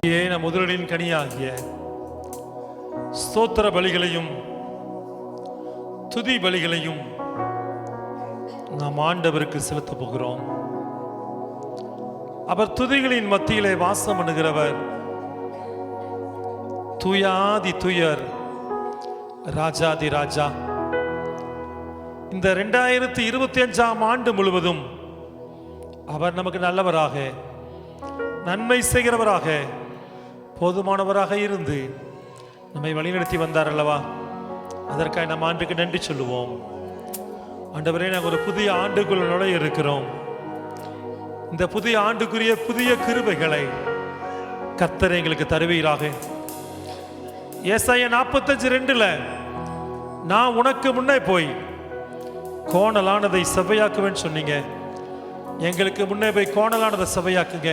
நம் முதலின் கனியாகிய ஸ்தோத்திர பலிகளையும் துதி பலிகளையும் நாம் ஆண்டவருக்கு செலுத்தப் போகிறோம். அவர் துதிகளின் மத்தியிலே வாசம் பண்ணுகிறவர், தூயாதி தூயர், ராஜாதி ராஜா. இந்த 2025ஆம் ஆண்டு முழுவதும் அவர் நமக்கு நல்லவராக, நன்மை செய்கிறவராக, போதுமானவராக இருந்து நம்மை வழிநடத்தி வந்தார் அல்லவா? அதற்காக நம்ம ஆண்டுக்கு நன்றி சொல்லுவோம். ஆண்டவரே, நாங்கள் ஒரு புதிய ஆண்டுக்குள் நுழைய இருக்கிறோம். இந்த புதிய ஆண்டுக்குரிய புதிய கிருபைகளை கர்த்தர் எங்களுக்கு தருவீராக. ஏசாயா 45:2 நான் உனக்கு முன்னே போய் கோணலானதை செவ்வையாக்குவேன்னு சொன்னீங்க. எங்களுக்கு முன்னே போய் கோணலானதை செவ்வையாக்குங்க.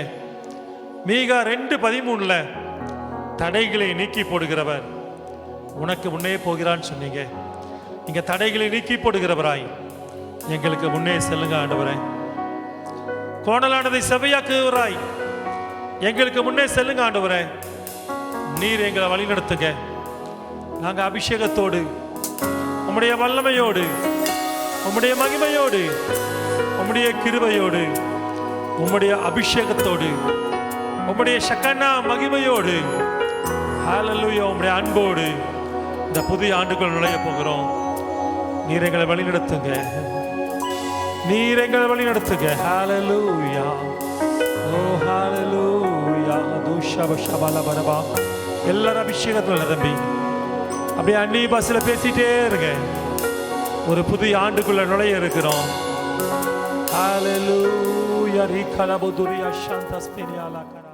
மீகா 2:13 தடைகளை நீக்கி போடுகிறவர் உனக்கு முன்னே போகிறான்னு சொன்னீங்க. நீங்க தடைகளை நீக்கி போடுகிறவராய் எங்களுக்கு முன்னே செல்லுங்க ஆண்டவரே. கோணலானதை செவ்வையாக்குவராய் எங்களுக்கு முன்னே செல்லுங்க ஆண்டவரே. நீர் எங்களை வழி நடத்துங்க. நாங்க அபிஷேகத்தோடு, உம்முடைய வல்லமையோடு, உம்முடைய மகிமையோடு, உம்முடைய கிருபையோடு, உம்முடைய அபிஷேகத்தோடு, உம்முடைய சக்கனா மகிமையோடு, ஹல்லேலூயா, உம்முடைய அன்போடு இந்த புதிய ஆண்டுக்குள் நுழைய போகிறோம். நீர் எங்களை வழி நடத்துங்க. நீர் எங்களை வழி நடத்துங்க. ஹல்லேலூயா, ஓ ஹல்லேலூயா. துஷபஷபலபரபா. எல்லாரும் அபிஷேகத்துல தம்பி அப்படியே அன்னி பாஷையில பேசிட்டே இருங்க. ஒரு புதிய ஆண்டுக்குள்ள நுழைய இருக்கிறோம். ஹல்லேலூயா. ரிகலபுதுரியா ஷாந்தஸ்பினியாலகரா.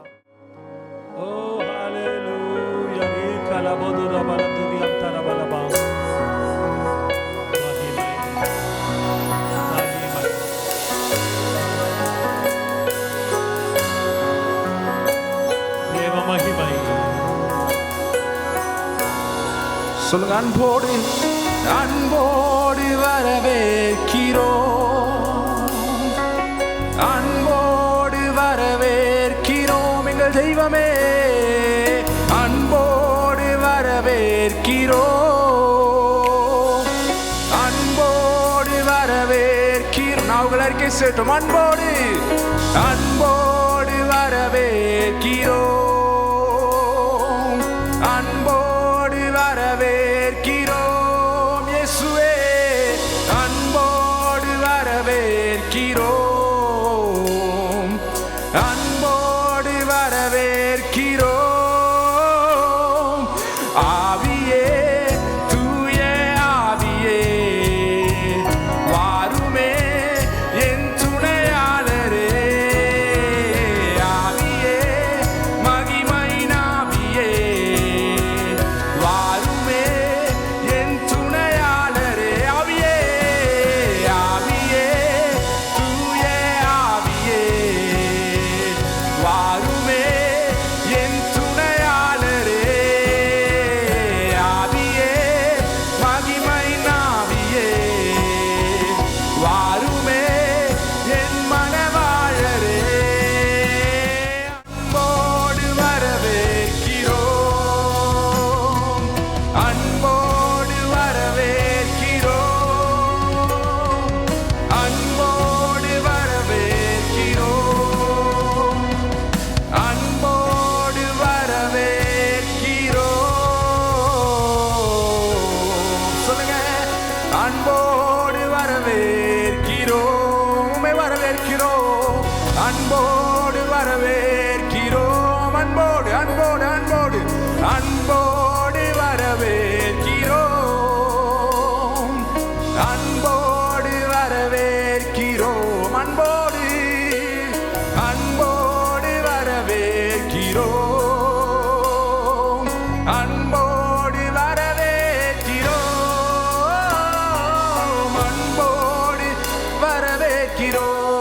ஓ ஹல்லேலூயா. ரிகலபுதுரபலதுரியா தரபலபா. சொல்லுங்க, அன்போடு அன்போடு வரவேற்கிறோம், அன்போடு வரவேற்கிறோம் எங்கள் தெய்வமே, அன்போடு வரவேற்கிறோம், அன்போடு வரவேற்கிறோம். நான் உங்களை அறிக்கை செய்யட்டும். அன்போடு அன்போடு வரவேற்கிறோம், அன்போடு வரவேற்கிறோம் இயேசுவே, அன்போடு வரவேற்கிறோம், அன்போடு வரவேற்கிறோம். ஆவியே, தூய ஆவியே, வாருமே என் துணையாளரே, ஆவியே மகிமை நாவியே, வாருமே என் துணையாளரே, ஆவியே, ஆவியே தூய ஆவியே, வாருமே என் துணையாளரே, ஆவியே மகிமை நாவியே, வாருமே என் மனவாழரே. அன்போடு வரவேற்கிறோம், அன்போடு வரவேற்கிறோம், அன்போடு வரவேற்கிறோம், அன்போடு வரவேற்கிறோம். சொல்லுங்க, அன்போடு வரவேற்கிறோம், உம்மை வரவேற்கிறோம், அன்போடு வரவேற்கிறோம், அன்போடு அன்போடு அன்போடு அன்போடு வரவேற்கிறோம், அன்போடு வரவேற்கிறோம், அன்போடு அன்போடு வரவேற்கிறோம், அன்போடு வரவேற்கிறோம், அன்போடு வரவேற்கிறோம்,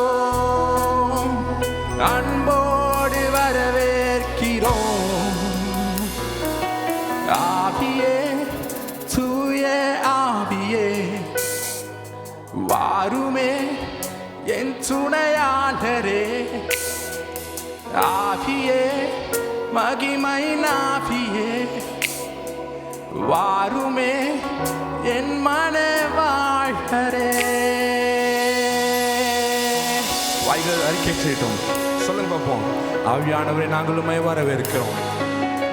அன்போடு வரவேற்கிறோம். ஆவியே, தூய ஆவியே, வாருமே என் துணையாளரே, ஆவியே மகிமை நாவியே வாருமே என் மனவாழ்கரே. வாய்கள் அறிக்கை செய்யட்டும், சொல்லுங்க பார்ப்போம். ஆவியானவரை நாங்களுமே வரவேற்கிறோம்.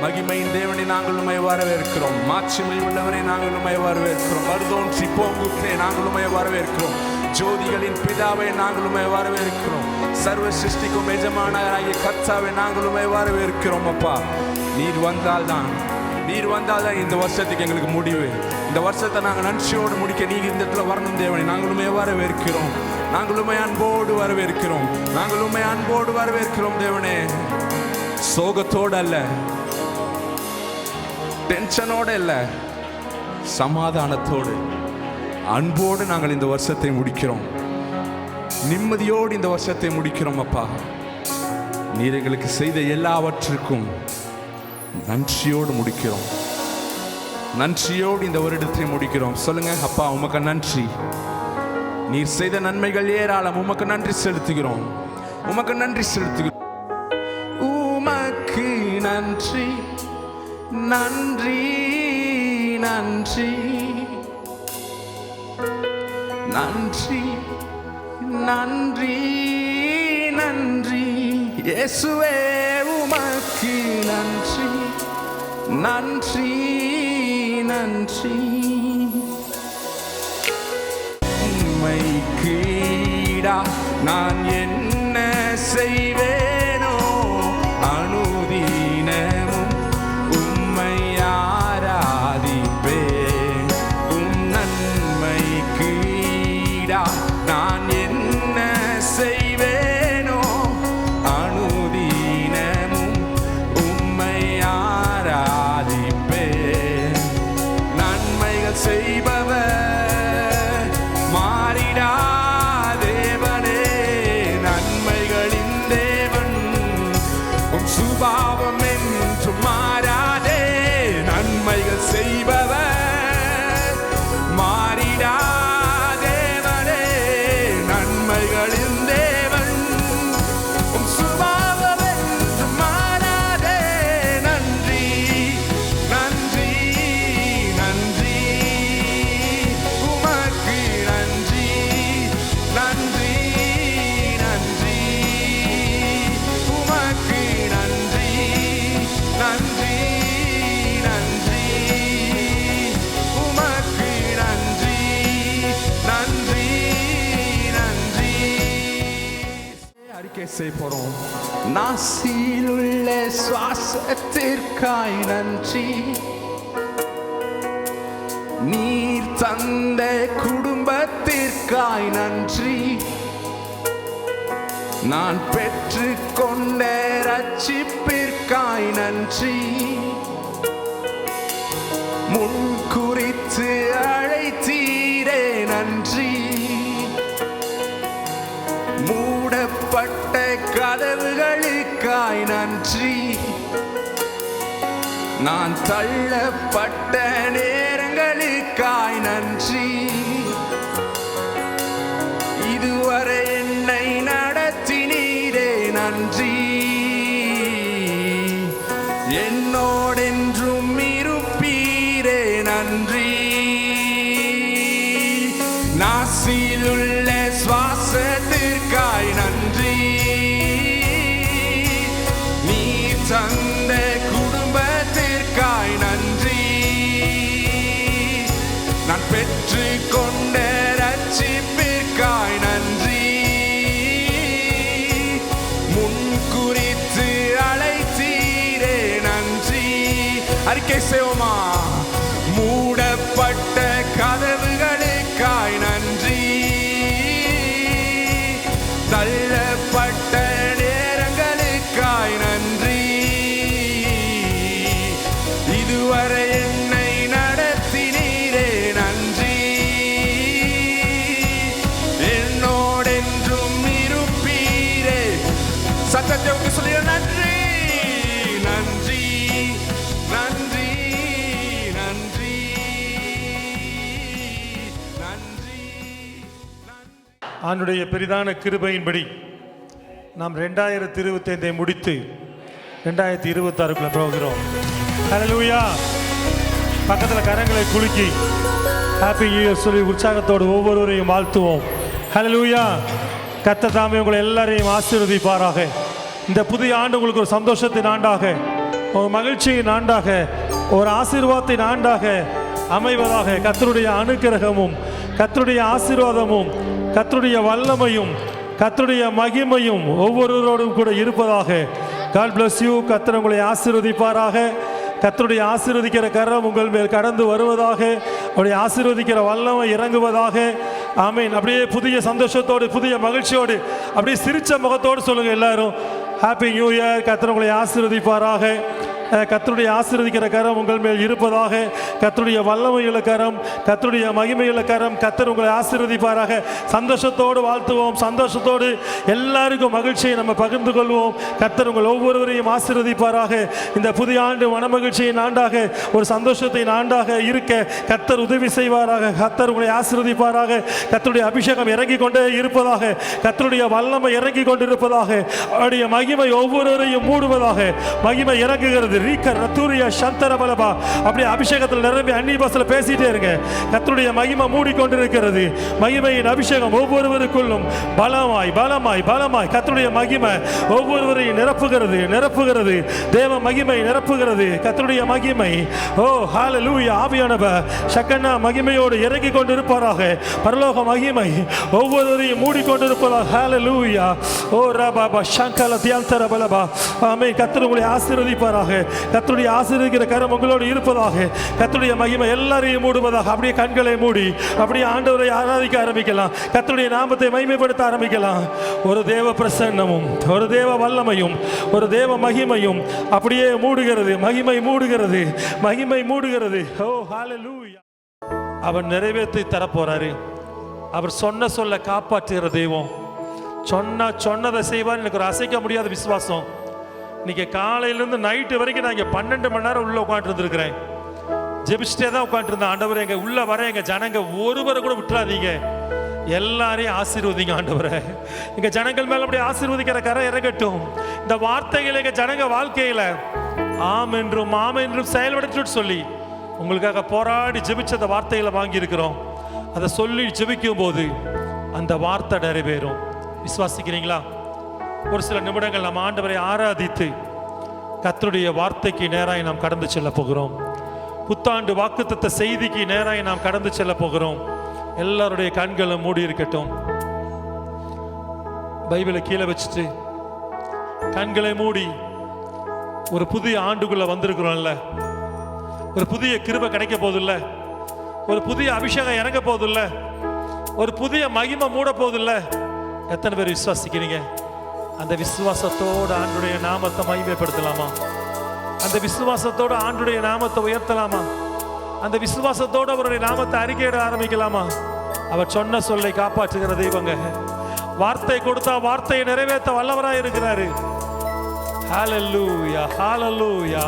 மகிமையின் தேவனை நாங்களுமே வரவேற்கிறோம். மாட்சிமை உள்ளவரை நாங்களுமே வரவேற்கிறோம். மருதோன்றி போங்குற்றே நாங்களுமே வரவேற்கிறோம். ஜோதிகளின் பிதாவை நாங்களுமே வரவேற்கிறோம். சர்வ சிருஷ்டிக்கும் எஜமானராகிய கர்த்தாவை நாங்களுமே வரவேற்கிறோம். அப்பா, நீர் வந்தால்தான் இந்த வருஷத்துக்கு எங்களுக்கு முடிவு. இந்த வருஷத்தை நாங்கள் நன்றியோடு முடிக்க நீங்க இந்த இடத்துல வரணும் தேவனை நாங்களுமே வரவேற்கிறோம். நாங்களுமே அன்போடு வரவேற்கிறோம் தேவனே. சோகத்தோடு அல்ல, டென்ஷனோடு அல்ல, சமாதானத்தோடு அன்போடு நாங்கள் இந்த வருஷத்தை முடிக்கிறோம். நிம்மதியோடு இந்த வருஷத்தை முடிக்கிறோம். அப்பா, நீர் எங்களுக்கு செய்த எல்லாவற்றுக்கும் நன்றியோடு முடிக்கிறோம். நன்றியோடு இந்த வருடத்தை முடிக்கிறோம். சொல்லுங்க, அப்பா உமக்கு நன்றி. நீர் செய்த நன்மைகள் ஏராளம். உமக்கு நன்றி செலுத்துகிறோம். உமக்கு நன்றி நன்றி நன்றி நன்றி நன்றி நன்றி நன்றி இயேசுவே, உமக்கு நன்றி நன்றி நன்றி. உம்மைக்கு ஈடா நான் என்ன செய்வேனோ, அனுதினமும் உம்மை ஆராதிப்பேன். உம் நன்மைக்கு ஈடா நான் என்ன செய்வேனோ, அனுதினமும் உம்மை ஆராதிப்பேன். நன்மைகள் செய்பவர் மாறிடா தேவனே, நன்மைகளின் தேவன். உம் சுபாவம் என்று மாறாதே. நன்மைகள் செய்பவர் மாறிடா தேவனே, நன்மைகளின் தேவன். உம் சுபாவம் என்று மாறாதே. நன்றி நன்றி நன்றி உமக்கு நன்றி நன்றி நன்றி உமக்கு நன்றி நன்றி நன்றி உமக்கு நன்றி நன்றி நன்றி. அறிக்கை செய்ய போறோம். நாசியில் உள்ள சுவாசத்திற்காய் நன்றி. நீர் தந்த குடும்பத்திற்காய் நன்றி. நான் பெற்றுக்கொண்ட ரட்சிப்பிற்காய் நன்றி. முன் குறித்து அழைத்தீரே நன்றி. மூடப்பட்ட கதவுகளுக்காய் நன்றி. நான் தள்ளப்பட்ட நேரங்களுக்காய் நன்றி. இதுவரை என்னை நடத்தினீரே நன்றி. என்னோடென்றும் இருப்பீரே நன்றி. நாசிலுள்ள சுவாசத்திற்காய் நன்றி. நீ தந்த குடும்பத்திற்காய் நன்றி. நான் பெற்றுக்கொண்ட ரட்சிப்பிற்காய் நன்றி. முன் குறித்து அழைத்தீரே நன்றி. அறிக்கை செய்வோமா? மூடப்பட்ட கதவுகளுக்காய் நன்றி. தள்ளப்பட்ட நேரங்களுக்காய் நன்றி. இதுவரை என்னை நடத்தினீரே நன்றி. என்னோடென்றும் இருப்பீரே. சத்தத்தை உங்க சொல்லி நன்றி நன்றி நன்றி நன்றி நன்றி. ஆண்டுடைய பெரிதான கிருபையின்படி நாம் 2025 முடித்து 2026 போகிறோம். ஹல்லேலூயா. பக்கத்தில் கரங்களை குலுக்கி ஹாப்பி நியூ இயர் சொல்லி உற்சாகத்தோடு ஒவ்வொருவரையும் வாழ்த்துவோம். ஹல்லேலூயா. கர்த்தர் தாமே உங்களை எல்லாரையும் ஆசீர்வதிப்பாராக. இந்த புதிய ஆண்டு உங்களுக்கு ஒரு சந்தோஷத்தின் ஆண்டாக, ஒரு மகிழ்ச்சியின் ஆண்டாக, ஒரு ஆசீர்வாதத்தின் ஆண்டாக அமைவதாக. கர்த்தருடைய அனுக்கிரகமும் கர்த்தருடைய ஆசீர்வாதமும் கர்த்தருடைய வல்லமையும் கர்த்தருடைய மகிமையும் ஒவ்வொருவரோடும் கூட இருப்பதாக. God bless you. கர்த்தர் உங்களை ஆசீர்வதிப்பாராக. கர்த்தருடைய ஆசீர்வதிக்கிற கரம் உங்கள் மேல் கடந்து வருவதாக. அவருடைய ஆசீர்வதிக்கிற வல்லமை இறங்குவதாக. ஆமீன். அப்படியே புதிய சந்தோஷத்தோடு புதிய மகிழ்ச்சியோடு அப்படியே சிரிச்ச முகத்தோடு சொல்லுங்க எல்லாரும், ஹாப்பி நியூ இயர். கர்த்தர் உங்களை ஆசீர்வதிப்பாராக. கர்த்தருடைய ஆசீர்வதிக்கிற கரம் உங்கள் மேல் இருப்பதாக. கர்த்தருடைய வல்லமையுள்ள கரம், கர்த்தருடைய மகிமையுள்ள கரம், கர்த்தர் உங்களை ஆசீர்வதிப்பாராக. சந்தோஷத்தோடு வாழ்த்துவோம். சந்தோஷத்தோடு எல்லாருக்கும் மகிழ்ச்சியை நம்ம பகிர்ந்து கொள்வோம். கர்த்தர் உங்கள் ஒவ்வொருவரையும் ஆசீர்வதிப்பாராக. இந்த புதிய ஆண்டு மனமகிழ்ச்சியின் ஆண்டாக, ஒரு சந்தோஷத்தின் ஆண்டாக இருக்க கர்த்தர் உதவி செய்வாராக. கர்த்தர் உங்களை ஆசீர்வதிப்பாராக. கர்த்தருடைய அபிஷேகம் இறங்கி கொண்டே இருப்பதாக. கர்த்தருடைய வல்லமை இறங்கி கொண்டிருப்பதாக. அவருடைய மகிமை ஒவ்வொருவரையும் மூடுவதாக. மகிமை இறங்குகிறது. அப்படியே அபிஷேகத்தில் நிரம்பி அந்நிய பாஷையில பேசிட்டே இருங்க. கர்த்தருடைய மகிமை மூடிக்கொண்டிருக்கிறது. மகிமையின் அபிஷேகம் ஒவ்வொருவருக்குள்ளும் பலமாய் பலமாய் பலமாய் கர்த்தருடைய மகிமை ஒவ்வொருவரையும் நிரப்புகிறது நிரப்புகிறது. தேவ மகிமை நிரப்புகிறது. கர்த்தருடைய மகிமை. ஓ ஹல்லேலூயா. ஆவியானவர் சக்கன்னா மகிமையோடு இறங்கி கொண்டிருப்பாராக. பரலோக மகிமை ஒவ்வொருவரையும் மூடிக்கொண்டிருப்பதாக. ஹல்லேலூயா. ஓ ரபா சங்கல தியந்தர பலபா. ஆமென். கர்த்தர் உங்களை ஆசீர்வதிப்பாராக. கர்த்தருடைய ஆசீர்வதிக்கிற கரம் உங்களோடு இருப்பதாக. கர்த்தருடைய மகிமை எல்லாரையும் மூடுவதாக. அப்படியே கண்களை மூடி அப்படியே ஆண்டவரை ஆராதிக்க ஆரம்பிக்கலாம். கர்த்தருடைய நாமத்தை மகிமைப்படுத்த ஆரம்பிக்கலாம். ஒரு தேவ பிரசன்னமும் ஒரு தேவ வல்லமையும் ஒரு தேவ மகிமையும் அப்படியே மூடுகிறது. மகிமை மூடுகிறது. மகிமை மூடுகிறது. ஓ ஹல்லேலூயா. அவர் நிறைவேற்றி தரப்போறாரு. அவர் சொல்ல காப்பாற்றுகிற தெய்வம். சொன்னதை செய்வார். எனக்கு ஒரு அசைக்க முடியாத விசுவாசம். இன்னைக்கு காலையிலேருந்து நைட்டு வரைக்கும் நான் இங்கே 12 மணி நேரம் உள்ளே உட்காந்துருந்துருக்கிறேன். ஜெபிச்சுட்டே தான் உட்காந்துருந்தேன். ஆண்டவரை எங்கள் உள்ளே வர எங்கள் ஜனங்க ஒருவரை கூட விட்டுறாதீங்க. எல்லாரையும் ஆசீர்வதிங்க ஆண்டவரை. எங்கள் ஜனங்கள் மேலே அப்படியே ஆசீர்வதிக்கிற கரை இறங்கட்டும். இந்த வார்த்தைகள் எங்கள் ஜனங்க வாழ்க்கையில் ஆம் என்றும் செயல்படுத்திட்டு சொல்லி உங்களுக்காக போராடி ஜெபிச்ச அந்த வார்த்தைகளை வாங்கியிருக்கிறோம். அதை சொல்லி ஜெபிக்கும் போது அந்த வார்த்தை நிறைவேறும். விசுவாசிக்கிறீங்களா? ஒரு சில நிமிடங்கள் நாம் ஆண்டவரை ஆராதித்து கர்த்தருடைய வார்த்தைக்கு நேராக நாம் கடந்து செல்ல போகிறோம். புத்தாண்டு வாக்குத்தத்த செய்திக்கு நேராக நாம் கடந்து செல்ல போகிறோம். எல்லாருடைய கண்களும் மூடி இருக்கட்டும். பைபிளை கீழே வச்சுட்டு கண்களை மூடி ஒரு புதிய ஆண்டுக்குள்ள வந்திருக்கிறோம்ல. ஒரு புதிய கிருபை கிடைக்க போதில்ல. ஒரு புதிய அபிஷேகம் இறங்க போதில்ல. ஒரு புதிய மகிமை மூட போதில்ல. எத்தனை பேர் விசுவாசிக்கிறீங்க? அந்த விசுவாசத்தோடு ஆண்டுடைய நாமத்தை மகிமைப்படுத்தலாமா? அந்த விசுவாசத்தோடு ஆண்டுடைய நாமத்தை உயர்த்தலாமா? அந்த விசுவாசத்தோடு அவருடைய நாமத்தை அறிக்கையிட ஆரம்பிக்கலாமா? அவர் சொன்ன சொல்லை காப்பாற்றுகிற தெய்வங்க. வார்த்தை கொடுத்தா வார்த்தையை நிறைவேற்ற வல்லவராய் இருக்கிறாரு. ஹல்லேலூயா ஹல்லேலூயா.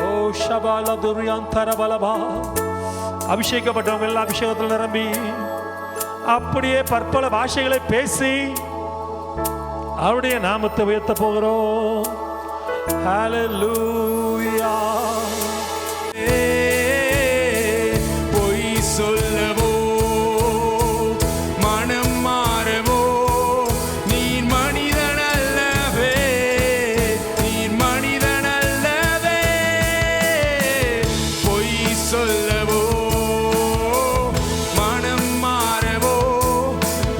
ஓ ஷபால துரியாந்தர பலபா. அபிஷேகப்பட்டவங்க எல்லாம் அபிஷேகத்தில் நிரம்பி அப்படியே பற்பல பாஷைகளை பேசி அவருடைய நாமத்தை உயர்த்த போகிறோம். ஹல்லேலூயா. பொய் சொல்லவோ மனம் மாறவோ நீர் மனிதன் அல்லவே. நீர் மனிதன் அல்லவே. பொய் சொல்லவோ மனம் மாறவோ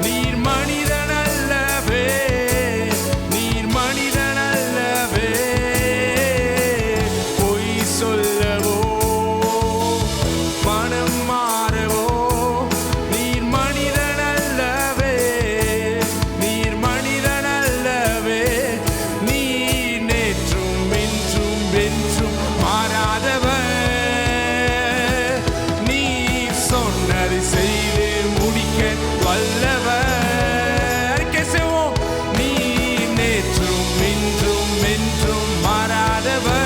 நீர் மனிதன் அல்லவே. நீர் மனிதன் அல்லவே. பொய் சொல்லவோ மனம் மாறவோ நீர் மனிதன் அல்லவே. நீர் மனிதன் அல்லவே. நீர் நேற்றும் இன்றும் என்றும் மாறாதவர். நீர் சொன்னதை செய்து முடிக்க வல்லவர். கேசவும் நீர் நேற்றும் இன்றும் என்றும் மாறாதவர்.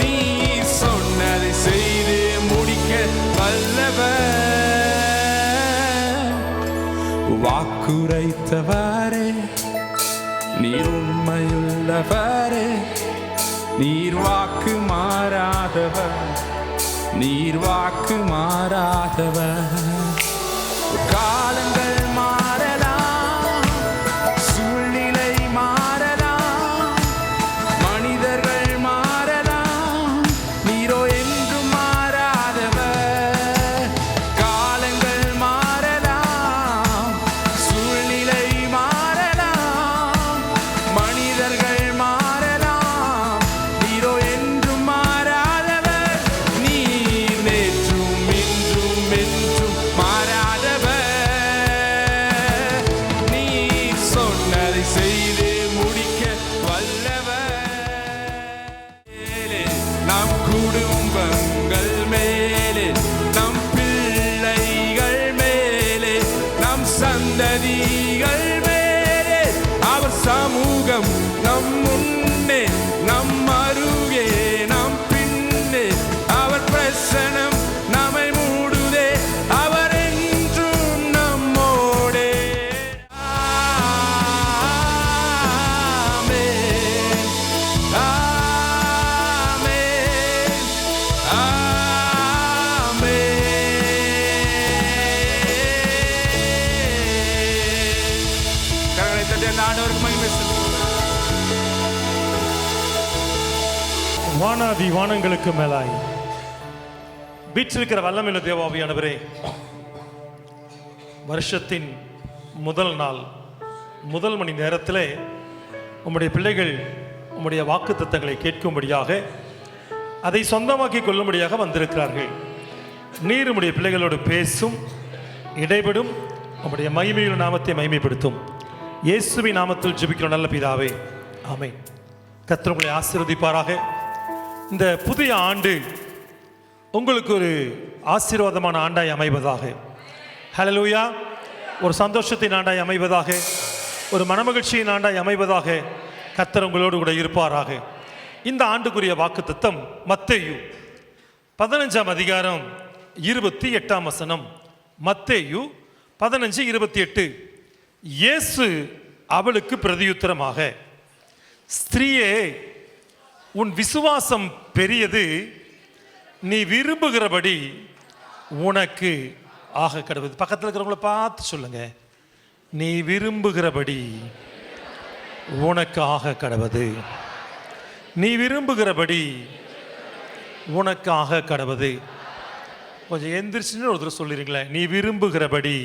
நீர் சொன்னதை செய்து முடிக்க வல்லவர். வாக்குரைத்தவரே நீர் உண்மையுள்ளவர். மாறாதவரே, நீர் வாக்கு மாறாதவர், நீர் வாக்கு மாறாதவர். காலங்கள் மாறலாம், சூழ்நிலை மாறலாம், மனிதர்கள் மாறலாம், நீரோ என்றும் மாறாதவர். காலங்கள் மாறலாம், சூழ்நிலை மாறலாம், மனிதர்கள் மாறலாம், நீரோ என்றும் மாறாதவர். நீர் நேற்றும் இன்றும் என்றும் மாறாதவர். நீர் சொன்னதை செய்து முடிக்க வல்லவர். நம் குடும்பங்கள் மேலே, நம் பிள்ளைகள் மேலே, நம் சந்ததிகள் மேலே, அவர் சமூகம் நம் முன்னே, நம் அருகே, நம் பின்னே, அவர் பிரசனம் நம்மை மூடுதே, அவர் என்றும் நம்மோடே. ஆமென், ஆமென், ஆமென். கரங்களை தட்டி அந்த ஆண்டவருக்கு மகிமை செலுத்துவோம். வானாதி வானங்களுக்கு மேலாய் வீற்றிருக்கிற வல்லமையுள்ள தேவாவியானவரே, வருஷத்தின் முதல் நாள் முதல் மணி நேரத்திலே உம்முடைய பிள்ளைகள் உம்முடைய வாக்குத்தத்தங்களை கேட்கும்படியாக, அதை சொந்தமாக்கி கொள்ளும்படியாக வந்திருக்கிறார்கள். நீர் உம்முடைய பிள்ளைகளோடு பேசும், இடைபடும், உம்முடைய மகிமையுள்ள நாமத்தை மகிமைப்படுத்தும். இயேசுவின் நாமத்தில் ஜெபிக்கிற நல்ல பிதாவே, ஆமென். கர்த்தர் உங்களை ஆசீர்வதிப்பாராக. இந்த புதிய ஆண்டு உங்களுக்கு ஒரு ஆசீர்வாதமான ஆண்டாய் அமைவதாக. ஹல்லேலூயா. ஒரு சந்தோஷத்தின் ஆண்டாய் அமைவதாக, ஒரு மனமகிழ்ச்சியின் ஆண்டாய் அமைவதாக. கர்த்தர் உங்களோடு கூட இருப்பாராக. இந்த ஆண்டுக்குரிய வாக்குத்தத்தம் மத்தேயு 15ஆம் அதிகாரம் 28ஆம் வசனம். மத்தேயு 15:28. இயேசு அவளுக்கு பிரதியுத்தரமாக, ஸ்திரீயே, உன் விசுவாசம் பெரியது, நீ விரும்புகிறபடி உனக்கு ஆக கடவுது. பக்கத்தில் இருக்கிறவங்கள பார்த்து சொல்லுங்க, நீ விரும்புகிறபடி உனக்கு ஆக கடவுது. நீ விரும்புகிறபடி உனக்கு ஆக கடவுது. கொஞ்சம் எந்திரிச்சுன்னு ஒரு தடவை சொல்லிடுங்களேன், நீ விரும்புகிறபடி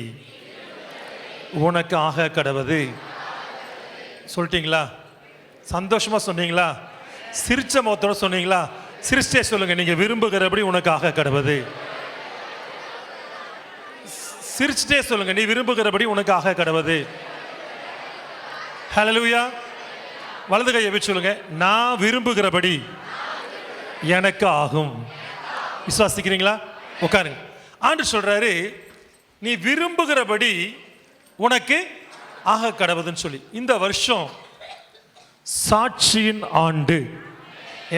உனக்கு ஆக கடவுது. சொல்லிட்டீங்களா? சந்தோஷமா சொன்னீங்களா? சிரிச்ச முகத்தோட சொன்னீங்களா? சிரிச்சே சொல்லுங்க, நீங்க விரும்புகிறபடி உனக்கு ஆக கடவுது. சிரிச்சுட்டே சொல்லுங்க, நீ விரும்புகிறபடி உனக்கு ஆக கடவுது. ஹல்லேலூயா. வலது கையை வச்சு சொல்லுங்க, நான் விரும்புகிறபடி எனக்கு ஆகும். விசுவாசிக்கிறீங்களா? உட்காருங்க. ஆண்டவர் சொல்றாரு, நீ விரும்புகிறபடி உனக்கு ஆக கடவுதுன்னு சொல்லி. இந்த வருஷம் சாட்சியின் ஆண்டு.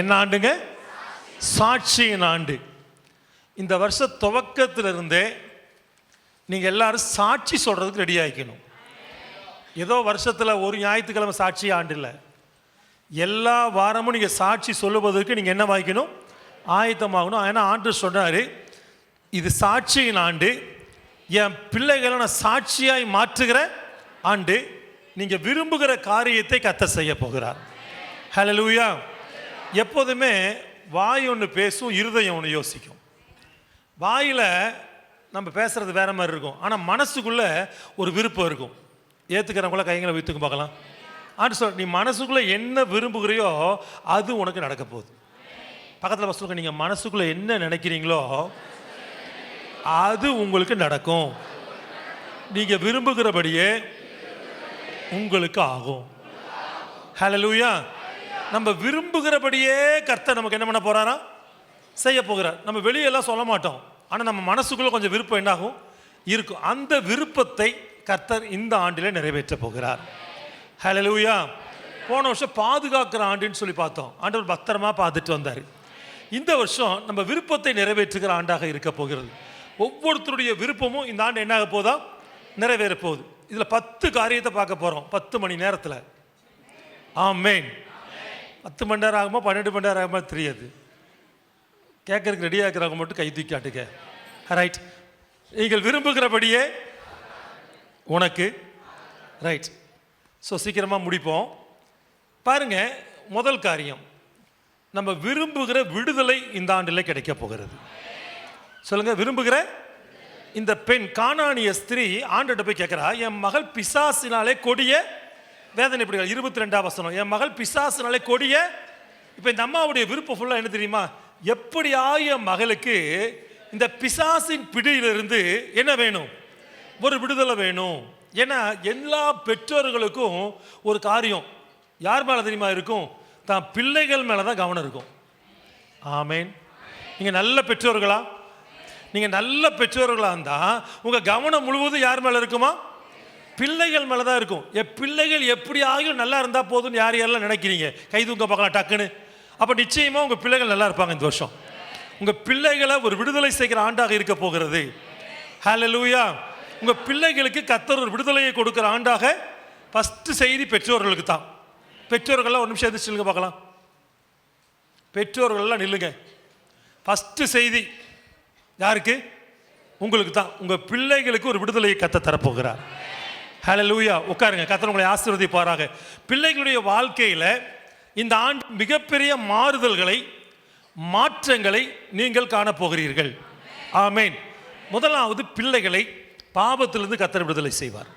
என்ன ஆண்டுங்க? சாட்சியின் ஆண்டு. இந்த வருஷ துவக்கத்திலிருந்தே நீங்க எல்லாரும் சாட்சி சொல்றதுக்கு ரெடி ஆகிக்கணும். ஏதோ வருஷத்துல ஒரு ஞாயிற்றுக்கிழமை சாட்சி ஆண்டு இல்லை, எல்லா வாரமும் நீங்க சாட்சி சொல்லுவதற்கு நீங்க என்ன வாய்க்கணும்? ஆயத்தமாகணும். ஏன்னா ஆண்டவர் சொன்னாரு, இது சாட்சியின் ஆண்டு, என் பிள்ளைகளை நான் சாட்சியாய் மாற்றுகிற ஆண்டு. நீங்க விரும்புகிற காரியத்தை கர்த்தர் செய்ய போகிறார். ஹல்லேலூயா. எப்போதுமே வாய் ஒன்று பேசும், இருதயம் ஒன்று யோசிக்கும். வாயில நம்ம பேசுறது வேற மாதிரி இருக்கும், ஆனால் மனசுக்குள்ள ஒரு விருப்பம் இருக்கும். ஏற்றுக்கிறவங்கள கைங்களை வைத்துக்கு பார்க்கலாம். ஆண்டு சொல், நீ மனசுக்குள்ள என்ன விரும்புகிறையோ அது உனக்கு நடக்க போகுது. பக்கத்தில் சொல்லுங்க, நீங்க மனசுக்குள்ள என்ன நினைக்கிறீங்களோ அது உங்களுக்கு நடக்கும். நீங்க விரும்புகிறபடியே உங்களுக்கு ஆகும். ஹல்லேலூயா. நம்ம விரும்புகிறபடியே கர்த்தர் நமக்கு என்ன பண்ண போறாரா? செய்ய போகிறார். நம்ம வெளியெல்லாம் சொல்ல மாட்டோம், ஆனால் நம்ம மனசுக்குள்ள கொஞ்சம் விருப்பம் என்னாகும்? இருக்கும். அந்த விருப்பத்தை கர்த்தர் இந்த ஆண்டிலே நிறைவேற்ற போகிறார். ஹல்லேலூயா. போன வருஷம் பாதுகாக்கிற ஆண்டுன்னு சொல்லி பார்த்தோம். ஆண்டவர் பத்திரமா பார்த்துட்டு வந்தார். இந்த வருஷம் நம்ம விருப்பத்தை நிறைவேற்றுகிற ஆண்டாக இருக்க போகிறது. ஒவ்வொருத்தருடைய விருப்பமும் இந்த ஆண்டு என்ன ஆக போதா? நிறைவேற போகுது. இதில் 10 காரியத்தை பார்க்க போகிறோம் 10 மணி நேரத்தில். ஆமென். 10 மணி நேரம் ஆகுமா 12 மணி நேரம் ஆகுமா தெரியாது. கேட்கறதுக்கு ரெடியாக இருக்கிறவங்க மட்டும் கை தூக்கி காட்டுங்க. ரைட். நீங்கள் விரும்புகிறபடியே உனக்கு. ரைட். ஸோ சீக்கிரமாக முடிப்போம். பாருங்க, முதல் காரியம், நம்ம விரும்புகிற விடுதலை இந்த ஆண்டில் கிடைக்க போகிறது. சொல்லுங்க, விரும்புகிற இந்த பெண் கானானிய ஸ்திரீ ஆண்டவர்கிட்ட போய் கேட்கிறா, என் மகள் பிசாசினாலே கொடிய வேதனை. இப்படி 22ஆம் வசனம், என் மகள் பிசாசினாலே கொடிய. இப்போ இந்த அம்மாவுடைய விருப்பம் ஃபுல்லாக என்ன தெரியுமா? எப்படியாய மகளுக்கு இந்த பிசாசின் பிடியிலிருந்து என்ன வேணும்? ஒரு விடுதலை வேணும். ஏன்னா எல்லா பெற்றோர்களுக்கும் ஒரு காரியம் யார் மேலே தெரியுமா இருக்கும்? தான் பிள்ளைகள் மேலே தான் கவனம் இருக்கும். ஆமேன். நீங்கள் நல்ல பெற்றோர்களா? நீங்கள் நல்ல பெற்றோர்களாக இருந்தால் உங்கள் கவனம் முழுவதும் யார் மேலே இருக்குமா? பிள்ளைகள் மேலே தான் இருக்கும். என் பிள்ளைகள் எப்படி ஆகியும் நல்லா இருந்தால் போதும்னு யார் யாரெல்லாம் நினைக்கிறீங்க? கை தூக்க பார்க்கலாம் டக்குன்னு. அப்போ நிச்சயமாக உங்கள் பிள்ளைகள் நல்லா இருப்பாங்க. இந்த வருஷம் உங்கள் பிள்ளைகளை ஒரு விடுதலை செய்கிற ஆண்டாக இருக்க போகிறது. ஹல்லேலூயா. உங்கள் பிள்ளைகளுக்கு கர்த்தர் ஒரு விடுதலையை கொடுக்குற ஆண்டாக. ஃபஸ்ட்டு செய்தி பெற்றோர்களுக்கு தான். பெற்றோர்கள்லாம் ஒரு நிமிஷம் எதிர்த்து நில்லுங்க பார்க்கலாம். பெற்றோர்கள்லாம் நில்லுங்க. ஃபஸ்ட்டு செய்தி யாருக்கு? உங்களுக்கு தான். உங்கள் பிள்ளைகளுக்கு ஒரு விடுதலையை கர்த்தர் தரப்போகிறார். ஹல்லேலூயா. உட்காருங்க. கர்த்தர் உங்களை ஆசீர்வதிப்பாராக. பிள்ளைகளுடைய வாழ்க்கையில் இந்த ஆண்டு மிகப்பெரிய மாறுதல்களை, மாற்றங்களை நீங்கள் காணப்போகிறீர்கள். ஆமேன். முதலாவது, பிள்ளைகளை பாவத்திலிருந்து கர்த்தர் விடுதலை செய்வார்.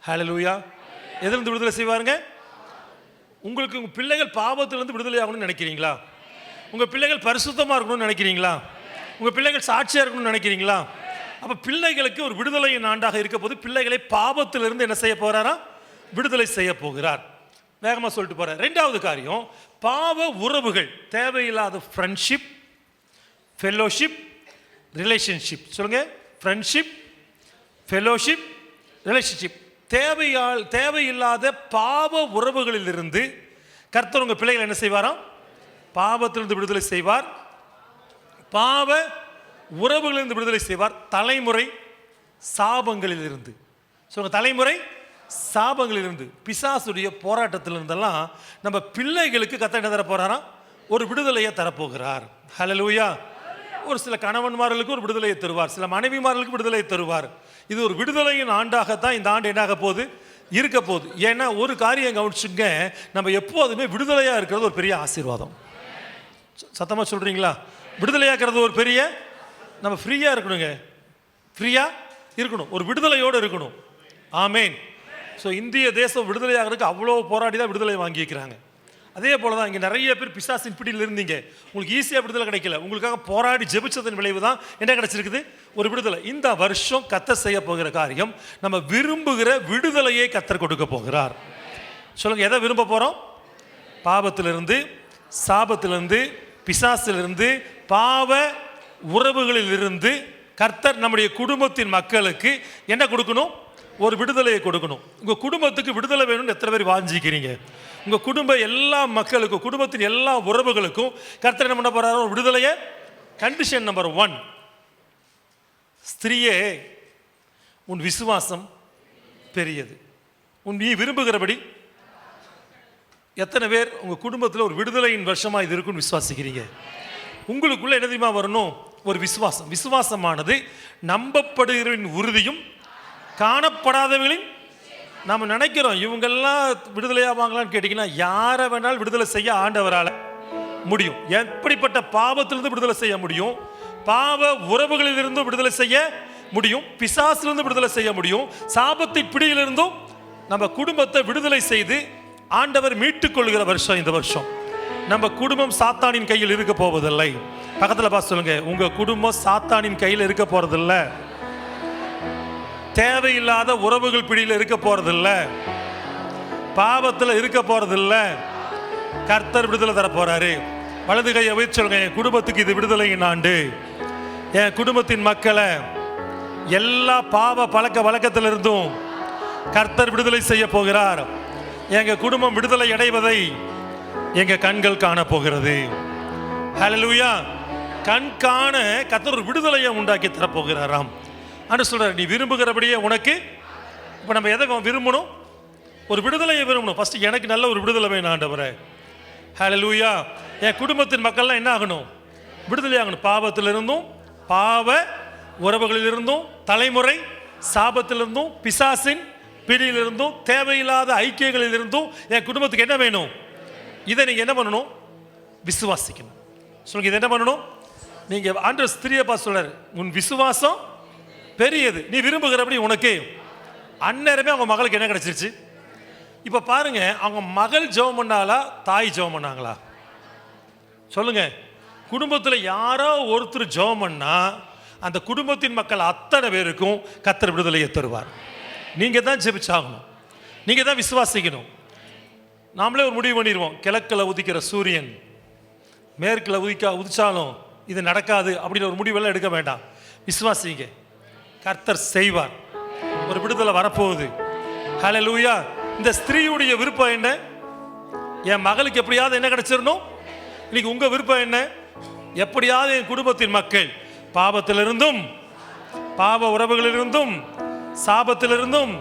ஹல்லேலூயா. எதிலிருந்து விடுதலை செய்வாருங்க? உங்களுக்கு உங்கள் பிள்ளைகள் பாவத்திலிருந்து விடுதலை ஆகணும்னு நினைக்கிறீங்களா? உங்கள் பிள்ளைகள் பரிசுத்தமாக இருக்கணும்னு நினைக்கிறீங்களா? உங்கள் பிள்ளைகள் சாட்சியாக இருக்கணும்னு நினைக்கிறீங்களா? அப்போ பிள்ளைகளுக்கு ஒரு விடுதலையின் ஆண்டாக இருக்க போது பிள்ளைகளை பாவத்திலிருந்து என்ன செய்ய போகிறாரா? விடுதலை செய்ய போகிறார். வேகமாக சொல்லிட்டு போகிறார். ரெண்டாவது காரியம், பாவ உறவுகள், தேவையில்லாத ஃப்ரெண்ட்ஷிப், ஃபெல்லோஷிப், ரிலேஷன்ஷிப். சொல்லுங்க, ஃப்ரெண்ட்ஷிப், ஃபெல்லோஷிப், ரிலேஷன்ஷிப். தேவையில்லாத பாவ உறவுகளிலிருந்து கர்த்தர் உங்கள் பிள்ளைகள் என்ன செய்வாராம்? பாவத்திலிருந்து விடுதலை செய்வார். பாவ உறவுகளிலிருந்து விடுதலை செய்வார். தலைமுறை சாபங்களில் இருந்து. சொல்லுங்க, தலைமுறை சாபங்களிலிருந்து, பிசாசுடைய போராட்டத்திலிருந்தெல்லாம் நம்ம பிள்ளைகளுக்கு கர்த்தர் என்ன தர போறாராம்? ஒரு விடுதலையை தரப்போகிறார். ஹல்லேலூயா. ஒரு சில கணவன்மார்களுக்கு ஒரு விடுதலையை தருவார், சில மனைவிமார்களுக்கு விடுதலையை தருவார். இது ஒரு விடுதலையின் ஆண்டாகத்தான் இந்த ஆண்டு என்னாக போகுது? இருக்க போகுது. ஏன்னா ஒரு காரியம் கவனிச்சுங்க, நம்ம எப்போதுமே விடுதலையாக இருக்கிறது ஒரு பெரிய ஆசீர்வாதம். சத்தமாக சொல்கிறீங்களா? விடுதலையாக இருக்கிறது ஒரு பெரிய, நம்ம ஃப்ரீயாக இருக்கணுங்க. ஃப்ரீயாக இருக்கணும், ஒரு விடுதலையோடு இருக்கணும். ஆமேன். ஸோ இந்திய தேசம் விடுதலையாகிறதுக்கு அவ்வளோ போராடி தான் விடுதலை வாங்கிக்கிறாங்க. அதே போல தான் இங்கே நிறைய பேர் பிசாசின் பிடியில் இருந்தீங்க, உங்களுக்கு ஈஸியாக விடுதலை கிடைக்கல. உங்களுக்காக போராடி ஜெபிச்சதன் விளைவு தான் என்ன கிடைச்சிருக்குது? ஒரு விடுதலை. இந்த வருஷம் கர்த்தர் செய்ய போகிற காரியம், நம்ம விரும்புகிற விடுதலையை கர்த்தர் கொடுக்க போகிறார். சொல்லுங்க, எதை விரும்ப போகிறோம்? பாவத்திலிருந்து, சாபத்திலிருந்து, பிசாசிலிருந்து, பாவ உறவுகளிலிருந்து கர்த்தர் நம்முடைய குடும்பத்தின் மக்களுக்கு என்ன கொடுக்கணும்? ஒரு விடுதலையை கொடுக்கணும். உங்கள் குடும்பத்துக்கு விடுதலை வேணும்னு எத்தனை பேர் வாஞ்சிக்கிறீங்க? உங்கள் குடும்ப எல்லா மக்களுக்கும், குடும்பத்தின் எல்லா உறவுகளுக்கும் கர்த்தர் என்ன பண்ண போகிறாரோ ஒரு விடுதலையை. கண்டிஷன் நம்பர் 1, ஸ்திரீயே உன் விசுவாசம் பெரியது, நீ விரும்புகிறபடி. எத்தனை பேர் உங்கள் குடும்பத்தில் ஒரு விடுதலையின் வருஷமாக இது இருக்குன்னு விசுவாசிக்கிறீங்க? உங்களுக்குள்ள என்ன தெரியுமா வரணும்? ஒரு விசுவாசம். விசுவாசமானது நம்பப்படுகிறவரின் உறுதியும் காணப்படாதவர்களின். நாம் நினைக்கிறோம் இவங்கெல்லாம் விடுதலையாவாங்களான்னு கேட்டிங்கன்னா, யாரை வேணாலும் விடுதலை செய்ய ஆண்டவரால் முடியும். எப்படிப்பட்ட பாவத்திலிருந்து விடுதலை செய்ய முடியும்? பாவ உறவுகளிலிருந்தும் விடுதலை செய்ய முடியும், பிசாசிலிருந்து விடுதலை செய்ய முடியும், சாபத்தின் பிடியிலிருந்தும் நம்ம குடும்பத்தை விடுதலை செய்து ஆண்டவர் மீட்டுக் கொள்கிற வருஷம் இந்த வருஷம். நம்ம குடும்பம் சாத்தானின் கையில் இருக்க போவதில்லை. பக்கத்தில் பார்த்து சொல்லுங்க, உங்க குடும்பம் சாத்தானின் கையில் இருக்க போறதில்லை. தேவையில்லாத உறவுகள் பிடியில் இருக்க போறதில்ல, பாவத்தில் இருக்க போறதில்ல. கர்த்தர் விடுதலை தர போறாரு. வலது கையை வைத்து சொல்லுங்க, என் குடும்பத்துக்கு இது விடுதலையின் ஆண்டு. என் குடும்பத்தின் மக்களை எல்லா பாவ பழக்க வழக்கத்திலிருந்தும் கர்த்தர் விடுதலை செய்ய போகிறார். எங்க குடும்பம் விடுதலை அடைவதை எங்க கண்கள் காண போகிறது. ஹல்லேலூயா. கண் காண கர்த்தர் ஒரு விடுதலையை உண்டாக்கி தரப்போகிறாராம். ஆண்டு சொல்கிறார், நீ விரும்புகிறபடியே உனக்கு. இப்போ நம்ம எதை விரும்பணும்? ஒரு விடுதலையை விரும்பணும். ஃபஸ்ட்டு எனக்கு நல்ல ஒரு விடுதலை வேணும் ஆண்டவரே. ஹல்லேலூயா. என் குடும்பத்தின் மக்கள்லாம் என்ன ஆகணும்? விடுதலை ஆகணும். பாவத்திலிருந்தும், பாவ உறவுகளிலிருந்தும், தலைமுறை சாபத்திலிருந்தும், பிசாசின் பிடியிலிருந்தும், தேவையில்லாத ஐக்கியங்களிலிருந்தும் என் குடும்பத்துக்கு என்ன வேணும்? இதை நீங்க என்ன பண்ணணும்? விசுவாசிக்கணும். சொல்லுங்க, இதை என்ன பண்ணணும்? நீங்க ஆண்டவர் ஸ்திரியப்பா சொல்றாரு, உன் விசுவாசம் பெரியது, நீ விரும்புகிறபடி உனக்கு. அந்நேரமே அவங்க மகளுக்கு என்ன கிடைச்சிருச்சு? இப்ப பாருங்க, அவங்க மகள் ஜெபம் பண்ணாலா, தாய் ஜெபம் பண்ணாங்களா? சொல்லுங்க. குடும்பத்தில் யாரோ ஒருத்தர் ஜெபம் பண்ணா அந்த குடும்பத்தின் மக்கள் அத்தனை பேருக்கும் கர்த்தர் விடுதலையை தருவார். நீங்க தான் ஜெபிச்சாகணும், நீங்க தான் விசுவாசிக்கணும். நாமளே ஒரு முடிவு பண்ணிடுவோம், கிழக்கில் உதிக்கிற சூரியன் மேற்கில் உதிச்சாலும் இது நடக்காது அப்படின்னு ஒரு முடிவெல்லாம் எடுக்க வேண்டாம். விசுவாசிங்க, கர்த்தர் செய்வார். ஒரு விடுதலை வரப்போகுது. ஹல்லேலூயா. இந்த ஸ்திரீயுடைய விருப்பம் என்ன? என் மகளுக்கு எப்படியாவது என்ன கிடைச்சிடணும். இன்னைக்கு உங்க விருப்பம் என்ன? எப்படியாவது என் குடும்பத்தின் மக்கள் பாவத்திலிருந்தும், பாவ உறவுகளிலிருந்தும், சாபத்திலிருந்தும்,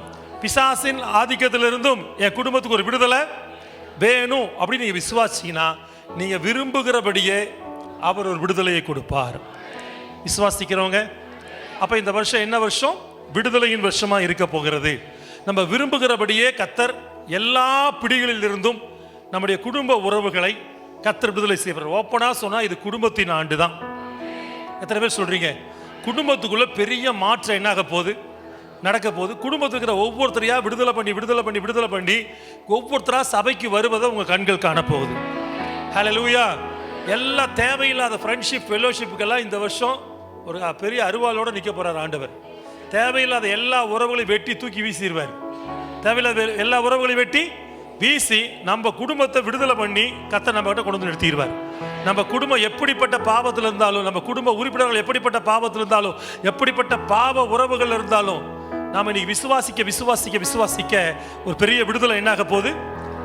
பிசாசின் ஆதிக்கத்திலிருந்தும் என் குடும்பத்துக்கு ஒரு விடுதலை வேணும் அப்படின்னு நீங்க விசுவாசிங்கன்னா நீங்க விரும்புகிறபடியே அவர் ஒரு விடுதலையை கொடுப்பார். விசுவாசிக்கிறவங்க, அப்ப இந்த வருஷம் என்ன வருஷம்? விடுதலையின் வருஷமா இருக்க போகிறது. நம்ம விரும்புகிறபடியே கர்த்தர் எல்லா பிடிகளில் இருந்தும் நம்முடைய குடும்ப உறவுகளை கர்த்தர் விடுதலை செய்வார். ஓப்பனா சொன்னா இது குடும்பத்தின் ஆண்டு தான். எத்தனை பேர் சொல்றீங்க குடும்பத்துக்குள்ள பெரிய மாற்றம் என்ன ஆக போகுது, நடக்க போகுது? குடும்பத்துக்கு இருக்கிற ஒவ்வொருத்தரையா விடுதலை பண்ணி ஒவ்வொருத்தரா சபைக்கு வருவதை உங்க கண்கள் காணப்போகுது. ஹல்லேலூயா. எல்லா தேவையில்லாத ஃப்ரெண்ட்ஷிப் ஃபெலோஷிப்புக்கெல்லாம் இந்த வருஷம் ஒரு பெரிய அருவாளோட நிற்க போறார் ஆண்டவர். தேவையில்லாத எல்லா உறவுகளையும் வெட்டி தூக்கி வீசிடுவார். தேவையில்லாத எல்லா உறவுகளையும் வெட்டி வீசி நம்ம குடும்பத்தை விடுதலை பண்ணி கர்த்தர் நம்ம கிட்ட கொண்டு வந்து நிறுத்திடுவார். நம்ம குடும்பம் எப்படிப்பட்ட பாவத்தில் இருந்தாலும், நம்ம குடும்ப உறுப்பினர்கள் எப்படிப்பட்ட பாவத்தில் இருந்தாலும், எப்படிப்பட்ட பாவ உறவுகள் இருந்தாலும், நாம இன்னைக்கு விசுவாசிக்க ஒரு பெரிய விடுதலை என்னாக போகுது,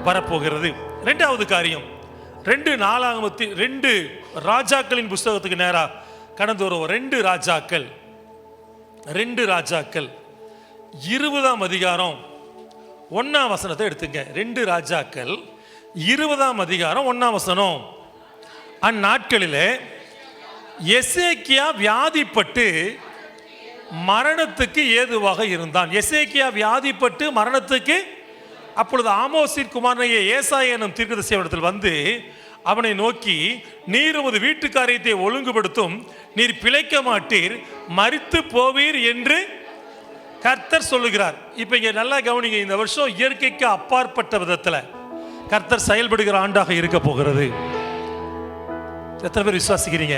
வரப்போகிறது. ரெண்டாவது காரியம், 2 ராஜாக்களின் புஸ்தகத்துக்கு நேரா கடந்து வருவோம். 2 ராஜாக்கள் 20ஆம் அதிகாரம் 1ஆம் வசனத்தை எடுத்துங்க. 2 ராஜாக்கள் 20ஆம் அதிகாரம் 1ஆம் வசனம். அந்நாட்களிலே எசேக்கியா வியாதிப்பட்டு மரணத்துக்கு ஏதுவாக இருந்தான். எசேக்கியா வியாதிப்பட்டு மரணத்துக்கு, அப்பொழுது ஆமோசின் குமாரனாகிய ஏசாயா எனும் தீர்க்கதரிசியிடத்தில் வந்து அவனை நோக்கி, நீர் உமது வீட்டு காரியத்தை ஒழுங்குபடுத்தும், நீர் பிழைக்க மாட்டீர், மரித்து போவீர் என்று கர்த்தர் சொல்லுகிறார். இப்போ இங்கே நல்லா கவனிங்க, இந்த வருஷம் இயற்கைக்கு அப்பாற்பட்ட விதத்தில் கர்த்தர் செயல்படுகிற ஆண்டாக இருக்க போகிறது. எத்தனை பேர் விசுவாசிக்கிறீங்க?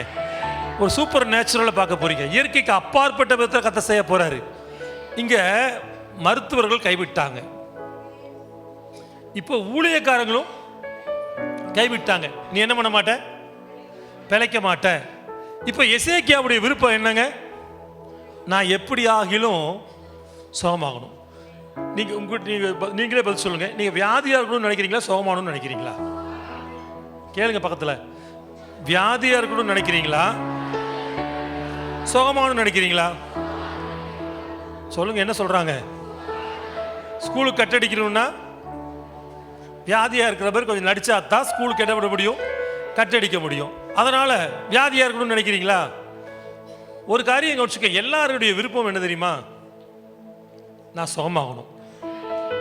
ஒரு சூப்பர் நேச்சுரலை பார்க்க போறீங்க. இயற்கைக்கு அப்பாற்பட்ட விதத்தில் கர்த்தர் செய்ய போறாரு. இங்க மருத்துவர்கள் கைவிட்டாங்க, இப்போ ஊழியக்காரங்களும் கைவிட்டாங்க. நீ என்ன பண்ண மாட்ட? பிழைக்க மாட்ட. இப்போ எசேக்கியாவுடைய விருப்பம் என்னங்க? நான் எப்படி ஆகிலும் சுகமாகணும். நீங்களே பதில் சொல்லுங்க. நீங்க வியாதியா இருக்கணும்னு நினைக்கிறீங்களா, சுகமாகணும்னு நினைக்கிறீங்களா? கேளுங்க பக்கத்துல. வியாதியா இருக்கணும்னு நினைக்கிறீங்களா, சுகமாகணும்னு நினைக்கிறீங்களா? சொல்லுங்க. என்ன சொல்றாங்க? ஸ்கூலுக்கு கட்டடிக்கணும்னா வியாதியா இருக்கிற பேர் கொஞ்சம் நடிச்சா தான் ஸ்கூலுக்கு என்ன பண்ண முடியும், கட்டடிக்க முடியும். அதனால வியாதியா இருக்கணும்னு நினைக்கிறீங்களா? ஒரு காரியம் கவனிச்சுக்க, எல்லாருடைய விருப்பம் என்ன தெரியுமா? நான் சுகமாகணும்.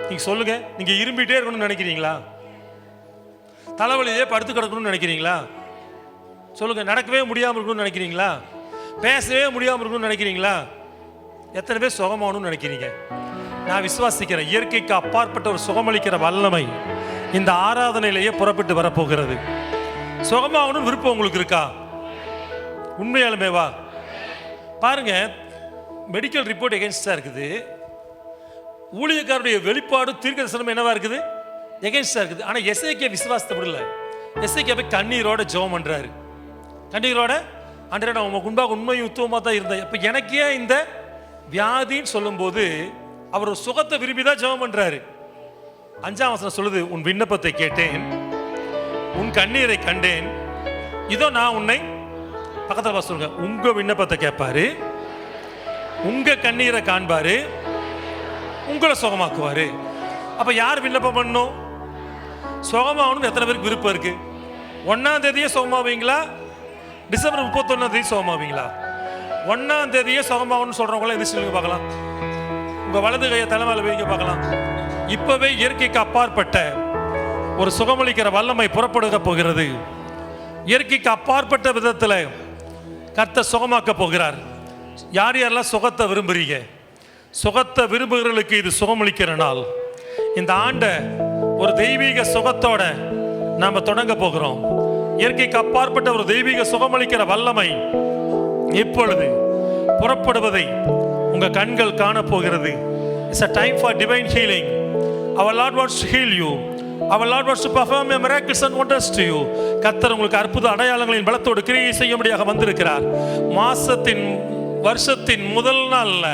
நீங்க சொல்லுங்க. நீங்க இரும்பிட்டே இருக்கணும்னு நினைக்கிறீங்களா? தலைவலியே படுத்து கிடக்கணும்னு நினைக்கிறீங்களா? சொல்லுங்க. நடக்கவே முடியாமல் இருக்கணும்னு நினைக்கிறீங்களா? பேசவே முடியாமல் இருக்கணும்னு நினைக்கிறீங்களா? எத்தனை பேர் சுகமாகணும்னு நினைக்கிறீங்க? நான் விசுவாசிக்கிறேன், இயற்கைக்கு அப்பாற்பட்ட ஒரு சுகமளிக்கிற வல்லமை இந்த ஆராதனையிலேயே புறப்பட்டு வரப்போகிறது. சுகமாகணும் விருப்பம் உங்களுக்கு இருக்கா? உண்மையாலுமேவா? பாருங்க, மெடிக்கல் ரிப்போர்ட் எகென்ஸ்டா இருக்குது, ஊழியக்காரருடைய வெளிப்பாடு தீர்க்கதரிசனம் என்னவா இருக்குது, எகென்ஸ்டா இருக்குது. ஆனா எசேக்கியா விசுவாசத்தை விடல. எசேக்கியா போய் கண்ணீரோட ஜெபம் பண்றாரு. கண்ணீரோட, ஆண்டவரே நான் உமக்கு முன்பாக உண்மையும் உத்துவமா தான் இருந்தேன், இப்ப எனக்கு ஏன் இந்த வியாதின்னு சொல்லும் போது அவர் ஒரு சுகத்தை விரும்பிதான் ஜெபம் பண்றாரு. 5ஆம் வசனம் சொல்லுது, உன் விண்ணப்பத்தை கேட்டேன், உன் கண்ணீரை கண்டேன், இதோ நான் உன்னை, பக்கத்துல சொல்லுங்க, உங்க விண்ணப்பத்தை கேட்பாரு, உங்க கண்ணீரை காண்பாரு, உங்களை சுகமாக்குவாரு. அப்ப யார் விண்ணப்பம் பண்ணணும்? சுகமாகணும்னு எத்தனை பேருக்கு விருப்பம் இருக்கு? 1ஆம் தேதியே சுகமாவீங்களா, டிசம்பர் 31ஆம் தேதி சுகமாவீங்களா? 1ஆம் தேதியே சுகமாகணும்னு சொல்றவங்கள எதிர்த்து பார்க்கலாம். உங்க வலது கையை தலைமையில வைக்க பார்க்கலாம். இப்பவே இயற்கைக்கு அப்பாற்பட்ட ஒரு சுகமளிக்கிற வல்லமை புறப்படுக போகிறது. இயற்கைக்கு அப்பாற்பட்ட விதத்தில் கர்த்தர் சுகமாக்க போகிறார். யார் யாரெல்லாம் சுகத்தை விரும்புறீங்க? சுகத்தை விரும்புகிறவர்களுக்கு இது சுகமளிக்கிற நாள். இந்த ஆண்டை ஒரு தெய்வீக சுகத்தோட நாம தொடங்க போகிறோம். இயற்கைக்கு அப்பாற்பட்ட ஒரு தெய்வீக சுகமளிக்கிற வல்லமை இப்பொழுது புறப்படுவதை உங்க கண்கள் காண போகிறது. It's a time for divine healing. Our Lord wants to heal you. Our Lord wants to perform miracles and wonders to you. கர்த்தர் உங்களுக்கு அற்புத அடையாளங்களின் பலத்தோடு கிரியை செய்யும்படியாக வந்திருக்கிறார். மாசத்தின் வருஷத்தின் முதல் நாள்ல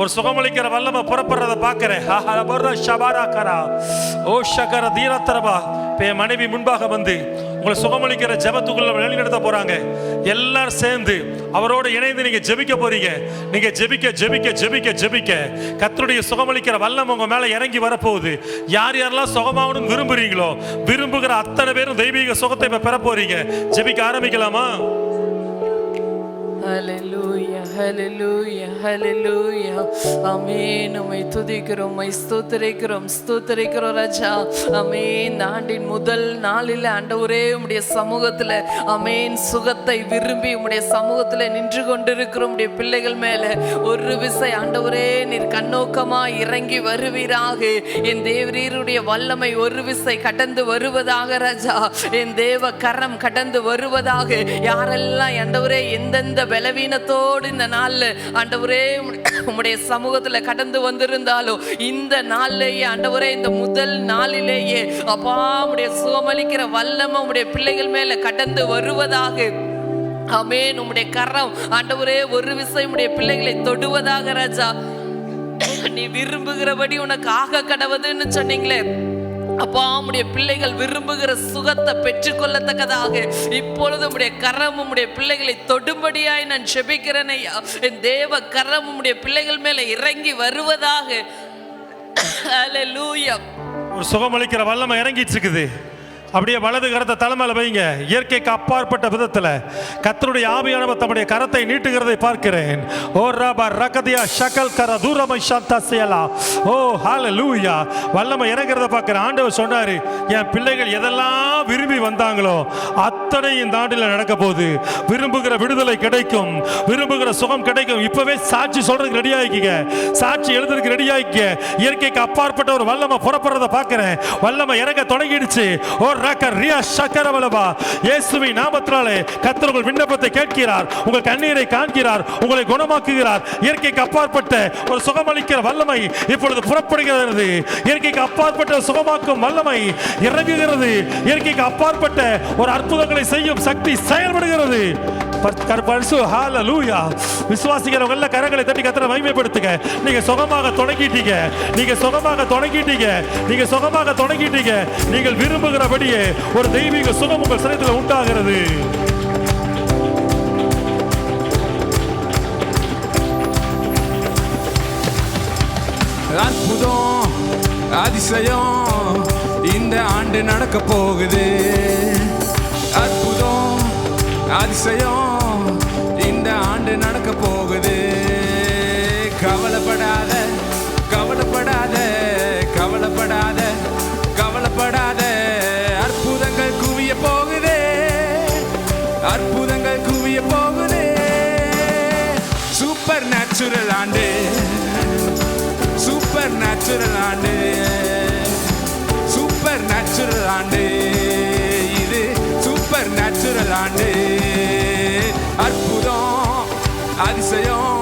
ஒரு சுகமளிக்கிற வல்லமை புறப்படுறத பார்க்கிறேன். மனைவி முன்பாக வந்து உங்களை சுகமளிக்கிற ஜெபத்துக்குள்ள வழிநடத்த போறாங்க. எல்லாரும் சேர்ந்து அவரோடு இணைந்து நீங்க ஜெபிக்க போறீங்க. நீங்க ஜெபிக்க ஜெபிக்க ஜெபிக்க ஜெபிக்க கர்த்தருடைய சுகமளிக்கிற வல்லமை உங்க மேல இறங்கி வரப்போகுது. யார் யாரெல்லாம் சுகமாகணும்னு விரும்புறீங்களோ, விரும்புகிற அத்தனை பேரும் தெய்வீக சுகத்தை இப்ப பெற போறீங்க. ஜெபிக்க ஆரம்பிக்கலாமா? Hallelujah, hallelujah, hallelujah. ஆமென். உம்மை துதிக்கிறோம், உம்மை ஸ்தோத்திரிக்கிறோம் ராஜா. ஆமென். ஆண்டின் முதல் நாளில் ஆண்டவரே உம்முடைய சமூகத்தில் ஆமென் சுகத்தை விரும்பி உம்முடைய சமூகத்தில் நின்று கொண்டிருக்கிற உம்முடைய பிள்ளைகள் மேல ஒரு விசை ஆண்டவரே நீர் கண்ணோக்கமாய் இறங்கி வருவீராக. என் தேவரீருடைய வல்லமை ஒரு விசை கடந்து வருவதாக ராஜா. என் தேவ கரம் கடந்து வருவதாக. யாரெல்லாம் ஆண்டவரே எந்தெந்த பலவீனத்தோடு இந்த நாள்ல ஆண்டவரே உம்முடைய சமூகத்துல கடந்து வந்திருந்தாலும் இந்த நாள்லேயே ஆண்டவரே இந்த முதல் நாளிலேயே அப்பா உம்முடைய சுகமளிக்கிற வல்லமை உம்முடைய பிள்ளைகள் மேல கடந்து வருவதாக. ஆமென். உம்முடைய கரம் ஆண்டவரே ஒரு விசை உம்முடைய பிள்ளைகளை தொடுவதாக ராஜா. நீ விரும்புகிறபடி உனக்கு ஆக கடவுதுன்னு சொன்னீங்களே அப்பா, உம்முடைய பிள்ளைகள் விரும்புகிற சுகத்தை பெற்றுக்கொள்ளத்தக்கதாக இப்பொழுது உம்முடைய கரம் உம்முடைய பிள்ளைகளை தொடும்படியாய் நான் ஜெபிக்கிறேன் ஐயா. என் தேவ கரம் உம்முடைய பிள்ளைகள் மேல இறங்கி வருவதாக. ஹல்லேலூயா. ஒரு சுகமளிக்கிற வல்லமை இறங்கிட்டு இருக்குது. அப்படியே வலது கரத்தை தலைமையில வைங்க. இயற்கைக்கு அப்பாற்பட்ட விதத்தில் கர்த்தருடைய ஆவியானவர் தம்முடைய கரத்தை நீட்டுகிறதை பார்க்கிறேன். ஓ ரபா ரகதியா ஷகல் கர தூரமை சாந்தா செய்யலா. ஓ ஹல்லேலூயா. வல்லமை இறங்குறத பார்க்கிறேன். ஆண்டவர் சொன்னாரு, என் பிள்ளைகள் எதெல்லாம் விரும்பி வந்தாங்களோ அத்தனை இந்த ஆண்டில் நடக்க போகுது. விரும்புகிற விடுதலை கிடைக்கும், விரும்புகிற சுகம் கிடைக்கும். இப்பவே சாட்சி சொல்றதுக்கு ரெடி ஆகிக்க, சாட்சி எழுதுறதுக்கு ரெடி ஆகிக்க. இயற்கைக்கு அப்பாற்பட்ட ஒரு வல்லமை புறப்படுறத பார்க்கிறேன். வல்லமை இறங்க தொடங்கிடுச்சு. ஓ இயேசுவின் நாமத்தினாலே கர்த்தர் உங்கள் விண்ணப்பத்தை கேட்கிறார், உங்கள் கண்ணீரை காண்கிறார், உங்களை குணமாக்குகிறார். இயற்கைக்கு அப்பாற்பட்ட ஒரு சுகமளிக்கிற வல்லமை இப்பொழுது புறப்படுகிறது. இயற்கைக்கு அப்பாற்பட்ட சுகமாக்கும் வல்லமை இறங்குகிறது. இயற்கைக்கு அப்பாற்பட்ட ஒரு அற்புதங்களை செய்யும் சக்தி செயல்படுகிறது. விசுவாசிக்கிறவங்க எல்லாம் கரங்களை தட்டி கர்த்தரை மகிமைப்படுத்துங்க. நீங்க சுகமாக தொடங்கிட்டீங்க, நீங்க சுகமாக தொடங்கிட்டீங்க, நீங்க சுகமாக தொடங்கிட்டீங்க. நீங்கள் விரும்புகிறபடியே ஒரு தெய்வீக சுகம் உங்கள் சரீரத்தில் உண்டாகிறது. அற்புதம் அதிசயம் இந்த ஆண்டு நடக்க போகுது. அற்புதம் அதிசயம் இந்த ஆண்டு நடக்க போகுது. கவலைப்படாத கவலைப்படாத கவலைப்படாத கவலைப்படாத. அற்புதங்கள் குவிய போகுது, அற்புதங்கள் குவிய போகுது. சூப்பர் நேச்சுரல் ஆண்டு, சூப்பர் நேச்சுரல் ஆண்டு, சூப்பர் நேச்சுரல் ஆண்டு. இது சூப்பர் நேச்சுரல் ஆண்டு. அற்புதம் அதிசயம்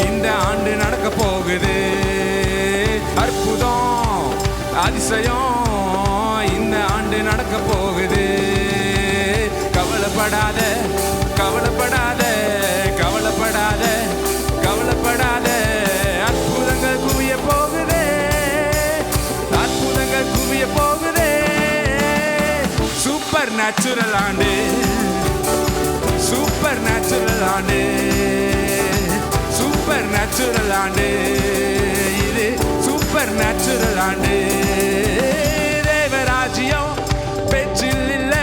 இந்த ஆண்டு நடக்க போகுது. அற்புதம் அதிசயம் இந்த ஆண்டு நடக்க போகுது. கவலைப்படாத கவலைப்படாத கவலைப்படாத கவலைப்படாத. அற்புதங்கள் குவிய போகுது, அற்புதங்கள் குவிய போகுது. சூப்பர் நேச்சுரல் ஆண்டு, சூப்பர் நேச்சுரல் ஆண்டு, சூப்பர் நேச்சுரல் ஆண்டு. இது சூப்பர் நேச்சுரல் ஆண்டு. தேவராஜ்யம் பேச்சில் இல்ல,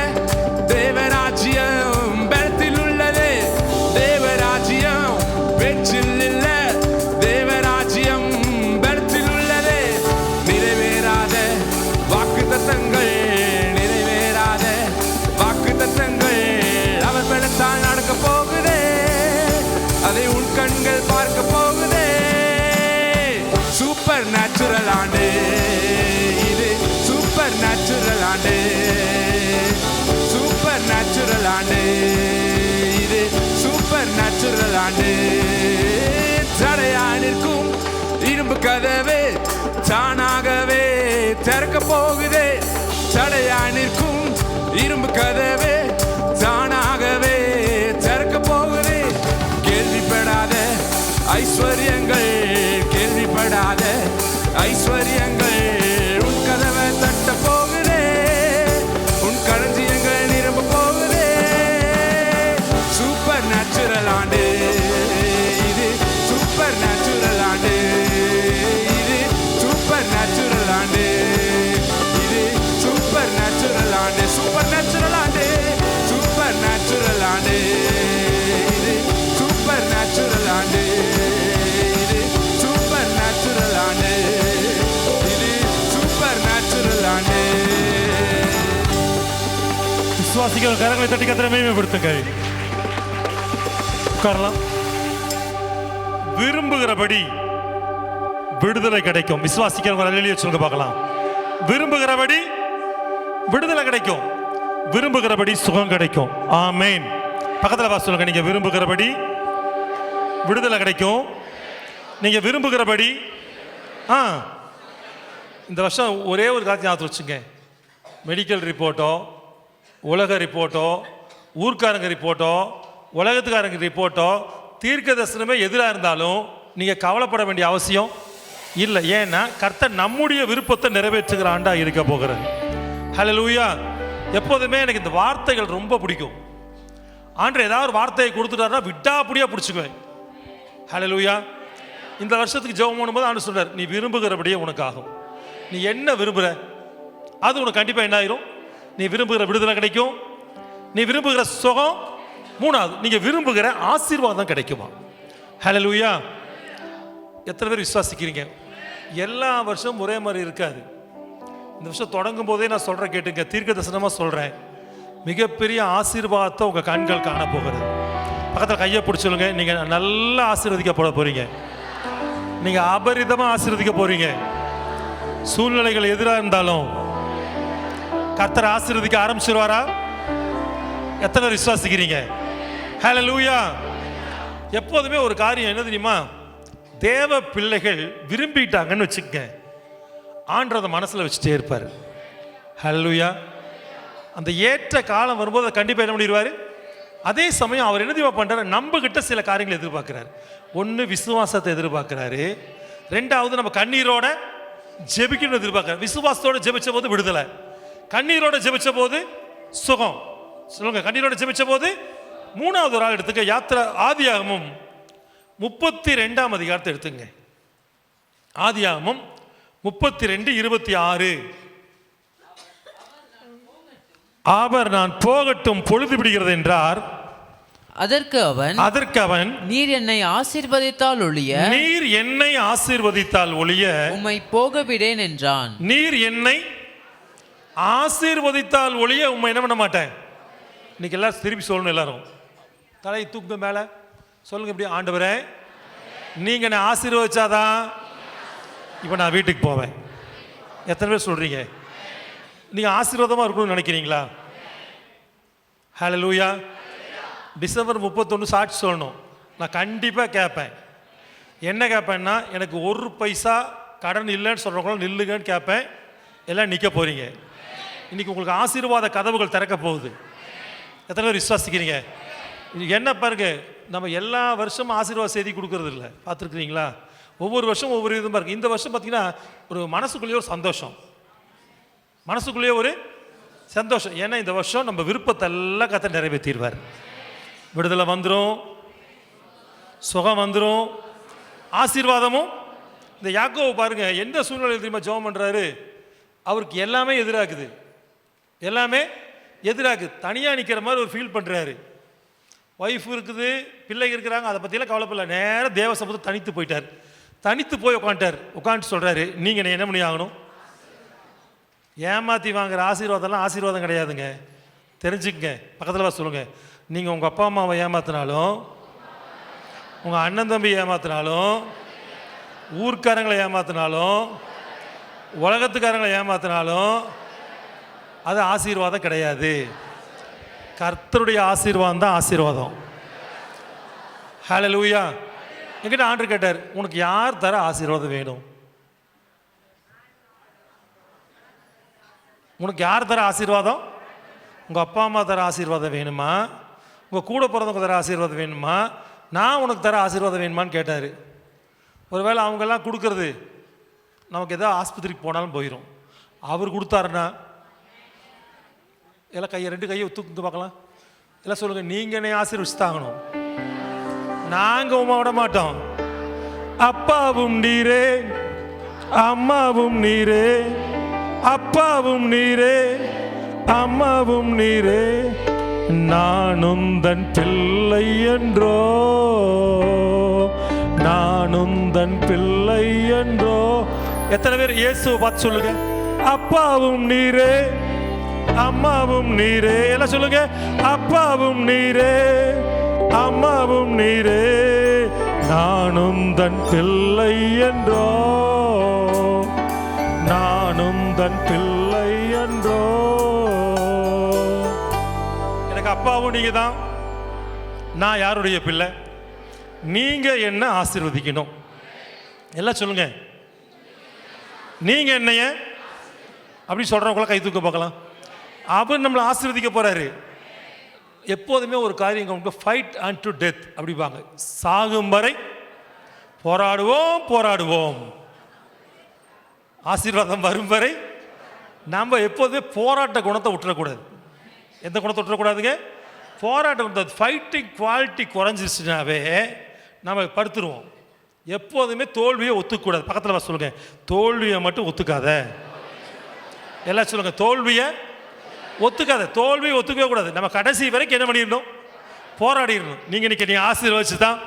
ஆண்டு. தடையாய் நிற்கும் இரும்பு கதவே தானாகவே திறக்க போகுதே. தடையாய் நிற்கும் இரும்பு கதவே தானாகவே திறக்க போகுதே. கேள்விப்படாத ஐஸ்வர்யங்கள், கேள்விப்படாத ஐஸ்வர்யங்கள் உன் கதவை தட்ட போகுதே. உன் களஞ்சியங்கள் நிரம்ப போகுதே. சூப்பர் நேச்சுரல் ஆண்டு இது, சூப்பர் நேச்சுரல் ஆண்டு இது, சூப்பர் நேச்சுரல் ஆண்டு இது, சூப்பர் நேச்சுரல் ஆண்டு, சூப்பர் நேச்சுரல் ஆண்டு, சூப்பர் நேச்சுரல் ஆண்டு இது, சூப்பர் நேச்சுரல் ஆண்டு இது, சூப்பர் நேச்சுரல் ஆண்டு இது, சூப்பர் நேச்சுரல் ஆண்டு. விசுவாசிகள் கரங்களை தட்டி கத்திர மேம்படுத்துங்கள். உட்காரலாம். விரும்புகிறபடி விடுதலை கிடைக்கும். விசுவாசிக்கிறவங்க அல்லேலூயா சொல்லுங்க பார்க்கலாம். விரும்புகிறபடி விடுதலை கிடைக்கும். விரும்புகிறபடி சுகம் கிடைக்கும். ஆமென். பக்கத்தில் பார்த்து சொல்லுங்க, நீங்க விரும்புகிறபடி விடுதலை கிடைக்கும். நீங்க விரும்புகிறபடி இந்த வருஷம் ஒரே ஒரு காரியத்தை ஞாபகம் வச்சுங்க. மெடிக்கல் ரிப்போர்ட்டோ, உலக ரிப்போர்ட்டோ, ஊர்க்காரங்க ரிப்போர்ட்டோ, உலகத்துக்காரங்க ரிப்போர்ட்டோ, தீர்க்க தரிசனமே எதிராக இருந்தாலும் நீங்கள் கவலைப்பட வேண்டிய அவசியம் இல்லை. ஏன்னா கர்த்தர் நம்முடைய விருப்பத்தை நிறைவேற்றுகிற ஆண்டா இருக்க போகிறது. ஹல்லேலூயா. எப்போதுமே எனக்கு இந்த வார்த்தைகள் ரொம்ப பிடிக்கும். ஆண்டவர் ஏதாவது ஒரு வார்த்தையை கொடுத்துட்டாருன்னா விட்டாப்படியா பிடிச்சிக்குவேன். ஹல்லேலூயா. இந்த வருஷத்துக்கு ஜெபம் பண்ணும்போது ஆண்டவர் சொல்றார், நீ விரும்புகிறபடியே உனக்காகும். நீ என்ன விரும்புகிற அது உனக்கு கண்டிப்பாக என்ன ஆயிரும். நீ விரும்புகிற விடுதலை கிடைக்கும். நீ விரும்புகிற சுகம். மூணாவது, நீங்க விரும்புகிற ஆசீர்வாதம் கிடைக்குமா. ஹல்லேலூயா. எத்தனை பேர் விசுவாசிக்கிறீங்க? எல்லா வருஷமும் ஒரே மாதிரி இருக்காது. இந்த வருஷம் தொடங்கும் போதே நான் சொல்றேன், கேட்டுங்க. தீர்க்க தரிசனமா சொல்றேன், மிகப்பெரிய ஆசீர்வாதத்தை உங்க கண்கள் காண போகிறது. பக்கத்தில் கையை பிடிச்சலுங்க, நீங்க நல்லா ஆசீர்வதிக்கப்பட போறீங்க. நீங்க அபரிதமா ஆசீர்வதிக்க போறீங்க. சூழ்நிலைகள் எதிராக இருந்தாலும் கர்த்தர் ஆசீர்வதிக்க ஆரம்பிச்சிருவாரா? எத்தனை பேர் விசுவாசிக்கிறீங்க? ஹல்லேலூயா. எப்போதுமே ஒரு காரியம் என்ன தெரியுமா, தேவ பிள்ளைகள் விரும்பிட்டாங்கன்னு வச்சுக்க, ஆண்டவரை மனசுல வச்சுட்டே இருப்பார். ஹல்லேலூயா. அந்த ஏற்ற காலம் வரும்போது அதை கண்டிப்பாக என்ன பண்ணிடுவார். அதே சமயம் அவர் என்ன தெரியுமா பண்றாரு, நம்ம கிட்ட சில காரியங்களை எதிர்பார்க்கிறார். ஒன்று விசுவாசத்தை எதிர்பார்க்கிறாரு. ரெண்டாவது நம்ம கண்ணீரோட ஜெபிக்கணும் எதிர்பார்க்கிறார். விசுவாசத்தோட ஜெபிச்ச போது விடுதலை, கண்ணீரோட ஜெபிச்ச போது சுகம். சொல்லுங்க, கண்ணீரோட ஜெபிச்ச போது. மூணாவது ஒரு ஆள் எடுத்துக்க, யாத்திரை ஆதியாகமம் 32ஆம் அதிகாரத்தை எடுத்துங்க. ஆதியாகமம் 32:26. அவர் நான் போகட்டும் பொழுது விடுகிறது என்றார். அதற்கு அவன் நீர் என்னை ஆசீர்வதித்தால் ஒழிய உம்மை போக விடேன் என்றான். நீர் என்னை ஆசீர்வதித்தால் ஒழிய உம்மை என்ன பண்ண மாட்டேன். இன்னைக்கு எல்லாரும் திருப்பி சொல்லணும். எல்லாரும் தலையை தூக்கு மேல சொல்லுங்க, இப்படி, ஆண்டவரே நீங்க என்னை ஆசீர்வதிச்சாதான் இப்போ நான் வீட்டுக்கு போவேன். எத்தனை பேர் சொல்றீங்க நீங்க ஆசீர்வாதமா இருக்கணும்னு நினைக்கிறீங்களா? ஹல்லேலூயா. டிசம்பர் 31 சாட்சி சொல்லணும். நான் கண்டிப்பாக கேட்பேன். என்ன கேட்பேன்னா, எனக்கு ஒரு பைசா கடன் இல்லைன்னு சொல்கிறவங்களும் நில்லுங்கன்னு கேட்பேன். எல்லாம் நிற்க போகிறீங்க. இன்றைக்கி உங்களுக்கு ஆசீர்வாத கதவுகள் திறக்க போகுது. எத்தனை பேர் விசுவாசிக்கிறீங்க? என்ன பாருங்க, நம்ம எல்லா வருஷமும் ஆசீர்வாத செய்தி கொடுக்கறது இல்லை, பார்த்துருக்குறீங்களா? ஒவ்வொரு வருஷம் ஒவ்வொரு இதுவும் பாருங்க. இந்த வருஷம் பார்த்தீங்கன்னா ஒரு மனசுக்குள்ளேயே ஒரு சந்தோஷம், மனசுக்குள்ளேயே ஒரு சந்தோஷம். ஏன்னா இந்த வருஷம் நம்ம விருப்பத்தை எல்லாம் கர்த்தர் நிறைவேற்றிடுவார். விடுதலை வந்துடும், சுகம் வந்துடும், ஆசீர்வாதமும். இந்த யாக்கோபு பாருங்க, எந்த சூழ்நிலை தெரியுமா ஜெபம் பண்றாரு. அவருக்கு எல்லாமே எதிராகுது, எல்லாமே எதிராகுது. தனியாக நிற்கிற மாதிரி ஒரு ஃபீல் பண்ணுறாரு. ஒய்ஃப் இருக்குது, பிள்ளைங்க இருக்கிறாங்க, அதை பற்றியெல்லாம் கவலைப்படல. நேரம் தேவ சமூகத்தை தனித்து போயிட்டார். தனித்து போய் உட்காந்துட்டு சொல்கிறாரு, நீங்கள் என்ன பண்ணி ஆகணும். ஏமாற்றி வாங்குற ஆசீர்வாதம்லாம் ஆசீர்வாதம் கிடையாதுங்க, தெரிஞ்சுக்கங்க. பக்கத்தில் சொல்லுங்கள், நீங்கள் உங்கள் அப்பா அம்மாவை ஏமாத்தினாலும், உங்கள் அண்ணன் தம்பி ஏமாத்தினாலும், ஊர்க்காரங்களை ஏமாத்தினாலும், உலகத்துக்காரங்களை ஏமாத்தினாலும் அது ஆசீர்வாதம் கிடையாது. கர்த்தருடைய ஆசீர்வாதம் தான் ஆசீர்வாதம். ஹல்லேலூயா. என்கிட்ட ஆண்டவர் கேட்டார், உனக்கு யார் தர ஆசீர்வாதம் வேணும்? உனக்கு யார் தர ஆசீர்வாதம்? உங்கள் அப்பா அம்மா தர ஆசீர்வாதம் வேணுமா? உங்கள் கூட பிறந்தவங்க தர ஆசீர்வாதம் வேணுமா? நான் உனக்கு தர ஆசீர்வாதம் வேணுமான்னு கேட்டார். ஒருவேளை அவங்கெல்லாம் கொடுக்கறது நமக்கு எதாவது ஆஸ்பத்திரிக்கு போனாலும் போயிடும். அவர் கொடுத்தாருன்னா எல்லாம் கையை 2 கையை தூக்கு பார்க்கலாம். எல்லாம் சொல்லுங்கள், நீங்கள் என்னை ஆசீர்வதிச்சு தாங்கணும். நாங்கள் உமா விட மாட்டோம். அப்பாவும் நீரே, அம்மாவும் நீரே, அப்பாவும் நீரே, அம்மாவும் நீரே, நானும் தன் பிள்ளை என்றோ, நானும் தன் பிள்ளை என்றோ. எத்தனை பேர் இயேசுவை பார்த்து சொல்லுங்க, அப்பாவும் நீரே, அம்மாவும் நீரே. எல்லாம் சொல்லுங்க, அப்பாவும் நீரே, அம்மாவும் நீரே, நானும் தன் பிள்ளை என்றோ, நானும் தன் பிள்ளை என்றோ. எனக்கு அப்பாவும் நீங்க தான். நான் யாருடைய பிள்ளை? நீங்க என்ன ஆசீர்வதிக்கணும். எல்லாம் சொல்லுங்க, நீங்க என்னைய அப்படி சொல்றவங்கள கை தூக்க பார்க்கலாம். அவர் நம்மளை ஆசீர்வதிக்க போறாரு. எப்போதுமே ஒரு காரியம், ஃபைட் அண்ட் டு டெத் அப்படிப்பாங்க. சாகும் வரை போராடுவோம் போராடுவோம், ஆசீர்வாதம் வரும் வரை. நம்ம எப்போதுமே போராட்ட குணத்தை விட்டுறக்கூடாது. எந்த குணத்தை விட்டுறக்கூடாதுங்க? போராட்ட குணத்தை. ஃபைட்டிங் குவாலிட்டி குறைஞ்சிருச்சுனாவே நம்ம படுத்துருவோம். எப்போதுமே தோல்வியை ஒத்துக்கூடாது. பக்கத்தில் சொல்லுங்க, தோல்வியை மட்டும் ஒத்துக்காத. எல்லாம் சொல்லுங்க, தோல்வியை ஒத்துக்காத. தோல்வியை ஒத்துக்கவே கூடாது. நம்ம கடைசி வரைக்கும் என்ன பண்ணிடணும்? போராடிடணும். நீங்கள் இன்னைக்கு நீ ஆசீர்வதிச்சு தான்,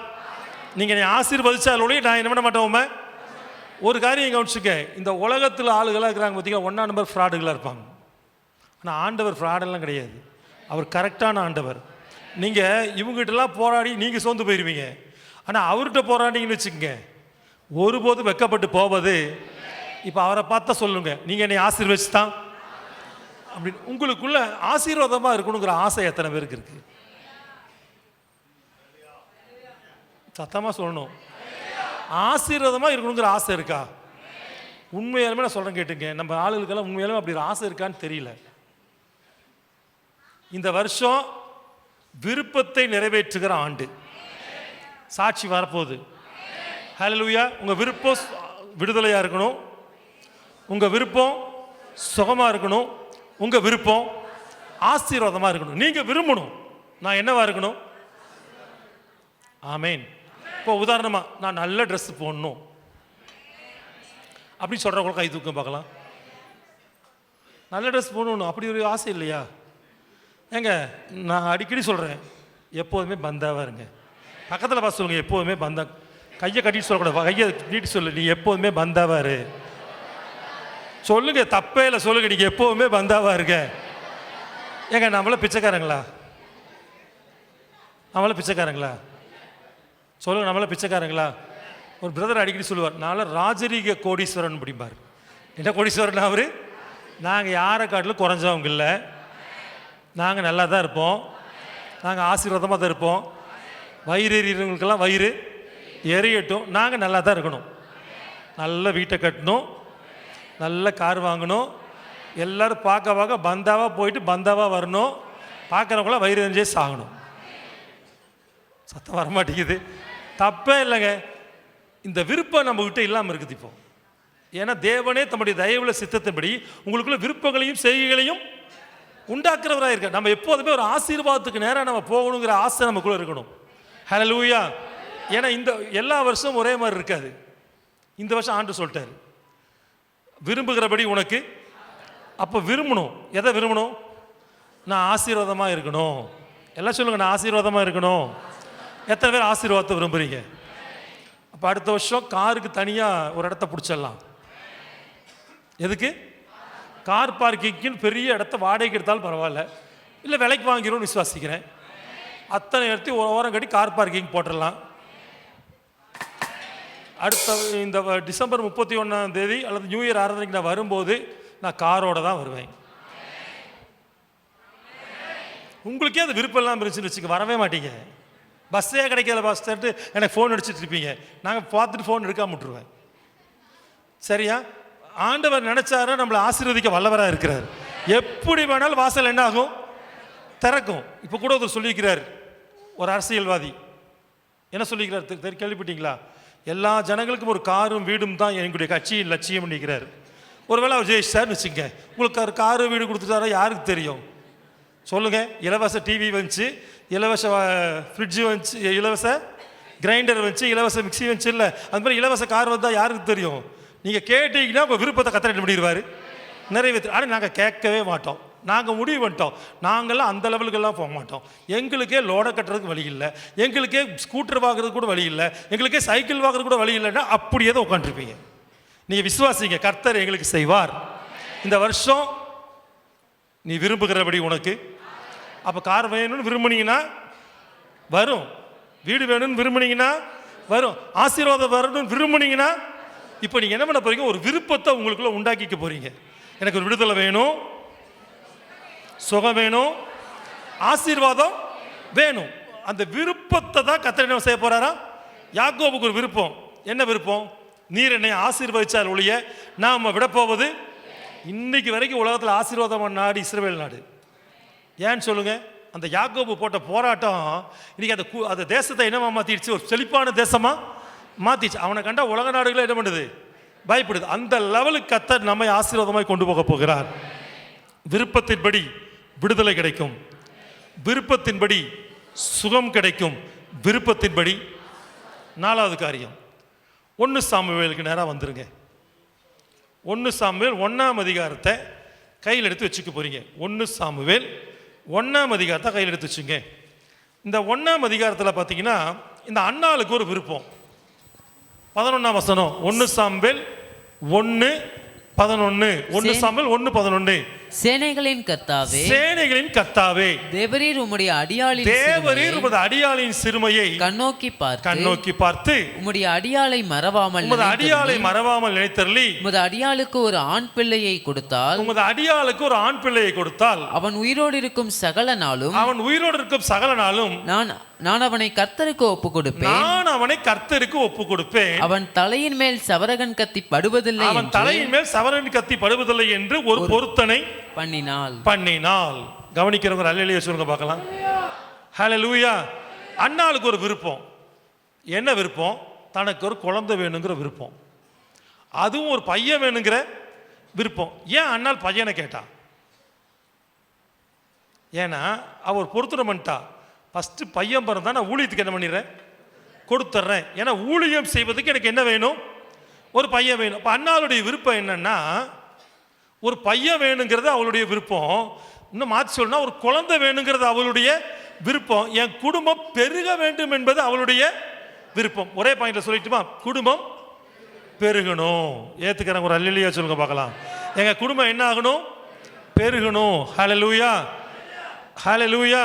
நீங்கள் நீ ஆசீர்வதிச்சாலோடய நான் என்ன பண்ண மாட்டோம். ஒரு காரியம் கவனிச்சுக்க, இந்த உலகத்தில் ஆளுகளாக இருக்கிறாங்க பார்த்தீங்கன்னா, 1ஆம் நம்பர் ஃப்ராடுகளாக இருப்பாங்க. ஆனால் ஆண்டவர் ஃப்ராடெல்லாம் கிடையாது. அவர் கரெக்டான ஆண்டவர். நீங்கள் இவங்ககிட்டலாம் போராடி நீங்கள் சோர்ந்து போயிடுவீங்க. ஆனால் அவர்கிட்ட போராடிங்கன்னு வச்சுக்கோங்க, ஒருபோதும் வெக்கப்பட்டு போவது. இப்போ அவரை பார்த்தா சொல்லுங்க, நீங்கள் என்னை ஆசீர்வதிச்சு தான் அப்படின்னு. உங்களுக்குள்ள ஆசீர்வாதமாக இருக்கணுங்கிற ஆசை எத்தனை பேருக்கு இருக்கு? சத்தமாக சொல்லணும். ஆசீர்வாதமாக இருக்கணுங்கிற ஆசை இருக்கா? உண்மையாலுமே நான் சொல்கிறேன் கேட்டுங்க, நம்ம ஆளுகளுக்கெல்லாம் உண்மையாலுமே அப்படி ஒரு ஆசை இருக்கான்னு தெரியல. இந்த வருஷம் விருப்பத்தை நிறைவேற்றுகிற ஆண்டு. சாட்சி வரப்போகுது. ஹல்லேலூயா. உங்கள் விருப்பம் விடுதலையாக இருக்கணும், உங்கள் விருப்பம் சுகமாக இருக்கணும், உங்கள் விருப்பம் ஆசீர்வாதமாக இருக்கணும். நீங்கள் விரும்பணும் நான் என்னவா இருக்கணும். ஆமேன். இப்போ உதாரணமாக, நான் நல்ல ட்ரெஸ் போடணும் அப்படின்னு சொல்கிறவங்களுக்கு கை தூக்கம் பார்க்கலாம். நல்ல ட்ரெஸ் போடணும் அப்படி ஒரு ஆசை இல்லையா? ஏங்க, நான் அடிக்கடி சொல்கிறேன், எப்போதுமே பந்தாவாக இருங்க. பக்கத்தில் பார்த்து சொல்லுங்கள், எப்போதுமே பந்தா. கையை கட்டிட்டு சொல்லக்கூடாது, கையை நீட்டி சொல்லு, நீ எப்போதுமே பந்தாவாக இரு. சொல்லுங்க, தப்பே இல்லை, சொல்லுங்க, நீங்கள் எப்போதுமே பந்தாவாக இருக்க. ஏங்க, நம்மள பிச்சைக்காரங்களா? நம்மள பிச்சைக்காரங்களா? சொல்லுங்க, நம்மள பிச்சைக்காரங்களா? ஒரு பிரதர் அடிக்கடி சொல்லுவார், நான்லாம் ராஜரீக கோடீஸ்வரன் அப்படிம்பார். என்ன கோடீஸ்வரன் அவர்? நாங்கள் யாரை காட்டிலும் குறைஞ்சவங்க இல்லை, நாங்கள் நல்லா தான் இருப்போம், நாங்கள் ஆசீர்வாதமாக தான் இருப்போம். வயிறு எறிகிறவங்களுக்கெல்லாம் வயிறு எரியட்டும், நாங்கள் நல்லா தான் இருக்கணும். நல்ல வீட்டை கட்டணும், நல்ல கார் வாங்கணும், எல்லோரும் பார்க்க பந்தாவாக போயிட்டு பந்தாவாக வரணும், பார்க்குறவங்களாம் வயிறு எரிஞ்சே சாகணும். சத்தம் வரமாட்டேங்குது. தப்பே இல்லைங்க. இந்த விருப்பம் நம்மகிட்ட இல்லாமல் இருக்குது இப்போ. ஏன்னா தேவனே தம்முடைய தயவுள்ள சித்தத்தின்படி உங்களுக்குள்ள விருப்பங்களையும் செய்கைகளையும் உண்டாக்குறவராக இருக்க. நம்ம எப்போதுமே ஒரு ஆசீர்வாதத்துக்கு நேராக நம்ம போகணுங்கிற ஆசை நமக்குள்ள இருக்கணும். ஹல்லேலூயா. ஏன்னா இந்த எல்லா வருஷமும் ஒரே மாதிரி இருக்காது. இந்த வருஷம் ஆண்டு சொல்லிட்டாரு, விரும்புகிறபடி உனக்கு. அப்போ விரும்பணும். எதை விரும்பணும்? நான் ஆசீர்வாதமாக இருக்கணும். எல்லாம் சொல்லுங்க, நான் ஆசீர்வாதமாக இருக்கணும். எத்தனை பேர் ஆசீர்வாதத்தை விரும்புகிறீங்க? அப்போ அடுத்த வருஷம் காருக்கு தனியாக ஒரு இடத்த பிடிச்சிடலாம். எதுக்கு? கார் பார்க்கிங்க்குன்னு பெரிய இடத்த வாடகைக்கு எடுத்தாலும் பரவாயில்ல, இல்லை விலைக்கு வாங்கிடும்னு விசுவாசிக்கிறேன். அத்தனை இடத்தையும் ஒரு ஓரம் கட்டி கார் பார்க்கிங் போட்டுடலாம். அடுத்த இந்த டிசம்பர் 31ஆம் தேதி அல்லது நியூ இயர் ஆராதனைக்கு நான் வரும்போது நான் காரோட தான் வருவேன். உங்களுக்கே அது விருப்பம் இல்லாமல் இருந்துச்சுன்னு வச்சுக்க, வரவே மாட்டீங்க. பஸ்ஸே கிடைக்கல பாஸ்டர்ட்டு எனக்கு ஃபோன் அடிச்சுட்டு இருப்பீங்க. நாங்கள் பார்த்துட்டு ஃபோன் எடுக்காம விட்டுருவேன். சரியா? ஆண்டவர் நினைச்சாரு நம்மளை ஆசீர்வதிக்க வல்லவராக இருக்கிறார். எப்படி வேணாலும் வாசல் என்ன ஆகும்? திறக்கும். இப்போ கூட ஒருத்தர் சொல்லியிருக்கிறார், ஒரு அரசியல்வாதி என்ன சொல்லிக்கிறார் கேள்விப்பட்டீங்களா? எல்லா ஜனங்களுக்கும் ஒரு காரும் வீடும் தான் எங்களுடைய கட்சியின் லட்சியம் பண்ணிக்கிறார். ஒருவேளை அவர் ஜெயிச்சார்னு வச்சுங்க, உங்களுக்கு ஒரு காரு வீடு கொடுத்துட்டாரோ யாருக்கு தெரியும் சொல்லுங்கள்? இலவச டிவி வந்துச்சு, இலவச ஃப்ரிட்ஜு வந்துச்சு, இலவச கிரைண்டர் வந்துச்சு, இலவச மிக்சி வந்துச்சு, இல்லை அது மாதிரி இலவச கார் வந்தால் யாருக்கு தெரியும்? நீங்கள் கேட்டீங்கன்னா உங்கள் விருப்பத்தை கத்தரை பண்ணிடுவார், நிறைவேற்று. ஆனால் நாங்கள் கேட்கவே மாட்டோம். நாங்கள் முடிவு பண்ணிட்டோம், நாங்கள்லாம் அந்த லெவலுக்கெல்லாம் போக மாட்டோம். எங்களுக்கே லோடை கட்டுறதுக்கு வழி இல்லை, எங்களுக்கே ஸ்கூட்டர் வாங்குறதுக்கு கூட வழி இல்லை, எங்களுக்கே சைக்கிள் வாங்குறது கூட வழி இல்லைன்னா அப்படியே தான் உட்காந்துருப்பீங்க. நீங்கள் விசுவாசிங்க, கர்த்தர் எங்களுக்கு செய்வார். இந்த வருஷம் நீ விரும்புகிறபடி உனக்கு. அப்போ கார் வேணும்னு விரும்புனீங்கன்னா வரும், வீடு வேணும்னு விரும்புனீங்கன்னா வரும், ஆசீர்வாதம் வரணும்னு விரும்புனீங்கன்னா இப்போ நீங்கள் என்ன பண்ண போறீங்க? ஒரு விருப்பத்தை உங்களுக்குள்ள உண்டாக்கிக்க போறீங்க. எனக்கு ஒரு விடுதலை வேணும், சுகம் வேணும், ஆசீர்வாதம் வேணும். அந்த விருப்பத்தை தான் கர்த்தர் என்ன செய்ய போறாரா? யாக்கோபுக்கு ஒரு விருப்பம். என்ன விருப்பம்? நீர் என்னை ஆசீர்வதிச்சால் ஒழிய நாம் விடப்போவது. இன்னைக்கு வரைக்கும் உலகத்தில் ஆசீர்வாதமான நாடு இஸ்ரவேல் நாடு. ஏன்னு சொல்லுங்க? அந்த யாக்கோபு போட்ட போராட்டம் இன்னைக்கு அந்த தேசத்தை என்னமா மாத்திடுச்சு? ஒரு செழிப்பான தேசமா மாத்திடுச்சு. அவனை கண்டா உலக நாடுகளை என்ன பண்ணுது? பயப்படுது. அந்த லெவலுக்கு கர்த்தர் நம்மை ஆசீர்வாதமாய் கொண்டு போக போகிறார். விருப்பத்தின்படி விடுதலை கிடைக்கும், விருப்பத்தின்படி சுகம் கிடைக்கும், விருப்பத்தின்படி. நாலாவது காரியம், 1 சாமுவேலுக்கு நேராக வந்துருங்க. 1 சாமுவேல் 1ஆம் அதிகாரத்தை கையில் எடுத்து வச்சுக்க போறீங்க. 1 சாமுவேல் 1ஆம் அதிகாரத்தை கையில் எடுத்து வச்சுங்க. இந்த 1ஆம் அதிகாரத்தில் பார்த்தீங்கன்னா இந்த அன்னாளுக்கு ஒரு விருப்பம். 11ஆம் வசனம், 1 சாமுவேல் 1:11. 1 சாமுவேல் 1:11. சேனைகளின் கர்த்தாவே, சேனைகளின் கர்த்தாவே, தேவரீர் உம்முடைய அடியாளின் சிறுமையை கண்ணோக்கி பார்த்து உம்முடைய அடியாளை மறவாமல் நினைத்தருளி உமது அடியாளுக்கு ஒரு ஆண் பிள்ளையை கொடுத்தால் அவன் உயிரோடு இருக்கும் சகல நாளும் நான் அவனை கர்த்தருக்கு ஒப்புக் கொடுப்பேன். அவன் தலையின் மேல் சவரகன் கத்தி படுவதில்லை என்று ஒரு பொருத்தனை பண்ணினாள். கவனிக்கிறவங்க அல்லேலூயா சொல்லுங்க பார்க்கலாம். ஹல்லேலூயா. அன்னாளுக்கு ஒரு விருப்பம். என்ன விருப்பம்? தனக்கு ஒரு குழந்தை வேணுங்கிற விருப்பம், அதுவும் ஒரு பையன் வேணுங்கிற விருப்பம். ஏன் அன்னாள் பையனை கேட்டா? ஏன்னா அவர் பொருத்தனை பண்ணிட்டா, ஃபஸ்ட்டு பையன் பிறந்தா நான் ஊழியத்துக்கு என்ன பண்ணிடுறேன்? கொடுத்துட்றேன். ஏன்னா ஊழியம் செய்வதுக்கு எனக்கு என்ன வேணும்? ஒரு பையன் வேணும். அப்போ அன்னாளுடைய விருப்பம் என்னன்னா, ஒரு பையன் வேணுங்கிறது அவளுடைய விருப்பம். இன்னும் மாற்றி சொல்லணும்னா ஒரு குழந்தை வேணுங்கிறது அவளுடைய விருப்பம். என் குடும்பம் பெருக வேண்டும் என்பது அவளுடைய விருப்பம். ஒரே பாயிண்ட்ல சொல்லிட்டுமா? குடும்பம் பெருகணும். ஏத்துக்கிறவங்க ஒரு அல்லேலூயா சொல்லுங்க பார்க்கலாம். எங்க குடும்பம் என்ன ஆகணும்? பெருகணும். ஹல்லேலூயா, ஹல்லேலூயா.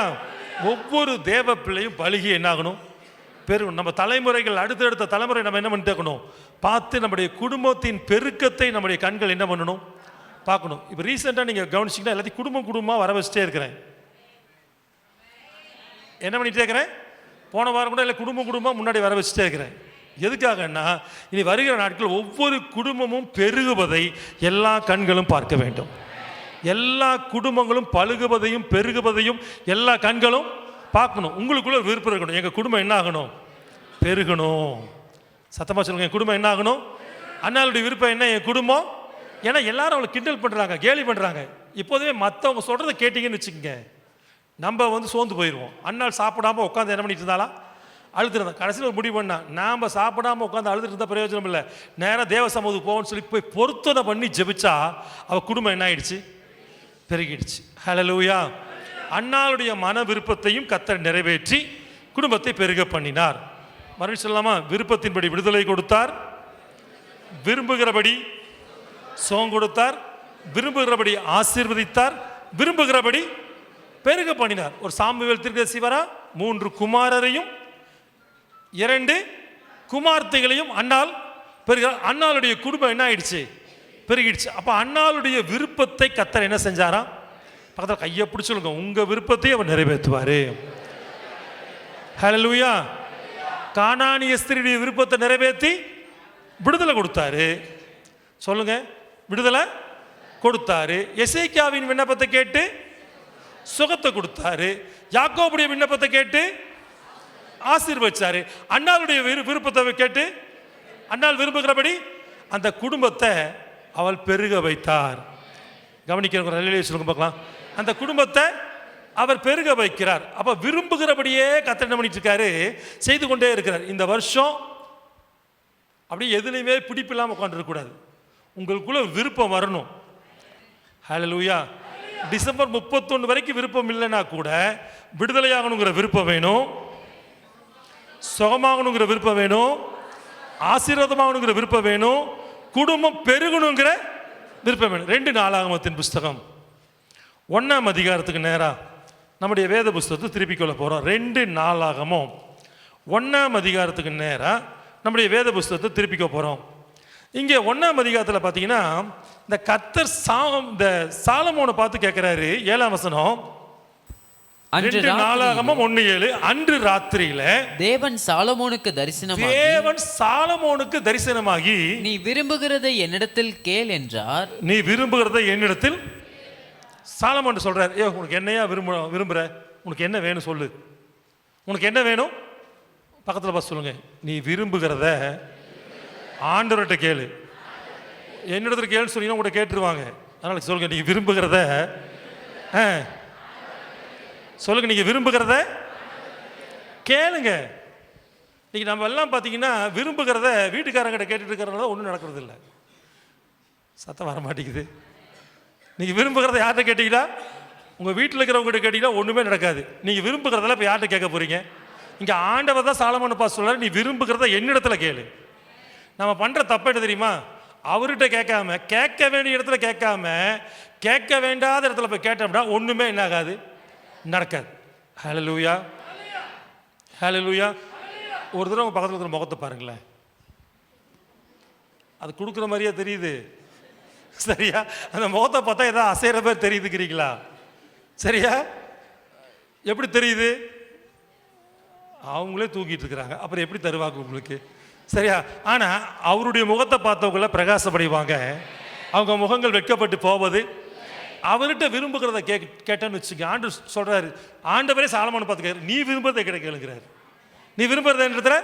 ஒவ்வொரு தேவ பிள்ளையும் பலுகி என்ன ஆகணும்? பெருகணும். நம்ம தலைமுறைகள், அடுத்தடுத்த தலைமுறை நம்ம என்ன பண்ணிட்டேக்கணும்? பார்த்து நம்முடைய குடும்பத்தின் பெருக்கத்தை நம்முடைய கண்கள் என்ன பண்ணணும்? பார்க்கணும். இப்போ ரீசெண்டாக நீங்கள் கவனிச்சிங்கன்னா எல்லாத்தையும் குடும்பமாக வர வச்சுட்டே இருக்கிறேன். என்ன பண்ணிகிட்டே இருக்கிறேன்? போன வாரம் கூட இல்லை குடும்பமாக முன்னாடி வர வச்சுட்டே இருக்கிறேன். எதுக்காகன்னா இனி வருகிற நாட்கள் ஒவ்வொரு குடும்பமும் பெருகுவதை எல்லா கண்களும் பார்க்க வேண்டும். எல்லா குடும்பங்களும் பழுகுவதையும் பெருகுவதையும் எல்லா கண்களும் பார்க்கணும். உங்களுக்குள்ள ஒரு விருப்பம் இருக்கணும். எங்கள் குடும்பம் என்ன ஆகணும்? பெருகணும். சத்தமாக சொல்லுங்க. என் குடும்பம் என்ன ஆகணும்? அண்ணாளுடைய விருப்பம் என்ன? என் குடும்பம். ஏன்னா எல்லாரும் அவளை கிண்டல் பண்ணுறாங்க, கேலி பண்ணுறாங்க. இப்போதுமே மற்றவங்க சொல்கிறத கேட்டிங்கன்னு வச்சுக்கோங்க, நம்ம சோர்ந்து போயிடுவோம். அண்ணாள் சாப்பிடாம உட்காந்து என்ன பண்ணிட்டு இருந்தாலும் அழுதுருந்தா. கடைசியில் ஒரு முடிவு பண்ணா, நாம் சாப்பிடாம உட்காந்து அழுதுட்டு இருந்தால் பிரயோஜனம் இல்லை, நேராக தேவ சமூகத்துக்கு போவோம்னு சொல்லி போய் பொருத்தனை பண்ணி ஜெபிச்சா அவள் குடும்பம் என்ன ஆயிடுச்சு? பெருகிடுச்சு. ஹல்லேலூயா. அண்ணாளுடைய மன விருப்பத்தையும் கர்த்தர் நிறைவேற்றி குடும்பத்தை பெருக பண்ணினார். மறுபடியும் சொல்லலாமா? விருப்பத்தின்படி விடுதலை கொடுத்தார், விரும்புகிறபடி சோகம் கொடுத்தார், விரும்புகிறபடி ஆசீர்வதித்தார், விரும்புகிறபடி பெருக பண்ணினார். ஒரு சாமுவேல் தீர்க்கதரிசி வரா, 3 குமாரரையும் 2 குமார்த்தைகளையும் அண்ணாள் பெருகிறார். அண்ணாளுடைய குடும்பம் என்ன ஆயிடுச்சு? பெருகிடுச்சு. அப்போ அண்ணாளுடைய விருப்பத்தை கர்த்தர் என்ன செஞ்சாரா? பக்கத்தில் கையை பிடிச்சி சொல்லுங்க, உங்க விருப்பத்தையும் அவர் நிறைவேற்றுவாரு. ஹல்லேலூயா. கானானிய ஸ்திரீடைய விருப்பத்தை நிறைவேற்றி விடுதலை கொடுத்தாரு. சொல்லுங்க, விடுதலை கொடுத்தாரு. எசேக்கியாவின் விண்ணப்பத்தை கேட்டு சுகத்தை கொடுத்தாரு. யாக்கோபுடைய விண்ணப்பத்தை கேட்டு ஆசீர்வதிச்சாரு. அன்னாளுடைய விருப்பத்தை கேட்டு அன்னாள் விரும்புகிறபடி அந்த குடும்பத்தை அவள் பெருக வைத்தார். கவனிக்கிறவங்க சொல்லுங்க பார்க்கலாம். அந்த குடும்பத்தை அவர் பெருக வைக்கிறார். அப்ப விரும்புகிறபடியே கர்த்தர் என்ன பண்ணிட்டு இருக்காரு, செய்து கொண்டே இருக்கிறார். இந்த வருஷம் அப்படியே எதுலையுமே பிடிப்பு இல்லாமல் உட்காந்துருக்கக்கூடாது. உங்களுக்குள்ள விருப்பம் வரணும். ஹல்லேலூயா. டிசம்பர் 31 வரைக்கும் விருப்பம் இல்லைன்னா கூட விடுதலையாகணுங்கிற விருப்பம் வேணும், சுகமாகணுங்கிற விருப்பம் வேணும், ஆசீர்வாதமாகணுங்கிற விருப்பம் வேணும், குடும்பம் பெருகணுங்கிற விருப்பம் வேணும். 2 நாளாகமத்தின் புஸ்தகம் 1ஆம் அதிகாரத்துக்கு நேராக நம்முடைய வேத புஸ்தகத்தை திருப்பிக் கொள்ள போகிறோம். 2 நாளாகமும் 1ஆம் அதிகாரத்துக்கு நேராக நம்முடைய வேத புஸ்தகத்தை திருப்பிக்க போகிறோம். இங்கே 1ஆம் அதிகாரத்தில் பார்த்தீங்கன்னா இந்த கர்த்தர் இந்த சாலமோனை பார்த்து கேட்குறாரு. 7ஆம் வசனம். 2 நாளாகமும் 1:7. அன்று ராத்திரியில தேவன் சாலமோனுக்கு தரிசனமாகி நீ விரும்புகிறதை என்னிடத்தில் கேள் என்றார். நீ விரும்புகிறதை என்னிடத்தில். சாலமோன் சொல்றார், உனக்கு என்னையா விரும்புற, உனக்கு என்ன வேணும் சொல்லு, உனக்கு என்ன வேணும் பக்கத்தில் பார்த்து சொல்லுங்க. நீ விரும்புகிறத ஆண்டவர்கிட்ட கேளு. என்னிடத்துல கேள்னு சொன்னீங்கன்னா உங்கள்கிட்ட கேட்டுருவாங்க. அதனால சொல்லுங்க, நீங்க விரும்புகிறத சொல்லுங்க, நீங்க விரும்புகிறத கேளுங்க. இன்னைக்கு நம்ம எல்லாம் பார்த்தீங்கன்னா விரும்புகிறத வீட்டுக்காரங்கிட்ட கேட்டுட்டு இருக்கிறதுனால ஒன்றும் நடக்கிறது இல்லை. சத்தம் வர மாட்டேங்குது. நீங்கள் விரும்புகிறத யார்கிட்ட கேட்டீங்கன்னா, உங்கள் வீட்டில் இருக்கிறவங்ககிட்ட கேட்டீங்கன்னா ஒன்றுமே நடக்காது. நீங்கள் விரும்புகிறதெல்லாம் இப்போ யார்கிட்ட கேட்க போகிறீங்க? இங்கே ஆண்டவர் தான் சாலமோனை பார்த்து சொல்கிறார், நீ விரும்புகிறத என்னிடத்துல கேளு. நம்ம பண்ணுற தப்பு என்ன தெரியுமா? அவர்கிட்ட கேட்காம, கேட்க வேண்டிய இடத்துல கேட்காம, கேட்க வேண்டாத இடத்துல போய் கேட்டோம்னா ஒன்றுமே என்ன ஆகாது, நடக்காது. ஹல்லேலூயா, ஹல்லேலூயா. ஒரு தடவை உங்கள் பக்கத்தில் இருக்கிற முகத்தை பாருங்களேன். அது கொடுக்குற மாதிரியே தெரியுது, சரியா? அந்த முகத்தை பார்த்தா ஏதாவது அசைகிற பேர் தெரியுதுக்கிறீங்களா? சரியா? எப்படி தெரியுது? அவங்களே தூக்கிட்டு இருக்கிறாங்க, அப்புறம் எப்படி தருவாங்க உங்களுக்கு? சரியா? ஆனால் அவருடைய முகத்தை பார்த்தவங்கள பிரகாசப்படைவாங்க. அவங்க முகங்கள் வெட்கப்பட்டு போவது. அவர்கிட்ட விரும்புகிறத கேட்டேன்னு வச்சுக்க. ஆண்டு சொல்றாரு, ஆண்டவரே சாலமோனை பார்த்து கேட்குறாரு, நீ விரும்புறதை கேளுங்கிறார். நீ விரும்புறத இடத்துல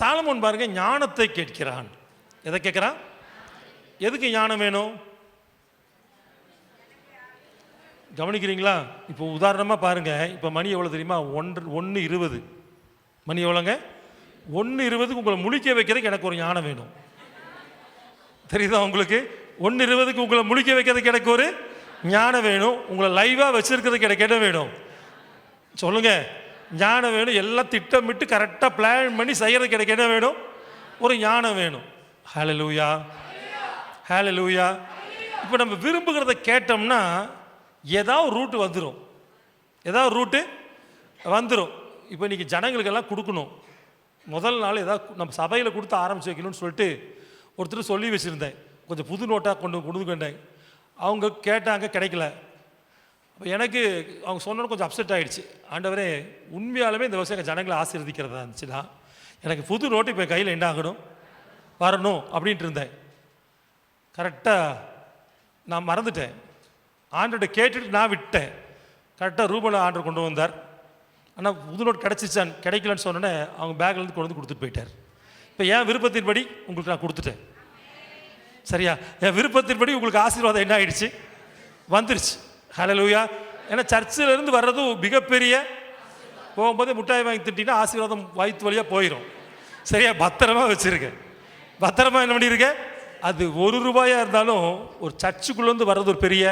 சாலமோன் பாருங்க ஞானத்தை கேட்கிறான். எதை கேட்கிறான்? எதுக்கு ஞானம் வேணும்? கவனிக்கிறீங்களா? இப்போ உதாரணமாக பாருங்க, இப்போ மணி எவ்வளோ தெரியுமா? 1:20. மணி எவ்வளோங்க? 1:20. உங்களை முழிக்க வைக்கிறதுக்கு எனக்கு ஒரு ஞானம் வேணும். தெரியுதா உங்களுக்கு? 1:20 உங்களை முழிக்க வைக்கிறதுக்கு எனக்கு ஒரு ஞானம் வேணும். உங்களை லைவாக வச்சிருக்கிறதுக்கு எனக்கு என்ன வேணும் சொல்லுங்க? ஞானம் வேணும். எல்லாம் திட்டமிட்டு கரெக்டாக பிளான் பண்ணி செய்யறதுக்கு எனக்கு என்ன வேணும்? ஒரு ஞானம் வேணும். ஹல்லேலூயா, ஹல்லேலூயா. இப்போ நம்ம விரும்புகிறத கேட்டோம்னா ஏதாவது ரூட்டு வந்துடும், ஏதாவது ரூட்டு வந்துடும். இப்போ இன்றைக்கி ஜனங்களுக்கெல்லாம் கொடுக்கணும். முதல் நாள் ஏதாவது நம்ம சபையில் கொடுத்து ஆரம்பித்து வைக்கணும்னு சொல்லிட்டு ஒருத்தர் சொல்லி வச்சுருந்தேன். கொஞ்சம் புது நோட்டாக கொண்டு வந்தேன். அவங்க கேட்டாங்க, கிடைக்கல. அப்போ எனக்கு அவங்க சொன்னோன்னு கொஞ்சம் அப்செட் ஆகிடுச்சு. ஆண்டவரே, உண்மையாலுமே இந்த வருஷம் ஜனங்களை ஆசீர்வதிக்கிறதா இருந்துச்சுன்னா எனக்கு புது நோட்டு இப்போ கையில் என்ன ஆகணும், வரணும் அப்படின்ட்டு இருந்தேன். கரெக்டாக நான் மறந்துட்டேன். ஆண்டர்கிட்ட கேட்டுட்டு நான் விட்டேன். கரெக்டாக ரூபாய் ஆண்டர் கொண்டு வந்தார். ஆனால் புது நோட் கிடச்சிச்சான். கிடைக்கலன்னு சொன்னோன்னே அவங்க பேக்லேருந்து கொண்டு வந்து கொடுத்துட்டு போயிட்டார். இப்போ என் விருப்பத்தின்படி உங்களுக்கு நான் கொடுத்துட்டேன். சரியா? என் விருப்பத்தின்படி உங்களுக்கு ஆசீர்வாதம் என்ன ஆகிடுச்சு, வந்துருச்சு. ஹல்லேலூயா. ஏன்னா சர்ச்சிலேருந்து வர்றது மிகப்பெரிய, போகும்போதே முட்டாய் வாங்கி திட்டிங்கன்னா ஆசீர்வாதம் வயிற்று வழியாக போயிடும். சரியா? பத்திரமா வச்சுருக்கேன். பத்திரமா என்ன பண்ணியிருக்கேன்? அது ₹1 இருந்தாலும் ஒரு சர்ச்சுக்குள்ளேருந்து வர்றது ஒரு பெரிய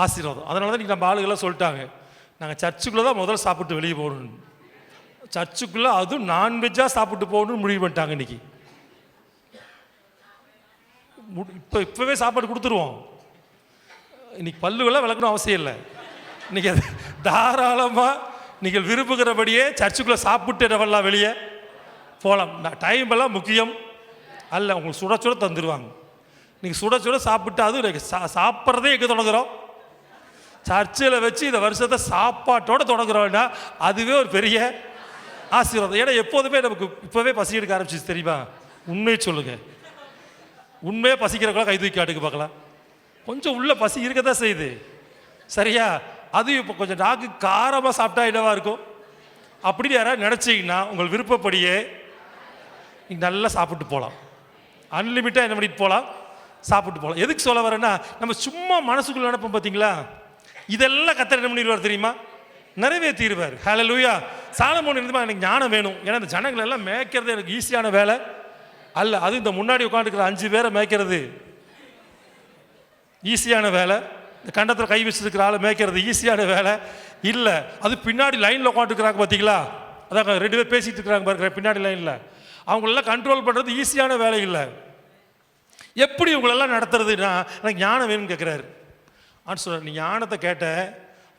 ஆசீர்வாதம். அதனால தான் இன்றைக்கி நம்ம ஆளுகள்லாம் சொல்லிட்டாங்க, நாங்கள் சர்ச்சுக்குள்ளே தான் முதல்ல சாப்பிட்டு வெளியே போகணும். சர்ச்சுக்குள்ளே அதுவும் நான்வெஜ்ஜாக சாப்பிட்டு போகணும்னு முடிவு பண்ணிட்டாங்க இன்றைக்கி. இப்போவே சாப்பாடு கொடுத்துருவோம். இன்றைக்கி பல்லுவெல்லாம் விளக்கணும் அவசியம் இல்லை. இன்றைக்கி அது தாராளமாக நீங்கள் விரும்புகிறபடியே சர்ச்சுக்குள்ளே சாப்பிட்டு இடமெல்லாம் வெளியே போகலாம். டைம் எல்லாம் முக்கியம் அல்ல. உங்களுக்கு சுட சுட தந்துடுவாங்க. நீங்கள் சுட சுட சாப்பிட்டு அதுவும் சாப்பிட்றதே எங்கே தொடங்குறோம்? சர்ச்சில் வச்சு இந்த வருஷத்தை சாப்பாட்டோடு தொடங்குறோம்னா அதுவே ஒரு பெரிய ஆசீர்வாதம். ஏன்னா எப்போதுமே நமக்கு இப்போவே பசி எடுக்க ஆரம்பிச்சிச்சு தெரியுமா? உண்மையை சொல்லுங்க, உண்மையாக பசிக்கிறவங்களா கை தூக்கி காட்டுக்கு பார்க்கலாம். கொஞ்சம் உள்ள பசி இருக்க தான் செய்யுது, சரியா? அது இப்போ கொஞ்சம் நாக்கு காரமாக சாப்பிட்டா என்னவா இருக்கும்? அப்படின்னு யாராவது நினச்சிங்கன்னா உங்கள் விருப்பப்படியே நீங்கள் நல்லா சாப்பிட்டு போகலாம். அன்லிமிட்டாக என்ன பண்ணிட்டு போகலாம், சாப்பிட்டு போகலாம். எதுக்கு சொல்ல வரேன்னா, நம்ம சும்மா மனசுக்குள்ள நினைப்போம் பார்த்தீங்களா, இதெல்லாம் கர்த்தர் என்ன பண்ணிடுவார் தெரியுமா? நிறைவேற்றிடுவார். ஹல்லேலூயா. சாலமோன் இருந்துமா எனக்கு ஞானம் வேணும், ஏன்னா இந்த ஜனங்கள் எல்லாம் மேய்க்கிறது எனக்கு ஈஸியான வேலை அல்ல. அது இந்த முன்னாடி உட்காந்துருக்கிற 5 பேரை மேய்க்கிறது ஈஸியான வேலை, இந்த கண்டத்தில் கை வச்சிருக்கிற ஆளை மேய்க்கிறது ஈஸியான வேலை இல்லை. அது பின்னாடி லைனில் உட்காந்துருக்குறாங்க பார்த்தீங்களா, அதான் 2 பேர் பேசிகிட்டு இருக்கிறாங்க பாருங்க பின்னாடி லைனில், அவங்களெல்லாம் கண்ட்ரோல் பண்ணுறது ஈஸியான வேலை இல்லை. எப்படி உங்களெல்லாம் நடத்துறதுன்னா எனக்கு ஞானம் வேணும்னு கேட்குறாரு. சொல்ற நீ ஞானத்தை கேட்ட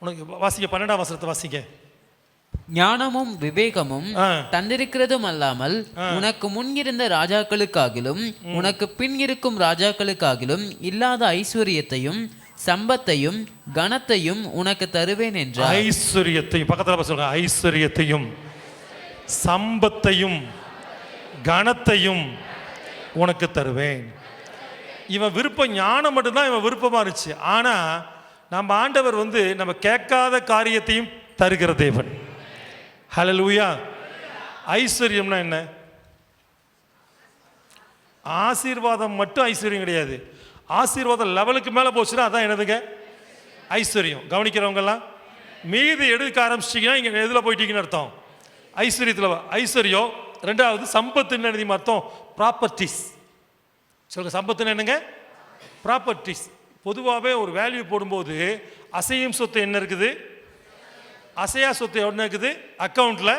உனக்கு வாசிக்க 12ஆம் வசனத்தை வாசிக்க. ஞானமும் விவேகமும் தந்திருக்கிறதும் அல்லாமல் உனக்கு முன் இருந்த ராஜாக்களுக்காகிலும் உனக்கு பின் இருக்கும் ராஜாக்களுக்காகிலும் இல்லாத ஐஸ்வர்யத்தையும் சம்பத்தையும் கனத்தையும் உனக்கு தருவேன் என்றார். ஐஸ்வர்யத்தையும் பக்கத்தில் சொல்லுங்க, ஐஸ்வர்யத்தையும் சம்பத்தையும் கனத்தையும் உனக்கு தருவேன். இவன் விருப்பம் ஞானம் மட்டும்தான் இவன் விருப்பமா இருந்துச்சு. ஆனா நம்ம ஆண்டவர் நம்ம கேட்காத காரியத்தையும் தருகிற தேவன். ஹல்லேலூயா. ஐஸ்வர்யம்னா என்ன? ஆசீர்வாதம் மட்டும் ஐஸ்வர்யம் கிடையாது. ஆசீர்வாதம் லெவலுக்கு மேலே போச்சுன்னா அதான் என்னதுங்க? ஐஸ்வர்யம். கவனிக்கிறவங்கெல்லாம் மீதி எடுக்க ஆரம்பிச்சிட்டிங்கன்னா இங்கே எதில் போயிட்டீங்கன்னு அர்த்தம்? ஐஸ்வர்யத்தில். ஐஸ்வர்யம். ரெண்டாவது சம்பத்துன்னு என்ன அர்த்தம்? ப்ராப்பர்ட்டிஸ். சொல்லுங்க, சம்பத்துன்னு என்னங்க? ப்ராப்பர்ட்டிஸ். பொதுவாகவே ஒரு வேல்யூ போடும்போது அசையும் சொத்து என்ன இருக்குது, அசையா சொத்து என்ன இருக்குது, அக்கௌண்ட்டில்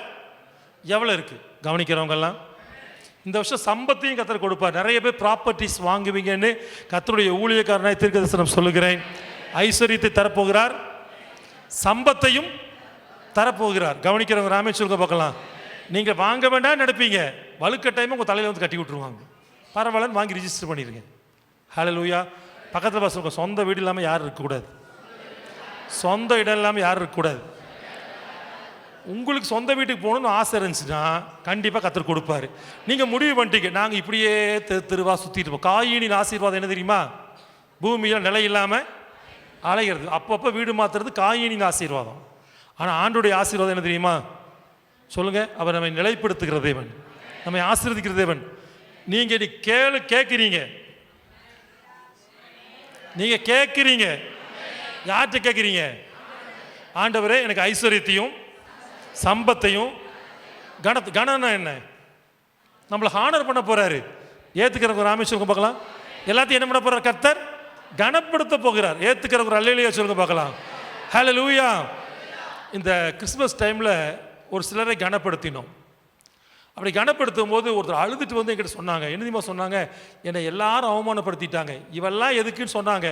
எவ்வளோ இருக்குது. கவனிக்கிறவங்கெல்லாம் இந்த வருஷம் சம்பத்தையும் கர்த்தர் கொடுப்பார். நிறைய பேர் ப்ராப்பர்ட்டிஸ் வாங்குவீங்கன்னு கர்த்தருடைய ஊழியக்காரனாய் தீர்க்கதரிசனம் சொல்லுகிறேன். ஐஸ்வர்யத்தை தரப்போகிறார், சம்பத்தையும் தரப்போகிறார். கவனிக்கிறவங்க ராமேஸ்வரங்க பார்க்கலாம். நீங்கள் வாங்க வேண்டாம் நடப்பீங்க, வலுக்கட்டாயமாக உங்கள் தலையில் கட்டி விட்டுருவாங்க. பரவாயில்லன்னு வாங்கி ரிஜிஸ்டர் பண்ணிடுங்க. ஹல்லேலூயா. பக்கத்தில் பசங்க சொந்த வீடு இல்லாமல் யாரும் இருக்கக்கூடாது, சொந்த இடம் இல்லாமல் யாரும் இருக்கக்கூடாது. உங்களுக்கு சொந்த வீட்டுக்கு போகணும்னு ஆசை இருந்துச்சுன்னா கண்டிப்பாக கர்த்தர் கொடுப்பாரு. நீங்கள் முடிவு பண்ணிட்டீங்க நாங்கள் இப்படியே தெருவா சுற்றிட்டு இருப்போம். காயினின் ஆசீர்வாதம் என்ன தெரியுமா? பூமியில் நிலை இல்லாமல் அலைகிறது, அப்பப்போ வீடு மாற்றுறது காயினின் ஆசீர்வாதம். ஆனால் ஆண்டோடைய ஆசீர்வாதம் என்ன தெரியுமா? சொல்லுங்க, அவர் நம்மை நிலைப்படுத்துகிற தேவன், நம்மை ஆசீர்வதிக்கிற தேவன். நீங்கள் நீ கேட்குறீங்க, நீங்கள் கேட்குறீங்க, யார்கிட்ட கேட்குறீங்க? ஆண்டவரே எனக்கு ஐஸ்வர்யத்தையும் சம்பத்தையும் கனம்னா என்ன? நம்மளை ஹானர் பண்ண போறாரு. ஏத்துக்கிறவங்க ராமேஸ்வரம் பார்க்கலாம். எல்லாத்தையும் என்ன பண்ண போறார்? கர்த்தர் கனப்படுத்த போகிறார். ஏத்துக்கிறவங்க அல்லேலூயா சொல்லுங்க பார்க்கலாம். ஹல்லேலூயா. இந்த கிறிஸ்மஸ் டைம்ல ஒரு சிலரை கனப்படுத்தினோம். அப்படி கனப்படுத்தும் போது ஒருத்தர் அழுதுட்டு என்கிட்ட சொன்னாங்க. என்ன தெரியுமா சொன்னாங்க? என்னை எல்லாரும் அவமானப்படுத்திட்டாங்க, இவெல்லாம் எதுக்குன்னு சொன்னாங்க.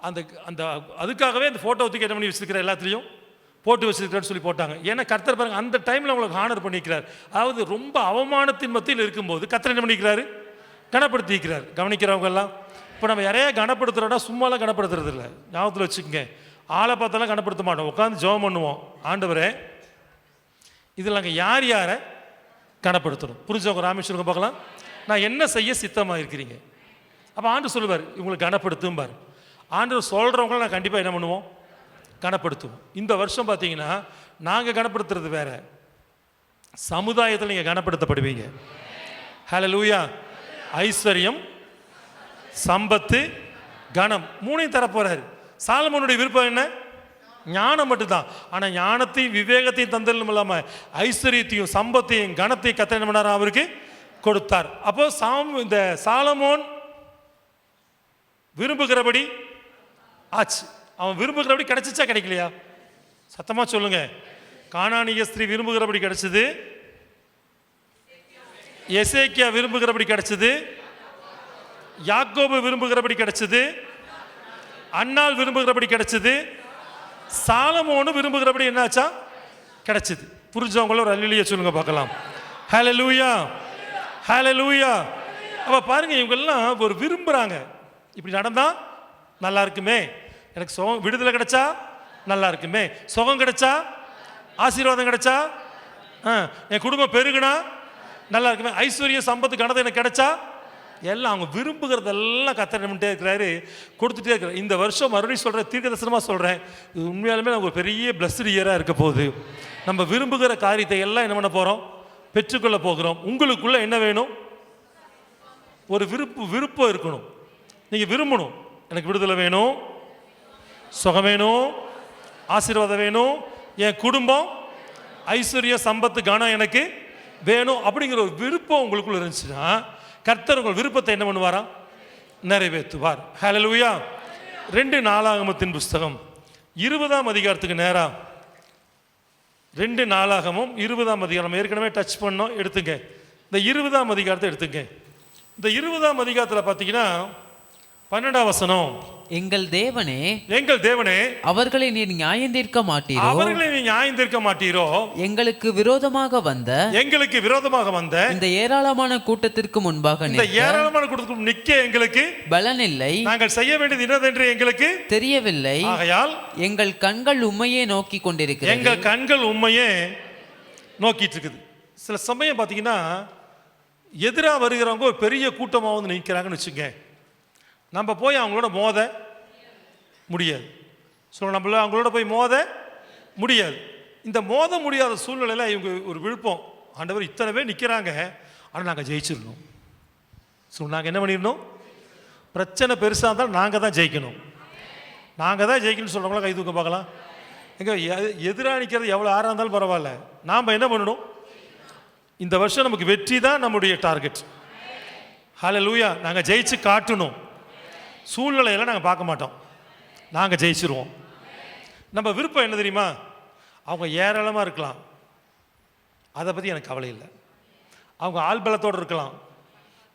அந்த அந்த அதுக்காகவே அந்த ஃபோட்டோ தூக்கி என்ன பண்ணி வச்சிருக்கிற எல்லாத்துலேயும் போட்டு வச்சிருக்கிறேன்னு சொல்லி போட்டாங்க. ஏன்னா கர்த்தர் பாருங்க அந்த டைமில் அவங்களுக்கு ஹானர் பண்ணிக்கிறார். அதாவது ரொம்ப அவமானத்தின் மத்தியில் இருக்கும்போது கர்த்தர் என்ன பண்ணிக்கிறாரு? கனப்படுத்திக்கிறார். கவனிக்கிறவங்க எல்லாம் இப்போ நம்ம யாரையா கனப்படுத்துகிறோன்னா சும்மாலாம் கனப்படுத்துறது இல்லை, ஞாபகத்தில் வச்சுக்கோங்க. ஆளை பார்த்தாலாம் கனப்படுத்த மாட்டோம், உட்காந்து ஜெபம் பண்ணுவோம். ஆண்டவரே இதில் நாங்கள் யார் யாரை கனப்படுத்தணும்? புரிஞ்சவங்க ராமேஸ்வரம் பார்க்கலாம். நான் என்ன செய்ய சித்தமாக இருக்கிறீங்க? அப்போ ஆண்டு சொல்லுவார் இவங்களுக்கு கனப்படுத்தும் பார். ஆண்டு சொல்கிறவங்கள நான் கண்டிப்பாக என்ன பண்ணுவோம்? கனப்படுத்துவோம். இந்த வருஷம் பார்த்தீங்கன்னா நாங்கள் கனப்படுத்துறது வேற, சமுதாயத்தில் நீங்கள் கனப்படுத்தப்படுவீங்க. ஹல்லேலூயா. ஐஸ்வர்யம், சம்பத்து, கனம் மூணையும் தரப்போறாரு. சாலமோனுடைய விருப்பம் என்ன? ஞானம் மட்டும்தான். ஆனால் ஞானத்தையும் விவேகத்தையும் தந்தலும் இல்லாமல் ஐஸ்வர்யத்தையும் சம்பத்தையும் கனத்தையும் கர்த்தர் என்ன பண்ணார்? அவருக்கு கொடுத்தார். அப்போ இந்த சாலமோன் விரும்புகிறபடி ஆச்சு. அவன் விரும்புகிறபடி கிடைச்சிச்சா கிடைக்கலையா? சத்தமா சொல்லுங்க. கானானிய ஸ்திரீ விரும்புகிறபடி கிடைச்சது, எசேக்கியா விரும்புகிறபடி கிடைச்சது, யாக்கோபு விரும்புகிறபடி கிடைச்சது, அன்னாள் விரும்புகிறபடி கிடைச்சது, சாலமோனு விரும்புகிறபடி என்னாச்சா? கிடைச்சது. புரிஞ்சவங்கள ஒரு அல்லேலூயா சொல்லுங்க பார்க்கலாம். ஹல்லேலூயா, ஹல்லேலூயா. அப்ப பாருங்க, இவங்கெல்லாம் ஒரு விரும்புறாங்க, இப்படி நடந்தா நல்லா இருக்குமே, எனக்கு சுகம் விடுதலை கிடைச்சா நல்லா இருக்குமே, சுகம் கிடைச்சா ஆசீர்வாதம் கிடைச்சா என் குடும்பம் பெருகுனா நல்லா இருக்குமே, ஐஸ்வர்யம் சம்பத்து கணத்தை எனக்கு கிடைச்சா எல்லாம் அவங்க விரும்புகிறதெல்லாம் கத்தரிட்டே இருக்கிறாரு, கொடுத்துட்டே இருக்கிறார். இந்த வருஷம் மறுபடியும் சொல்கிறேன், தீர்க்கதரிசனமாக சொல்கிறேன், இது உண்மையாலுமே நமக்கு ஒரு பெரிய பிளஸ்டு இயராக இருக்க போகுது. நம்ம விரும்புகிற காரியத்தை எல்லாம் என்ன பண்ண போகிறோம், பெற்றுக்கொள்ள போகிறோம். உங்களுக்குள்ள என்ன வேணும், ஒரு விருப்பம் இருக்கணும். நீங்கள் விரும்பணும், எனக்கு விடுதலை வேணும், சுகம் வேணும், ஆசீர்வாதம் வேணும், என் குடும்பம் ஐஸ்வர்ய சம்பத்து கனம் எனக்கு வேணும் அப்படிங்கிற ஒரு விருப்பம் உங்களுக்குள்ள இருந்துச்சுன்னா கர்த்தர் உங்கள் விருப்பத்தை என்ன பண்ணுவாரா, நிறைவேற்றுவார். ஹல்லேலூயா. 2 நாளாகமத்தின் புஸ்தகம் 20ஆம் அதிகாரத்துக்கு நேரா 2 நாளாகமும் 20ஆம் அதிகாரம் ஏற்கனவே டச் பண்ணோம், எடுத்துங்க. இந்த 20ஆம் அதிகாரத்தை எடுத்துங்க. இந்த 20ஆம் அதிகாரத்தில் பார்த்தீங்கன்னா 12ஆம் வசனம், எங்கள் தேவனே, எங்கள் தேவனே, அவர்களை நீர் நியாயம் தீர்க்க மாட்டீரோ, அவர்களை நீ நியாயம் தீர்க்க மாட்டீரோ, எங்களுக்கு விரோதமாக வந்த இந்த ஏராளமான கூட்டத்திற்கு முன்பாக இந்த ஏராளமான கூட்டத்திற்கு நிற்க எங்களுக்கு பலன் இல்லை, நாங்கள் செய்ய வேண்டியது என்னதென்று எங்களுக்கு தெரியவில்லை. ஆகையால் எங்கள் கண்கள் உம்மையே நோக்கி கொண்டிருக்கிறது. எங்கள் கண்கள் உண்மையே நோக்கிட்டு இருக்குது. சில சமயம் பார்த்தீங்கன்னா எதிராக வருகிறவங்க ஒரு பெரிய கூட்டமாக வந்து நிற்கிறாங்கன்னு வச்சுங்க, நம்ம போய் அவங்களோட மோத முடியாது. நம்மள அவங்களோட போய் மோத முடியாது. இந்த மோத முடியாத சூழ்நிலையில் இவங்க ஒரு விழுப்பம், ஆண்டவர் இத்தனை பேர் நிற்கிறாங்க, ஆனால் நாங்கள் ஜெயிச்சிடணும். நாங்கள் என்ன பண்ணிடணும், பிரச்சனை பெருசாக இருந்தாலும் நாங்கள் தான் ஜெயிக்கணும், நாங்கள் தான் ஜெயிக்கணும்னு சொல்கிறவங்களா கை தூக்க பார்க்கலாம். எங்கே எதிராக நிற்கிறது எவ்வளோ ஆறாக இருந்தாலும் பரவாயில்ல, நாம் என்ன பண்ணணும், இந்த வருஷம் நமக்கு வெற்றி தான் நம்முடைய டார்கெட். ஹல்லேலூயா. நாங்கள் ஜெயிச்சு காட்டணும். சூழ்நிலையெல்லாம் நாங்கள் பார்க்க மாட்டோம், நாங்கள் ஜெயிச்சிருவோம். நம்ம விருப்பம் என்ன தெரியுமா, அவங்க ஏராளமாக இருக்கலாம், அதை பற்றி எனக்கு கவலை இல்லை. அவங்க ஆள் பலத்தோடு இருக்கலாம்,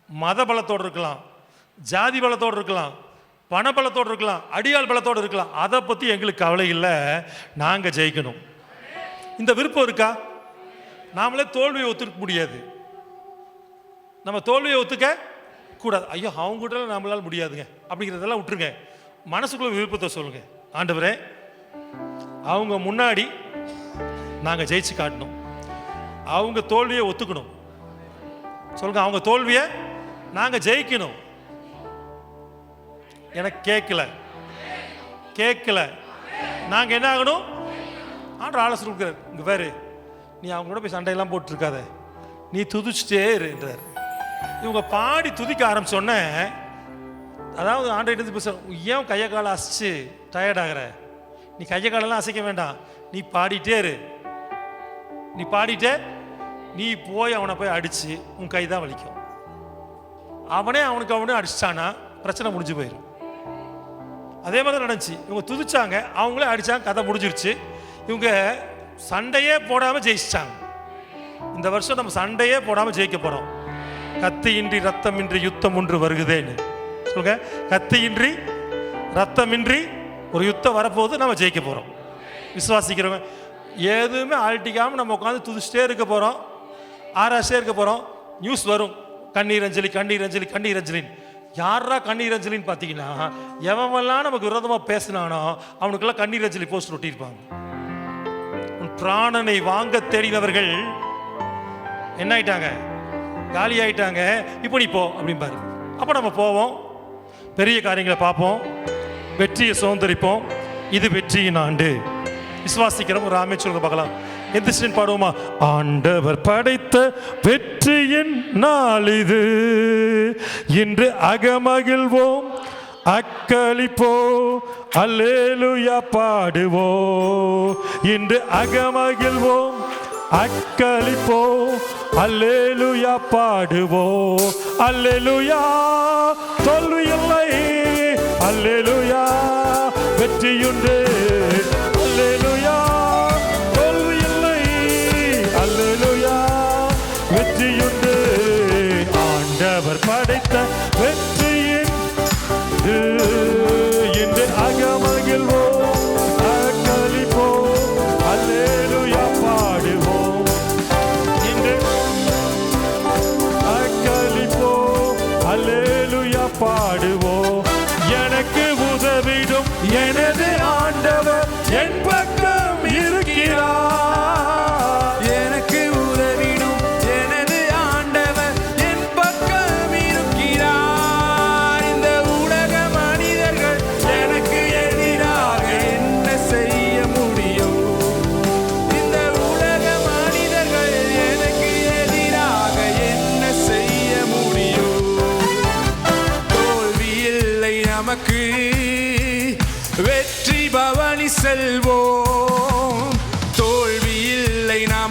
மத பலத்தோடு இருக்கலாம், ஜாதி பலத்தோடு இருக்கலாம், பண பலத்தோடு இருக்கலாம், அடியாள் பலத்தோடு இருக்கலாம், அதை பற்றி எங்களுக்கு கவலை இல்லை. நாங்கள் ஜெயிக்கணும். இந்த விருப்பம் இருக்கா? நாமளே தோல்வியை ஒத்துக்க முடியாது, நம்ம தோல்வியை ஒத்துக்க கூடாது. ஐயோ அவங்க கூட நம்மளால முடியாதுங்க அப்படிங்கிறதெல்லாம் விட்டுருங்க. மனசுக்குள்ள விருப்பத்தை சொல்லுங்க, ஆண்டவரே அவங்க முன்னாடி நாங்கள் ஜெயிச்சு காட்டணும், அவங்க தோல்வியை ஒத்துக்கணும். சொல்லுங்க, அவங்க தோல்வியை நாங்கள் ஜெயிக்கணும். எனக்கு கேட்கல நாங்கள் என்ன ஆகணும், ஆண்டவர் ஆலோசனை கொடுக்குறாரு. இங்கே வேறு நீ அவங்க கூட போய் சண்டையெல்லாம் போட்டுருக்காத, நீ துதிச்சிட்டே இருன்றார். இவங்க பாடி துதிக்க ஆரம்பிச்சோடனே, அதாவது ஆண்டவர் பேச, ஏன் கையை காலை அசைச்சு டயர்டாகிற, நீ கையை காலெல்லாம் அசைக்க வேண்டாம், நீ பாடிட்டே இரு, நீ பாடிட்டே நீ போய் அவனை போய் அடிச்சு உன் கை தான் வலிக்கும். அவனுக்கு அடிச்சிட்டானா பிரச்சனை முடிஞ்சு போயிடும். அதே மாதிரி தான் நடந்துச்சு. இவங்க துதிச்சாங்க, அவங்களே அடித்தாங்க, கதை முடிஞ்சிருச்சு. இவங்க சண்டையே போடாமல் ஜெயிச்சிட்டாங்க. இந்த வருஷம் நம்ம சண்டையே போடாமல் ஜெயிக்க போகிறோம். கத்தியின்றி ரத்தமின்றி யுத்தம் ஒன்று வருகுதேன்னு சொல்லுங்க. கத்தியின்றி ரத்தமின்றி ஒரு யுத்தம் வரப்போது, நம்ம ஜெயிக்க போகிறோம். விசுவாசிக்கிறவங்க எதுவுமே ஆழ்த்திக்காமல் நம்ம உட்காந்து துதிச்சிட்டே இருக்க போகிறோம், ஆராய்ச்சிட்டே இருக்க போகிறோம். நியூஸ் வரும், கண்ணீர் அஞ்சலி கண்ணீர் அஞ்சலி கண்ணீர் அஞ்சலின்னு. யாரா கண்ணீர் அஞ்சலின்னு பார்த்தீங்கன்னா, எவனெல்லாம் நமக்கு விரோதமாக பேசினானோ அவனுக்கெல்லாம் கண்ணீர் அஞ்சலி போஸ்ட் ஒட்டியிருப்பாங்க. உன் பிராணனை வாங்க தேடினவர்கள் என்ன ஆயிட்டாங்க, காலி ஆயிட்டாங்க. இப்போ நீ போ அப்படிம்பாரு. அப்போ நம்ம போவோம், பெரிய காரியங்களை பார்ப்போம், வெற்றியை சுதந்திரிப்போம். இது வெற்றியின் ஆண்டு. விசுவாசிக்கிறோம். ஒரு ஆமென் சொல்லுங்க பார்க்கலாம். எந்திரிச்சு பாடுவோமா? ஆண்டவர் படைத்த வெற்றியின் நாள் இது, இன்று அகமகிழ்வோம் அக்களிப்போ, அல்லேலூயா பாடுவோ. இன்று அகமகிழ்வோம் அக்களிப்போ, அல்லேலூயா பாடுவோ. அல்லேலூயா தோல்வி இல்லை, அல்லேலூயா வெற்றியுண்டு. அல்லேலூயா தோல்வி இல்லை, அல்லேலூயா வெற்றியுண்டு. ஆண்டவர் படைத்த வெற்றியின் இன்று அகமகிழ்வோம் அக்களிப்போம், அல்லேலூயா பாடுவோம். இன்று அக்களிப்போம், அல்லேலூயா பாடுவோம். எனக்கு உதவிடும் எனது ஆண்டவர்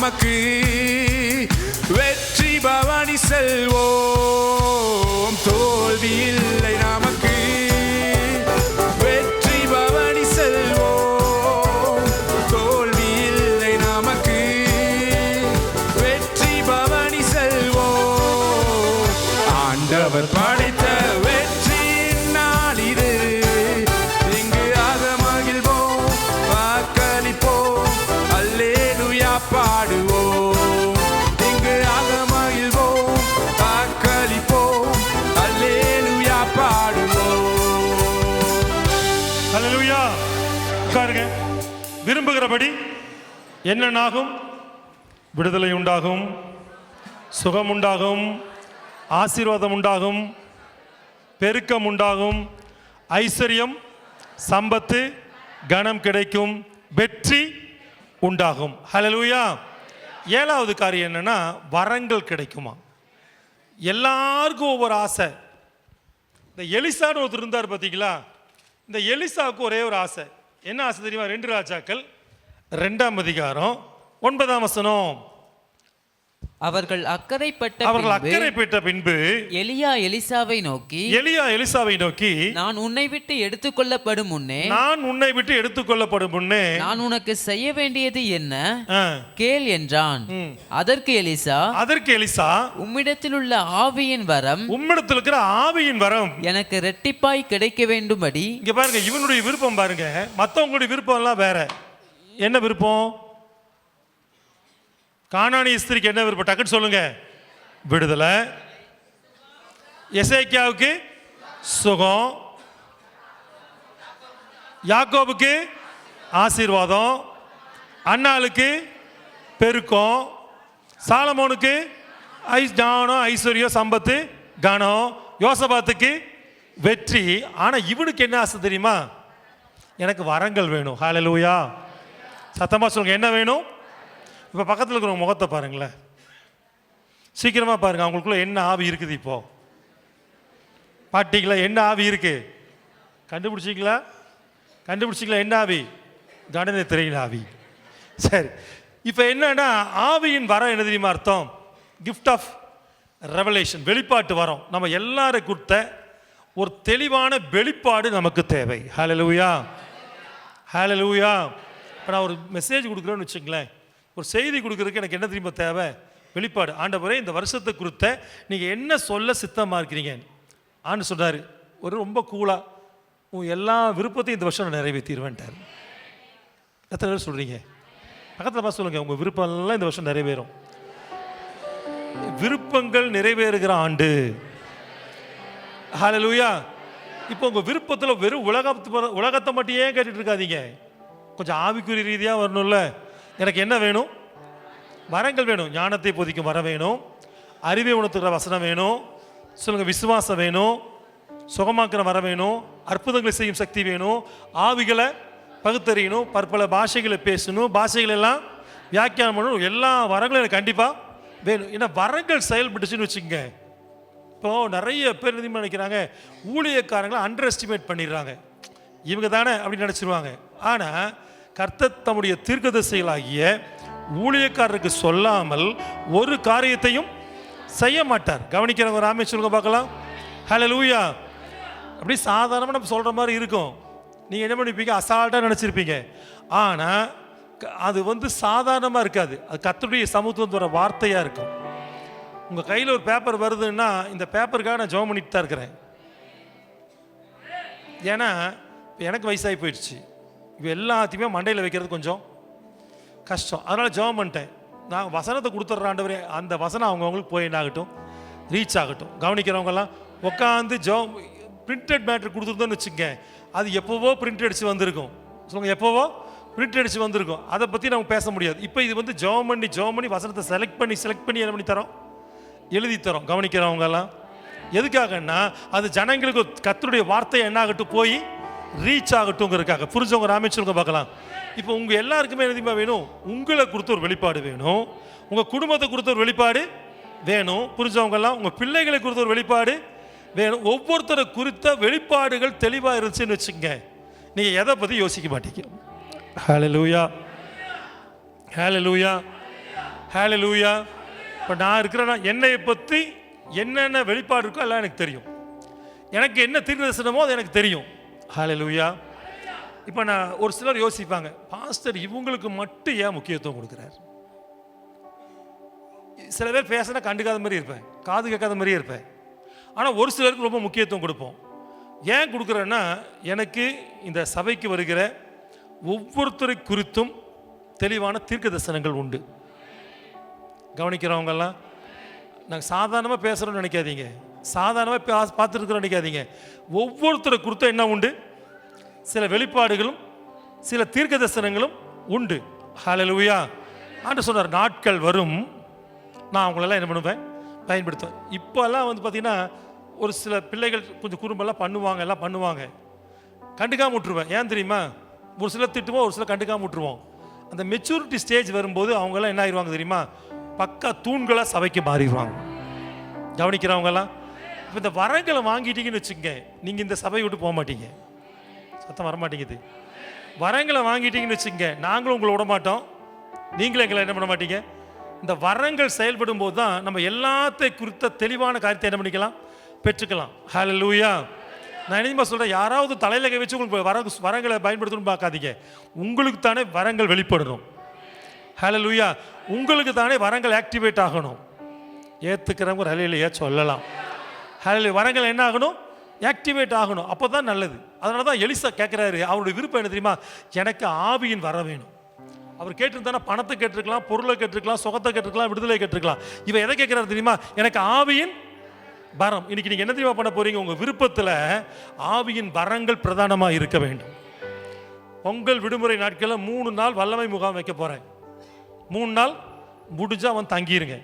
நமக்கு, வெற்றி பவனி செல்வோம். தோல்வி இல்லை நமக்கு, வெற்றி பவனி செல்வோம். தோல்வி இல்லை நமக்கு, வெற்றி பவனி செல்வோம். ஆண்டவர் படைத்த வெற்றியின் நாள் இது. இங்கு ஆக மகிழ்வோம், வாக்களிப்போம், அல்லேலூயா பாடுவோம். இங்கு ஆக மகிழ்வோம், வாக்களிப்போம், அல்லேலூயா பாடுவோம். ஹல்லேலூயா. உட்காருங்க. விரும்புகிறபடி என்னென்னாகும்? விடுதலை உண்டாகும், சுகம் உண்டாகும், ஆசீர்வாதம் உண்டாகும், பெருக்கம் உண்டாகும், ஐஸ்வர்யம், சம்பத்து, கனம் கிடைக்கும், வெற்றி உண்டாகும். ஹல்லேலூயா. ஏழாவது காரியம் என்னன்னா, வரங்கள் கிடைக்குமா? எல்லாருக்கும் ஒவ்வொரு ஆசை. இந்த எலிசான்னு ஒருத்தர் இருந்தார் பார்த்தீங்களா? இந்த எலிசாவுக்கு ஒரே ஒரு ஆசை. என்ன ஆசை தெரியுமா? 2 ராஜாக்கள் 2ஆம் அதிகாரம் 9ஆம் வசனம். அவர்கள் அக்கறைப்பட்ட பின்பு எலியா எலிசாவை நோக்கி, நான் உன்னை விட்டு எடுத்துக்கொள்ளப்படும் முன்னே நான் உனக்கு செய்ய வேண்டியது என்ன கேள் என்றான். அதற்கு எலிசா, உம்மிடத்தில் உள்ள ஆவியின் வரம் எனக்கு இரட்டிப்பாய் கிடைக்க வேண்டும்படி. இங்க பாருங்க, இவனுடைய விருப்பம் பாருங்க. மற்றவங்களுடைய விருப்பம் எல்லாம் வேற. என்ன விருப்பம்? கானானிய ஸ்திரிக்கு என்ன விருப்பம்? டக்குன்னு சொல்லுங்க. விடுதலை. எசேக்கியாவுக்கு சுகம், யாக்கோபுக்கு ஆசீர்வாதம், அன்னாளுக்கு பெருக்கம், சாலமோனுக்கு ஞானம், ஐஸ்வர்யம், சம்பத்து, கனம், யோசபாத்துக்கு வெற்றி. ஆனா இவனுக்கு என்ன ஆசை தெரியுமா? எனக்கு வரங்கள் வேணும். ஹல்லேலூயா. சத்தமா சொல்லுங்க, என்ன வேணும்? இப்போ பக்கத்தில் இருக்கிற முகத்தை பாருங்களேன், சீக்கிரமாக பாருங்கள். அவங்களுக்குள்ள என்ன ஆவி இருக்குது? இப்போ பாட்டிங்களா? என்ன ஆவி இருக்கு? கண்டுபிடிச்சிங்களா? என்ன ஆவி? கடனை திரையின் ஆவி. சரி, இப்போ என்னன்னா, ஆவியின் வரம் என்ன தெரியுமா அர்த்தம்? கிஃப்ட் ஆஃப் ரெவலேஷன், வெளிப்பாட்டு வரம். நம்ம எல்லாரும் கொடுத்த ஒரு தெளிவான வெளிப்பாடு நமக்கு தேவை. ஹல்லேலூயா. இப்போ நான் ஒரு மெசேஜ் கொடுக்குறேன்னு வச்சுங்களேன், ஒரு செய்தி கொடுக்குறதுக்கு எனக்கு என்ன தெரியுமா தேவை? வெளிப்பாடு. ஆண்டவரே, இந்த வருஷத்தை குறித்த நீங்கள் என்ன சொல்ல சித்தமாக இருக்கிறீங்க? ஆண்டு சொன்னார், ஒரு ரொம்ப கூலாக, உன் எல்லா விருப்பத்தையும் இந்த வருஷம் நான் நிறைவேற்றிடுவேன்ட்டார். எத்தனை பேர் சொல்கிறீங்க? பக்கத்தில் பார்த்து சொல்லுங்கள், உங்கள் விருப்பம்லாம் இந்த வருஷம் நிறைவேறும். விருப்பங்கள் நிறைவேறுகிற ஆண்டு. ஹல்லேலூயா. இப்போ உங்கள் விருப்பத்தில் வெறும் உலகத்தை மட்டும் ஏன் கேட்டுட்டு இருக்காதீங்க. கொஞ்சம் ஆவிக்குரிய ரீதியாக வரணும்ல. எனக்கு என்ன வேணும்? வரங்கள் வேணும். ஞானத்தை போதிக்கும் வரம் வேணும், அறிவை உணர்த்துகிற வசனம் வேணும், சொல்லுங்க, விசுவாசம் வேணும், சுகமாக்குற வரம் வேணும், அற்புதங்களை செய்யும் சக்தி வேணும், ஆவிகளை பகுத்தறியணும், பற்பல பாஷைகளை பேசணும், பாஷைகள் எல்லாம் வியாக்கியானம் பண்ணணும். எல்லா வரங்களும் எனக்கு கண்டிப்பாக வேணும். ஏன்னா வரங்கள் செயல்பட்டுச்சுன்னு வச்சுக்கோங்க. இப்போது நிறைய பேர் என்ன நினைக்கிறாங்க, ஊழியக்காரங்களை அண்டர் எஸ்டிமேட் பண்ணிடுறாங்க. இவங்க தானே அப்படின்னு நினச்சிருவாங்க. ஆனால் கர்த்தர் தம்முடைய தீர்க்கதரிசிகளாகிய ஊழியக்காரருக்கு சொல்லாமல் ஒரு காரியத்தையும் செய்ய மாட்டார். கவனிக்கிறவங்க ராமே சொல்லுங்க பார்க்கலாம். ஹல்லேலூயா. அப்படி சாதாரணமாக நம்ம சொல்கிற மாதிரி இருக்கும். நீங்கள் என்ன பண்ணிப்பீங்க? அசால்ட்டாக நினச்சிருப்பீங்க. ஆனால் அது சாதாரணமாக இருக்காது. அது கர்த்தருடைய சமூகத்தில் வர வார்த்தையாக இருக்கும். உங்கள் கையில் ஒரு பேப்பர் வருதுன்னா, இந்த பேப்பருக்காக நான் ஜெபம் பண்ணிட்டு தான் இருக்கிறேன். ஏன்னா எனக்கு வயசாகி போயிடுச்சு. இப்போ எல்லாத்தையுமே மண்டையில் வைக்கிறது கொஞ்சம் கஷ்டம். அதனால் ஜெபம் பண்ணிட்டேன். நான் வசனத்தை கொடுத்துட்ற ஆண்டவரே, அந்த வசனம் அவங்கவுங்களுக்கு போய் என்ன ஆகட்டும், ரீச் ஆகட்டும். கவனிக்கிறவங்கெல்லாம் உட்காந்து ஜெபம் பிரிண்டட் மேட்ரு கொடுத்துருந்தோன்னு வச்சுங்க, அது எப்போவோ பிரிண்ட் அடித்து வந்திருக்கும். சொல்லுங்கள், எப்போவோ பிரிண்ட் அடித்து வந்திருக்கும். அதை பற்றி நம்ம பேச முடியாது. இப்போ இது ஜெபம் பண்ணி வசனத்தை செலக்ட் பண்ணி என்ன பண்ணி தரோம், எழுதி தரோம். கவனிக்கிறவங்கெல்லாம் எதுக்காகன்னா, அது ஜனங்களுக்கு கர்த்தருடைய வார்த்தை என்ன ஆகட்டும், போய் ரீச் ஆகட்டும்ங்கிறதுக்காக. புரிஞ்சவங்க ராமேஸ்வரங்க பார்க்கலாம். இப்போ உங்கள் எல்லாருக்குமே என்ன வேணும்? உங்களை கொடுத்த ஒரு வெளிப்பாடு வேணும், உங்கள் குடும்பத்தை கொடுத்த ஒரு வெளிப்பாடு வேணும். புரிஞ்சவங்கெல்லாம் உங்கள் பிள்ளைகளை குறித்த ஒரு வெளிப்பாடு வேணும். ஒவ்வொருத்தரை குறித்த வெளிப்பாடுகள் தெளிவாக இருந்துச்சுன்னு வச்சுங்க, நீங்கள் எதை பற்றி யோசிக்க மாட்டீங்க. ஹல்லேலூயா. ஹல்லேலூயா. ஹalleluya. இப்போ நான் இருக்கிறேன்னா என்னை பற்றி என்னென்ன வெளிப்பாடு இருக்கோ எல்லாம் எனக்கு தெரியும். எனக்கு என்ன தீர்க்கதரிசனமோ அது எனக்கு தெரியும். ஹalleluya. இப்போ நான் ஒரு சிலர் யோசிப்பாங்க, பாஸ்டர் இவங்களுக்கு மட்டும் ஏன் முக்கியத்துவம் கொடுக்குறார்? சில பேர் பேசினா கண்டுக்காத மாதிரி இருப்பேன், காது கேட்காத மாதிரியே இருப்பேன். ஆனால் ஒரு சிலருக்கு ரொம்ப முக்கியத்துவம் கொடுப்போம். ஏன் கொடுக்குறேன்னா, எனக்கு இந்த சபைக்கு வருகிற ஒவ்வொருத்தரை குறித்தும் தெளிவான தீர்க்க தரிசனங்கள் உண்டு. கவனிக்கிறவங்கெல்லாம் நாங்கள் சாதாரணமாக பேசுகிறோன்னு நினைக்காதீங்க, சாதாரணமாக பார்த்துருக்குறோம் நினைக்காதீங்க. ஒவ்வொருத்தரை குறித்தும் என்ன உண்டு? சில வெளிப்பாடுகளும் சில தீர்க்க தரிசனங்களும் உண்டு. ஹalleluya. ஆண்டு சொன்னார், நாட்கள் வரும் நான் அவங்களெல்லாம் என்ன பண்ணுவேன், பயன்படுத்துவேன். இப்போல்லாம் பார்த்தீங்கன்னா ஒரு சில பிள்ளைகள் கொஞ்சம் குறும்பெல்லாம் பண்ணுவாங்க, எல்லாம் பண்ணுவாங்க, கண்டுக்காம விட்டுருவேன். ஏன் தெரியுமா? ஒரு சில திட்டுவோம், ஒரு சில கண்டுக்காம விட்டுருவோம். அந்த மெச்சூரிட்டி ஸ்டேஜ் வரும்போது அவங்கெல்லாம் என்ன ஆயிடுவாங்க தெரியுமா? பக்கா தூண்களாக சபைக்கு மாறிடுவாங்க. கவனிக்கிறவங்கெல்லாம் இப்போ இந்த வரங்களை வாங்கிட்டீங்கன்னு வச்சுக்கங்க, நீங்கள் இந்த சபையை விட்டு போக மாட்டீங்க. சத்தம் வரமாட்டேங்குது. வரங்களை வாங்கிட்டீங்கன்னு வச்சுக்கங்க, நாங்களும் உங்களை விட மாட்டோம், நீங்களும் எங்களை என்ன பண்ண மாட்டீங்க. இந்த வரங்கள் செயல்படும் போது தான் நம்ம எல்லாத்தையும் குறித்த தெளிவான காரியத்தை என்ன பண்ணிக்கலாம், பெற்றுக்கலாம். ஹalleluya. நான் என்னமா சொல்கிறேன், யாராவது தலையில் கை வச்சு உங்களுக்கு வரங்களை பயன்படுத்தணும்னு பார்க்காதீங்க. உங்களுக்கு தானே வரங்கள் வெளிப்படணும். ஹalleluya. உங்களுக்கு தானே வரங்கள் ஆக்டிவேட் ஆகணும். ஏற்றுக்கிறவங்க ஒரு ஹல்லேலூயா சொல்லலாம். ஹல்லேலூயா. வரங்கள் என்ன ஆகணும், ஆக்டிவேட் ஆகணும். அப்போ தான் நல்லது. அதனால தான் எலிசா கேட்குறாரு, அவருடைய விருப்பம் என்ன தெரியுமா? எனக்கு ஆவியின் வர வேணும். அவர் கேட்டிருந்தானா பணத்தை கேட்டிருக்கலாம், பொருளை கேட்டிருக்கலாம், சுகத்தை கேட்டிருக்கலாம், விடுதலை கேட்டிருக்கலாம். இவன் எதை கேட்குறாரு தெரியுமா? எனக்கு ஆவியின் வரம். இன்னைக்கு நீங்கள் என்ன தெரியுமா பண்ண போறீங்க? உங்கள் விருப்பத்தில் ஆவியின் வரங்கள் பிரதானமாக இருக்க வேண்டும். பொங்கல் விடுமுறை நாட்களில் 3 நாள் வல்லமை முகாம் வைக்க போகிறேன். 3 நாள் முடிஞ்சால் வந்து தங்கிடுங்க.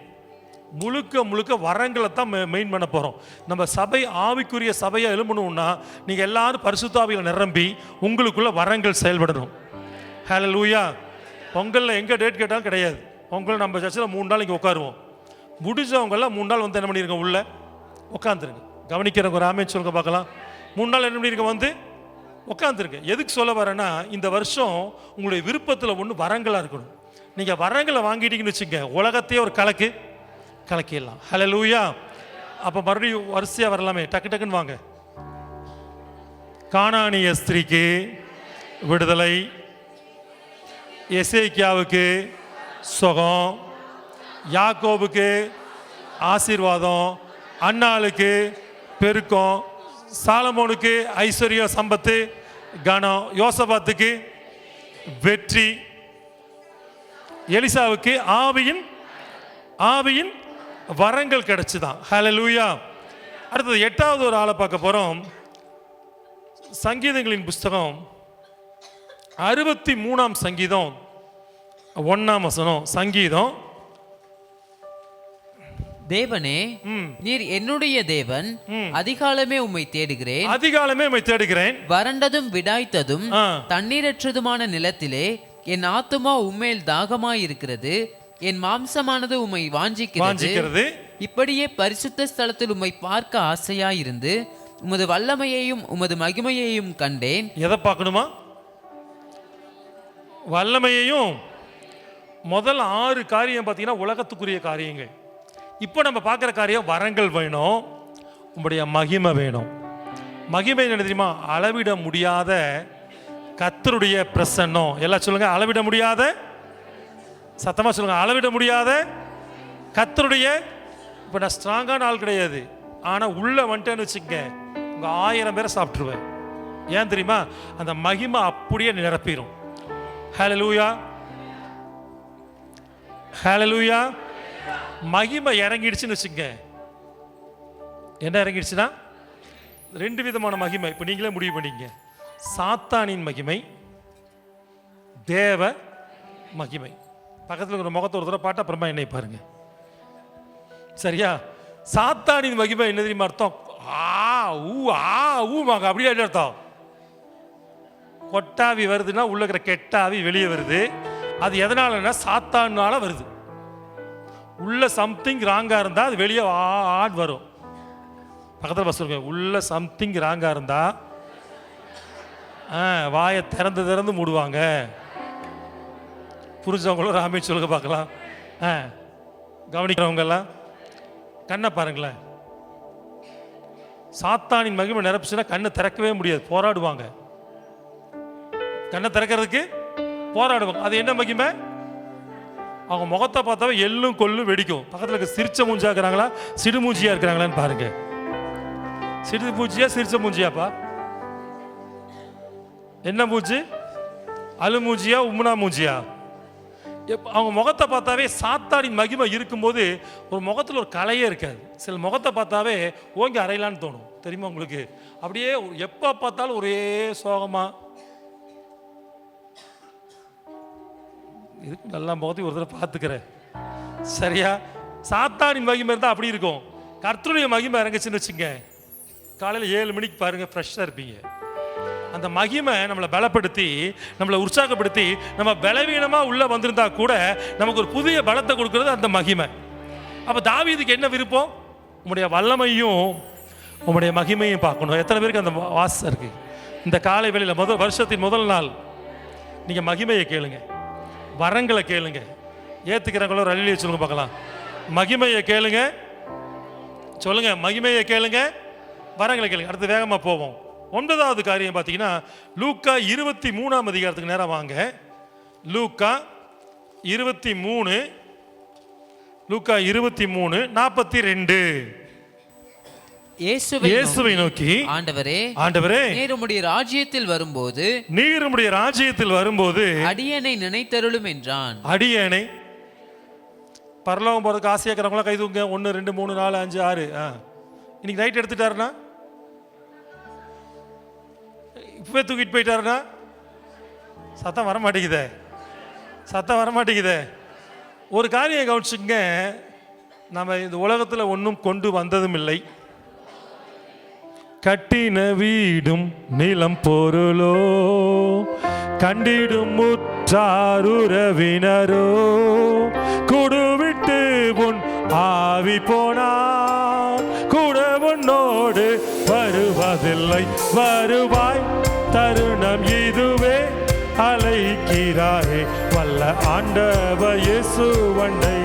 முழுக்க முழுக்க வரங்களை தான் மெயின் பண்ண போகிறோம். நம்ம சபை ஆவிக்குரிய சபையை எழும்பணும்னா நீங்கள் எல்லாரும் பரிசுத்தாவியில் நிரம்பி உங்களுக்குள்ள வரங்கள் செயல்படணும். ஹalleluya. பொங்கலில் எங்கே டேட் கேட்டாலும் கிடையாது. பொங்கல் நம்ம சர்ச்சில் 3 நாள் இங்கே உட்காருவோம். முடிஞ்சவங்கெல்லாம் 3 நாள் வந்து என்ன பண்ணியிருக்கோம், உள்ள உட்காந்துருங்க. கவனிக்கிறவங்க ஒரு ஆமே சொல்லுங்க பார்க்கலாம். 3 நாள் என்ன பண்ணியிருக்க, வந்து உட்காந்துருங்க. எதுக்கு சொல்ல வரேன்னா, இந்த வருஷம் உங்களுடைய விருப்பத்தில் ஒன்று வரங்களாக இருக்கணும். நீங்கள் வரங்களை வாங்கிட்டீங்கன்னு வச்சுங்க, உலகத்தையே ஒரு கலக்கிடலாம். ஹalleluya. அப்போ மறுபடியும் வரிசையாக வரலாமே, டக்கு டக்குன்னு வாங்க. கானானிய ஸ்திரீக்கு விடுதலை, எசேக்கியாவுக்கு சுகம், யாக்கோபுக்கு ஆசீர்வாதம், அன்னாளுக்கு பெருக்கம், சாலமோனுக்கு ஐஸ்வர்ய சம்பத்து கனம், யோசபாத்துக்கு வெற்றி, எலிசாவுக்கு ஆவியின் வரங்கள் கிடைச்சுதான். ஹalleluya. அடுத்தது 8வது ஒரு ஆளை பார்க்க போறோம். சங்கீதங்களின் புஸ்தகம் 63ஆம் சங்கீதம் 1ஆம் வசனம். சங்கீதம். தேவனே, நீர் என்னுடைய தேவன், அதிகாலமே உம்மை தேடுகிறேன். வறண்டதும் விடாய்த்ததும் தண்ணீரற்றதுமான நிலத்திலே என் ஆத்துமா உம்மேல் தாகமாயிருக்கிறது, என் மாம்சமானது உம்மை வாஞ்சிக்கிறது. இப்படியே பரிசுத்த ஸ்தலத்தில் உம்மை பார்க்க ஆசையாயிருந்து உமது வல்லமையையும் உமது மகிமையையும் கண்டேன். எதை பார்க்கணுமா? வல்லமையையும். முதல் 6 காரியம் பார்த்தீங்கன்னா உலகத்துக்குரிய காரியங்கள். இப்போ நம்ம பார்க்குற காரியம் வரங்கள் வேணும், உங்களுடைய மகிமை வேணும். மகிமை என்ன தெரியுமா? அளவிட முடியாத கர்த்தருடைய பிரசன்னம். எல்லாம் சொல்லுங்க, அளவிட முடியாத, சத்தமாக சொல்லுங்க, அளவிட முடியாத கர்த்தருடைய. இப்போ நான் ஸ்ட்ராங்கான ஆள் கிடையாது, ஆனால் உள்ள வந்துட்டேன்னு வச்சுக்கங்க, உங்கள் 1000 பேரை சாப்பிட்ருவேன். ஏன் தெரியுமா? அந்த மகிமை அப்படியே நிரப்பிடும். ஹalleluya. ஹalleluya. மகிமை இறங்கிடுச்சுன்னு வச்சுங்க. என்ன இறங்கிடுச்சுன்னா 2 விதமான மகிமை. இப்போ நீங்களே முடிவு பண்ணிங்க. சாத்தானின் மகிமை, தேவ மகிமை. பக்கத்தில் ஒரு முகத்தை ஒரு தடவை பாட்டு அப்புறமா என்னை பாருங்க, சரியா? சாத்தானின் மகிமை என்ன தெரியுமா அர்த்தம்? ஊமாங்க, அப்படியே அர்த்தம். கொட்டாவி வருதுன்னா உள்ள இருக்கிற கெட்டாவி வெளியே வருது. அது எதனாலன்னா சாத்தானால வருது. உள்ள சம்திங் ராங்கா இருந்தா அது வெளியே ஆட் வரும். பக்கத்தில் சொல்லுங்க, உள்ள சம்திங் ராங்கா இருந்தா வாயை திறந்து மூடுவாங்க. புரிஞ்சவங்களும் ராமே சொல்லுங்க பார்க்கலாம். கவனிக்கிறவங்கெல்லாம் கண்ணை பாருங்களேன். சாத்தானின் மகிமை நிரப்புச்சுன்னா கண்ணை திறக்கவே முடியாது, போராடுவாங்க. கண்ணை திறக்கிறதுக்கு போராடுவாங்க. அது என்ன மகிமை? அவங்க முகத்தை பார்த்தாவே எள்ளும் கொள்ளும் வெடிக்கும். பக்கத்தில் இருக்க சிரிச்ச மூஞ்சியா இருக்கிறாங்களா சிடு மூஞ்சியா இருக்கிறாங்களான்னு பாருங்க. சிடு மூஞ்சியா சிரிச்ச மூஞ்சியாப்பா? என்ன மூஞ்சி? அழு மூஞ்சியா உம்முனா மூஞ்சியா? அவங்க முகத்தை பார்த்தாவே சாத்தானின் மகிமை இருக்கும்போது ஒரு முகத்தில் ஒரு கலையே இருக்காது. சில முகத்தை பார்த்தாவே ஓங்கி அறையலான்னு தோணும், தெரியுமா உங்களுக்கு? அப்படியே எப்போ பார்த்தாலும் ஒரே சோகமா. இதுக்கு நல்லா முகத்தையும் ஒரு தடவை பார்த்துக்கிறேன், சரியா? சாத்தானின் மகிமை இருந்தால் அப்படி இருக்கும். கர்த்தருடைய மகிமை இறங்குச்சுன்னு வச்சுங்க, காலையில் 7 மணிக்கு பாருங்கள், ஃப்ரெஷ்ஷாக இருப்பீங்க. அந்த மகிமை நம்மளை பலப்படுத்தி, நம்மளை உற்சாகப்படுத்தி, நம்ம பலவீனமாக உள்ளே வந்திருந்தா கூட நமக்கு ஒரு புதிய பலத்தை கொடுக்கறது அந்த மகிமை. அப்போ தாவீதுக்கு என்ன விருப்பம்? உங்களுடைய வல்லமையும் உங்களுடைய மகிமையும் பார்க்கணும். எத்தனை பேருக்கு அந்த வாசம் இருக்குது? இந்த காலை வேளையில் வருஷத்தின் முதல் நாள் நீங்கள் மகிமையை கேளுங்க, வரங்களை கேளுங்க. ஏற்றுக்கிறவங்களோ ரலிலியை சொல்லுங்க பார்க்கலாம். மகிமையை கேளுங்க, சொல்லுங்க மகிமையை கேளுங்க, வரங்களை கேளுங்க. அடுத்து வேகமாக போவோம். 9வது காரியம் பார்த்தீங்கன்னா லூக்கா 23ஆம் அதிகாரத்துக்கு நேரம் வாங்க. லூக்கா 23:42. இயேசுவை நோக்கி, ஆண்டவரே நீர் உம்முடைய ராஜ்யத்தில் வரும்போது அடியேனை நினைத்தருளும் என்றான். அடியேனை பரலோகம் போறதுக்கு ஆசையா இருக்கிறவங்களா கை தூங்க. 1 2 3 4 5 6. இன்னைக்கு நைட் எடுத்துட்டாருன்னா, இப்பவே தூக்கிட்டு போயிட்டாருன்னா, சத்தம் வரமாட்டேங்குதே. ஒரு காரியம் கவனிச்சுங்க, நம்ம இந்த உலகத்தில் ஒன்றும் கொண்டு வந்ததும் இல்லை. கட்டின வீடும் நிலம் பொருளோ கண்டிடும் முற்றாருறவினரோ குடுவிட்டு உன் ஆவி போனா கூட உன்னோடு வருவதில்லை. வருவாய் தருணம் இதுவே அழைக்கிறாரே வல்ல ஆண்டவர் இயேசுவண்டை.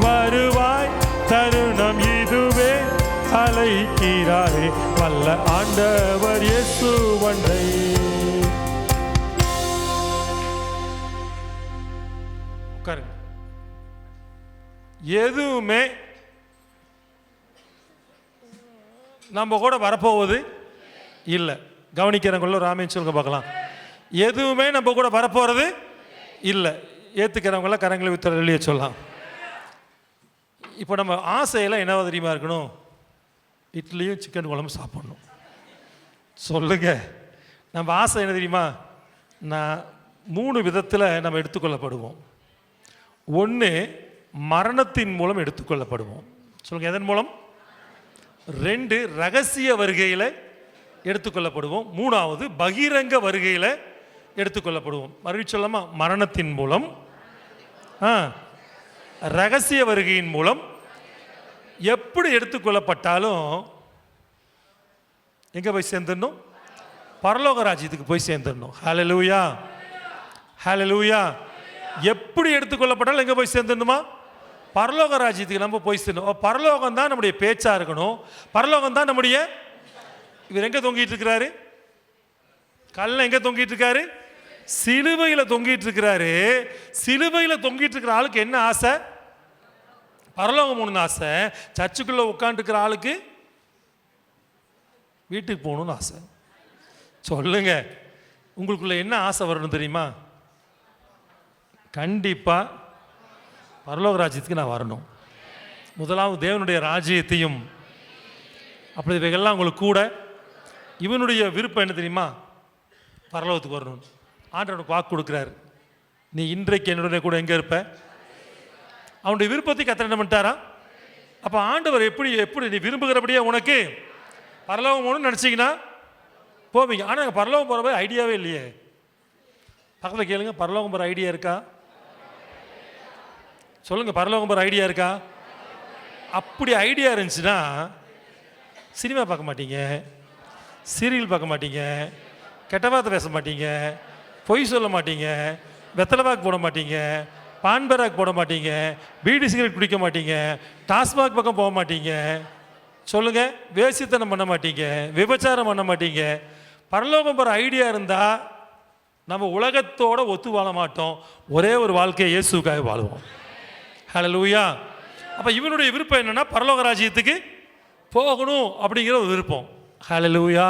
வருவாய் தருணம் இதுவே அழைக்கிறாரே வல்ல ஆண்டவர் இயேசுவண்டை. உட்காருங்க. எதுவுமே நம்ம கூட வரப்போவது இல்லை. கவனிக்கிறவங்கள ராமேன்னு சொல்லுங்க பார்க்கலாம். எதுவுமே நம்ம கூட வரப்போறது இல்லை. ஏற்றுக்கிறவங்கள கரங்களை வித்து வெளியே சொல்லலாம். இப்போ நம்ம ஆசையெல்லாம் என்னவா தெரியுமா இருக்கணும்? இட்லியும் சிக்கன் குழம்பு சாப்பிடணும். சொல்லுங்க, நம்ம ஆசை என்ன தெரியுமா? நான் 3 விதத்தில் நம்ம எடுத்துக்கொள்ளப்படுவோம். 1 மரணத்தின் மூலம் எடுத்துக்கொள்ளப்படுவோம். சொல்லுங்க, எதன் மூலம்? 2 ரகசிய வருகையில் எடுத்துக்கொள்ளப்படுவோம். 3வது பகிரங்க வருகையில் எடுத்துக்கொள்ளப்படுவோம். மறுபடியும் சொல்லாமா? மரணத்தின் மூலம், ரகசிய வருகையின் மூலம். எப்படி எடுத்துக்கொள்ளப்பட்டாலும் எங்கே போய் சேர்ந்துடணும்? பரலோக ராஜ்யத்துக்கு போய் சேர்ந்துடணும். ஹல்லேலூயா, ஹல்லேலூயா. எப்படி எடுத்துக்கொள்ளப்பட்டாலும் எங்கே போய் சேர்ந்துடணுமா? பரலோக ராஜ்யத்துக்கு நம்ம போய் சேர்ந்தோம். பரலோகம் தான் நம்முடைய பேச்சா இருக்கணும். பரலோகம் தான் நம்முடைய. இவர் எங்க தொங்கிட்டு இருக்கிறாரு? கல்ல எங்க தொங்கிட்டு இருக்காரு? சிலுவையில் தொங்கிட்டு இருக்கிறாரு. சிலுவையில் தொங்கிட்டு இருக்கிற ஆளுக்கு என்ன ஆசை? பரலோகம் போகணும்னு ஆசை. சர்ச்சுக்குள்ள உட்காந்துருக்கிற ஆளுக்கு வீட்டுக்கு போகணும்னு ஆசை. சொல்லுங்க, உங்களுக்குள்ள என்ன ஆசை வரணும் தெரியுமா? கண்டிப்பா பரலோக ராஜ்யத்துக்கு நான் வரணும். முதலாவது தேவனுடைய ராஜ்யத்தையும், அப்படி இவைகள்லாம் உங்களுக்கு கூட. இவனுடைய விருப்பம் என்ன தெரியுமா? பரலோகத்துக்கு வரணும். ஆண்டவனுக்கு வாக்கு கொடுக்குறாரு, நீ இன்றைக்கு என்னுடைய கூட எங்கே இருப்ப? அவனுடைய விருப்பத்தை கர்த்தர் என்ன பண்ணிட்டாரா? அப்போ ஆண்டவர் எப்படி நீ விரும்புகிறபடியே உனக்கு பரலோகம் போகணும்னு நினச்சிங்கன்னா போவீங்க. ஆனால் பரலோகம் போகிற மாதிரி ஐடியாவே இல்லையே. பக்கத்தில் கேளுங்க, பரலோகம் போகிற ஐடியா இருக்கா? சொல்லுங்கள், பரலோகம் போகிற ஐடியா இருக்கா? அப்படி ஐடியா இருந்துச்சுன்னா சினிமா பார்க்க மாட்டீங்க, சீரியல் பார்க்க மாட்டீங்க, கெட்ட வார்த்தை பேச மாட்டீங்க, பொய் சொல்ல மாட்டீங்க, வெத்தலை வாக்கு போட மாட்டீங்க, பான்பராக் போட மாட்டீங்க, பீடி சிகரெட் குடிக்க மாட்டீங்க, டாஸ்மாக் பக்கம் போக மாட்டீங்க, சொல்லுங்க, வேசித்தனம் பண்ண மாட்டீங்க, விபச்சாரம் பண்ண மாட்டீங்க. பரலோகம் போகிற ஐடியா இருந்தால் நம்ம உலகத்தோட ஒத்து வாழ மாட்டோம். ஒரே ஒரு வாழ்க்கையை இயேசுக்காக வாழுவோம். ஹல்லேலூயா. அப்போ இவனுடைய விருப்பம் என்னன்னா பரலோக ராஜ்யத்துக்கு போகணும் அப்படிங்கிற ஒரு விருப்பம். ஹல்லேலூயா.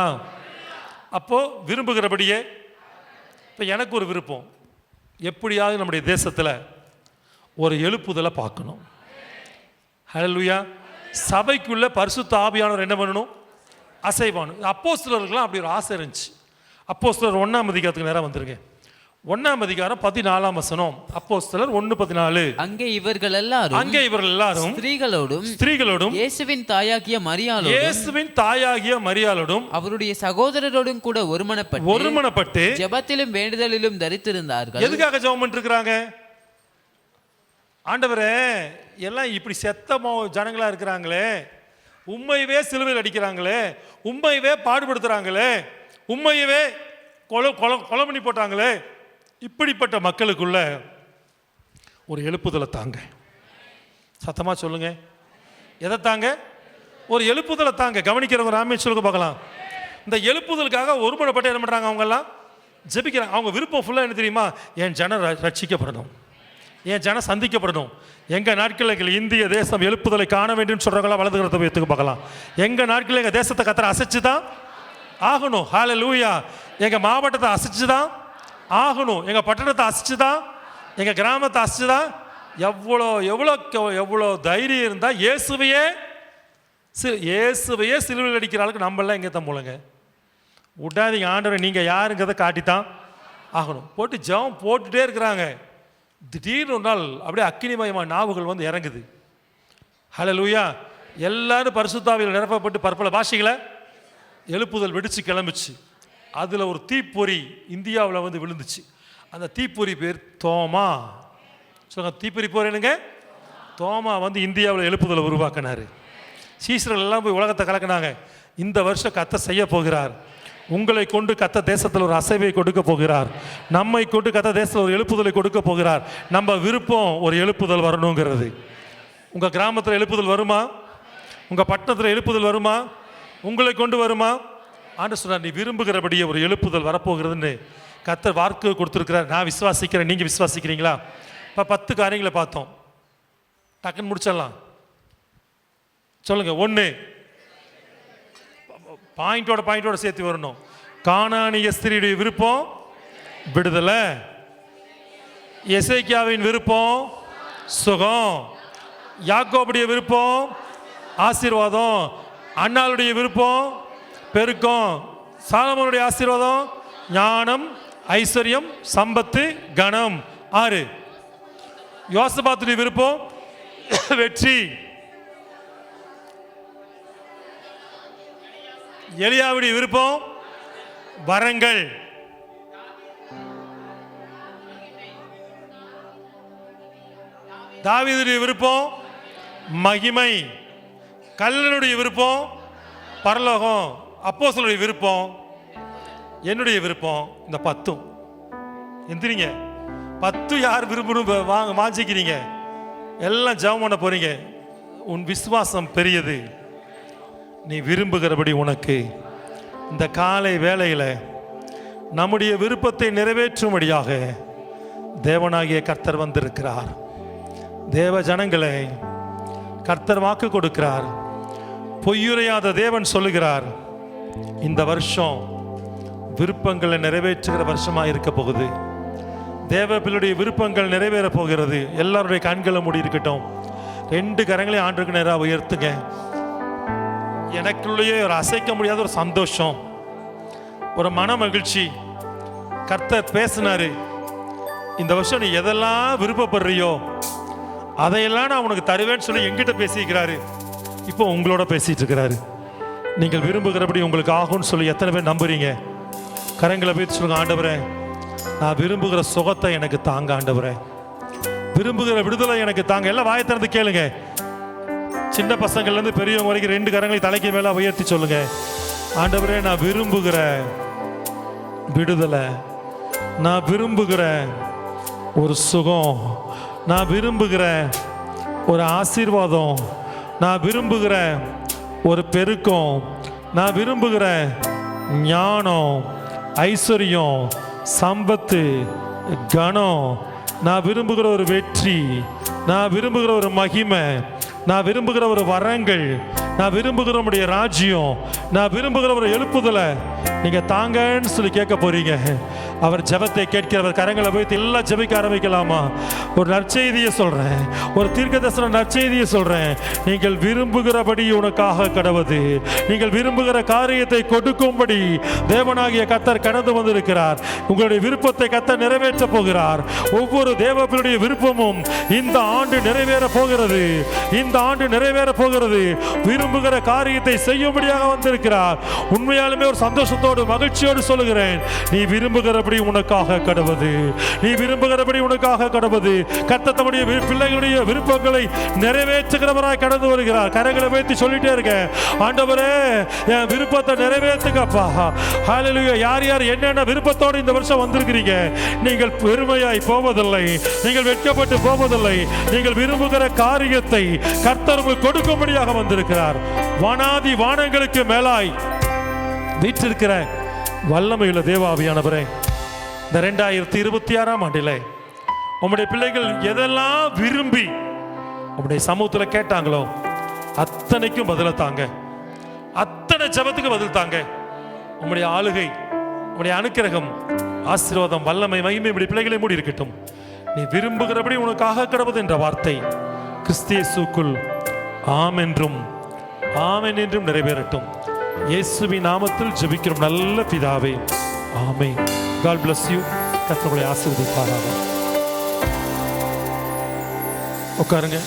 அப்போது விரும்புகிறபடியே இப்போ எனக்கு ஒரு விருப்பம், எப்படியாவது நம்முடைய தேசத்தில் ஒரு எழுப்புதலை பார்க்கணும். ஹல்லேலூயா. சபைக்குள்ள பரிசுத்த ஆவியானவர் என்ன பண்ணணும்? அசைவானும். அப்போஸ்தலர்களுக்கெல்லாம் அப்படி ஒரு ஆசை இருந்துச்சு. அப்போஸ்தலர் 1ஆம் அதிகாரத்துக்கு நேரம் வந்துருங்க. 1ஆம் அதிகாரம் 14ஆம் வசனம். அப்போஸ்தலர் 1:14. அங்கே இவர்கள் எல்லாரும் ஸ்திரீகளோடும் இயேசுவின் தாயாகிய மரியாளோடும் அவருடைய சகோதரரோடும் கூட ஒருமனப்பட்டு ஜெபத்திலும் வேண்டுதலிலும் தரித்திருந்தார்கள். எதுக்காக ஜெபம் பண்ணிட்டு இருக்காங்க? ஆண்டவரே, எல்லாம் இப்படி செத்தமோ ஜனங்களா இருக்கிறாங்களே, உண்மையவே சிலுவையில் அடிக்கிறாங்களே, உண்மையவே பாடுபடுத்துறாங்களே, உண்மையவே கொலை பண்ணி போட்டாங்களே, இப்படிப்பட்ட மக்களுக்குள்ள ஒரு எழுப்புதலை தாங்க. சத்தமா சொல்லுங்க, எதை தாங்க? ஒரு எழுப்புதலை தாங்க. கவனிக்கிறவங்க ராமே சொல்லுங்க பார்க்கலாம். இந்த எழுப்புதலுக்காக ஒருமனப்பட்டு என்ன பண்றாங்க? அவங்கெல்லாம் ஜெபிக்கிறாங்க. அவங்க விருப்பம் ஃபுல்லாக என்ன தெரியுமா? என் ஜனம் ரட்சிக்கப்படணும், என் ஜனம் சந்திக்கப்படணும். எங்கள் நாட்களில் இந்திய தேசம் எழுப்புதலை காண வேண்டும் சொல்கிறவங்களாம் வலது கரத்தை உயர்த்துக்கு பார்க்கலாம். எங்கள் நாட்களில் எங்கள் தேசத்தை கத்தரை அசைச்சு தான் ஆகணும். ஹல்லேலூயா. எங்கள் மாவட்டத்தை அசைச்சு தான் ஆகணும், எங்கள் பட்டணத்தை அசைச்சு தான், எங்கள் கிராமத்தை அசைச்சு தான். எவ்வளோ எவ்வளோ எவ்வளோ தைரியம் இருந்தால் இயேசுவையே சிலுவையில் அடிக்கிற ஆளுக்கு நம்மளாம் எங்கே தான் போலங்க விட்டாதீங்க. ஆண்டவரை நீங்கள் யாருங்கிறத காட்டித்தான் ஆகணும். போட்டு ஜெபம் போட்டுகிட்டே இருக்கிறாங்க. திடீர்னு ஒரு நாள் அப்படியே அக்கினிமயமான நாவுகள் வந்து இறங்குது. ஹல்லேலூயா. எல்லாரும் பரிசுத்தாவியில் நிரப்பப்பட்டு பற்பல பாஷைகளை எழுப்புதல் வெடிச்சு கிளம்பிச்சு. அதில் ஒரு தீப்பொறி இந்தியாவில் வந்து விழுந்துச்சு. அந்த தீப்பொறி பேர் தோமா. சொல்லுங்க, தீப்பொறி போறேனுங்க. தோமா வந்து இந்தியாவில் எழுப்புதலை உருவாக்கினார். சீசர்கள் எல்லாம் போய் உலகத்தை கலக்கினாங்க. இந்த வருஷம் கர்த்தர் செய்ய போகிறார். உங்களை கொண்டு கர்த்தர் தேசத்தில் ஒரு அசைவை கொடுக்க போகிறார். நம்மை கொண்டு கர்த்தர் தேசத்தில் ஒரு எழுப்புதலை கொடுக்க போகிறார். நம்ம விருப்பம் ஒரு எழுப்புதல் வரணுங்கிறது. உங்கள் கிராமத்தில் எழுப்புதல் வருமா? உங்கள் பட்டணத்தில் எழுப்புதல் வருமா? உங்களை கொண்டு வருமா? ஆண்டவர் சொன்னார், நீ விரும்புகிறபடியே ஒரு எழுப்புதல் வரப்போகிறதுன்னு கர்த்தர் வாக்கு கொடுத்துருக்கிறார். நான் விசுவாசிக்கிறேன். நீங்கள் விசுவாசிக்கிறீங்களா? இப்போ 10 காரியங்களை பார்த்தோம். டக்குன்னு முடிச்சிடலாம். சொல்லுங்க. 1, பாயிண்டோட சேர்த்து வரணும். கானானிய ஸ்திரீயுடைய விருப்பம் விடுதலை, எசேக்கியாவின் விருப்பம் சுகம், யாக்கோபுடைய விருப்பம் ஆசீர்வாதம், அன்னாளுடைய விருப்பம் பெருக்கம், சாலமோனுடைய ஆசீர்வாதம் ஞானம், ஐஸ்வர்யம், சம்பத்து, கணம். 6, யோசபாத்துடைய விருப்பம் வெற்றி, எலியாவுடைய விருப்பம் வரங்கள், தாவீதுடைய விருப்பம் மகிமை, கல்லனுடைய விருப்பம் பரலோகம், அப்போஸ்தலருடைய விருப்பம், என்னுடைய விருப்பம். இந்த 10 எந்திரிங்க. 10 யார் விரும்பணும் வாஞ்சிக்கிறீங்க? எல்லாம் ஜெபம் பண்ண போறீங்க. உன் விசுவாசம் பெரியது. நீ விரும்புகிறபடி உனக்கு இந்த காலை வேளையில் நம்முடைய விருப்பத்தை நிறைவேற்றும்படியாக தேவனாகிய கர்த்தர் வந்திருக்கிறார். தேவ ஜனங்களை கர்த்தர் வாக்கு கொடுக்கிறார். பொய்யுரையாத தேவன் சொல்லுகிறார், இந்த வருஷம் விருப்பங்களை நிறைவேற்றுகிற வருஷமாக இருக்க போகுது. தேவ பிள்ளையுடைய விருப்பங்கள் நிறைவேற போகிறது. எல்லாருடைய கண்களை மூடி இருக்கட்டும். 2 கரங்களையும் ஆண்டுக்கு நேராக உயர்த்துங்க. எனக்குள்ளேயே ஒரு அசைக்க முடியாத ஒரு சந்தோஷம், ஒரு மன மகிழ்ச்சி. கர்த்தர் பேசினாரு, இந்த வருஷம் நீ எதெல்லாம் விருப்பப்படுறியோ அதையெல்லாம் நான் உனக்கு தருவேன்னு சொல்லி எங்கிட்ட பேசிக்கிறாரு. இப்போ உங்களோட பேசிட்டு இருக்கிறாரு. நீங்கள் விரும்புகிறபடி உங்களுக்கு ஆகும்னு சொல்லி எத்தனை பேர் நம்புறீங்க? கரங்களை போய் சொல்லுங்க, ஆண்டவரே நான் விரும்புகிற சுகத்தை எனக்கு தாங்க, ஆண்டவரே விரும்புகிற விடுதலை எனக்கு தாங்க. எல்லாம் வாயை திறந்து கேளுங்க. சின்ன பசங்கள்லேருந்து பெரியவங்க வரைக்கும் 2 கரங்களை தலைக்கு மேலே உயர்த்தி சொல்லுங்க, ஆண்டவரே நான் விரும்புகிற விடுதலை, நான் விரும்புகிற ஒரு சுகம் நான் விரும்புகிற ஒரு ஆசீர்வாதம், நான் விரும்புகிற ஒரு பெருக்கம், நான் விரும்புகிற ஞானம், ஐஸ்வர்யம், சம்பத்து, கனம், நான் விரும்புகிற ஒரு வெற்றி, நான் விரும்புகிற ஒரு மகிமை, நான் விரும்புகிற ஒரு வரங்கள், நான் விரும்புகிற உடைய ராஜ்யம், நான் விரும்புகிற ஒரு எழுப்புதலை நீங்க தாங்கன்னு சொல்லி கேட்க போறீங்க. அவர் ஜெபத்தை கேட்கிறவர். கரங்களை வைத்து எல்லாம் ஜெபிக்க ஆரம்பிக்கலாமா? ஒரு நற்செய்தியை சொல்றேன், ஒரு தீர்க்கதரிசன நற்செய்தியை சொல்றேன். நீங்கள் விரும்புகிறபடி உனக்காக கடவுது, நீங்கள் விரும்புகிற காரியத்தை கொடுக்கும்படி தேவனாகிய கர்த்தர் கடந்து வந்திருக்கிறார். உங்களுடைய விருப்பத்தை கர்த்தர் நிறைவேற்ற போகிறார். ஒவ்வொரு தேவனுடைய விருப்பமும் இந்த ஆண்டு நிறைவேற போகிறது. இந்த ஆண்டு நிறைவேற போகிறது. விரும்புகிற காரியத்தை செய்யும்படியாக வந்திருக்கிறார். உண்மையாலுமே ஒரு சந்தோஷத்தோடு மகிழ்ச்சியோடு சொல்லுகிறேன், நீ விரும்புகிறபடி உனக்காக கடவுது, நீ விரும்புகிறபடி உனக்காக கடவுது. கர்த்தர் தம்முடைய பிள்ளைகளுடைய விருப்பங்களை நிறைவேற்றுகிறவராய் கடந்து வருகிறார். கரங்களை வைத்து சொல்லிட்டே இருக்க, ஆண்டவரே என் விருப்பத்தை நிறைவேற்றுங்கப்பா. ஹல்லேலூயா. யார் யார் என்னென்ன விருப்பத்தோடு இந்த வருஷம் வந்திருக்கிறீங்க? நீங்கள் பெருமையாய் போவதில்லை, நீங்கள் வெட்கப்பட்டு போவதில்லை. நீங்கள் விரும்புகிற காரியத்தை கர்த்தர் உங்களுக்கு கொடுக்கும்படியாக வந்திருக்கிறார். வானாதி வானங்களுக்கு மேலாய் வீற்றிருக்கிற வல்லமையுள்ள தேவாவியானவரே, இந்த 2026ஆம் ஆண்டிலே உம்முடைய பிள்ளைகள் எதெல்லாம் விரும்பி உம்முடைய சமூகத்தில் கேட்டாங்களோ அத்தனைக்கும் பதில தாங்க. அத்தனை ஜெபத்துக்கு பதில் தாங்க. உம்முடைய ஆளுகை, உம்முடைய அனுக்கிரகம், ஆசீர்வாதம், வல்லமை, மகிமை உம்முடைய பிள்ளைகளை மூடி இருக்கட்டும். நீ விரும்புகிறபடி உனக்காக கடவுது என்ற வார்த்தை கிறிஸ்து இயேசுவுக்குள் ஆம் என்றும் ஆமென் என்றும் நிறைவேறட்டும். இயேசுவின் நாமத்தில் ஜெபிக்கிறோம் நல்ல பிதாவே, ஆமென். God bless you. கர்த்தர் உங்களை ஆசீர்வதிப்பாராக. உட்காருங்க.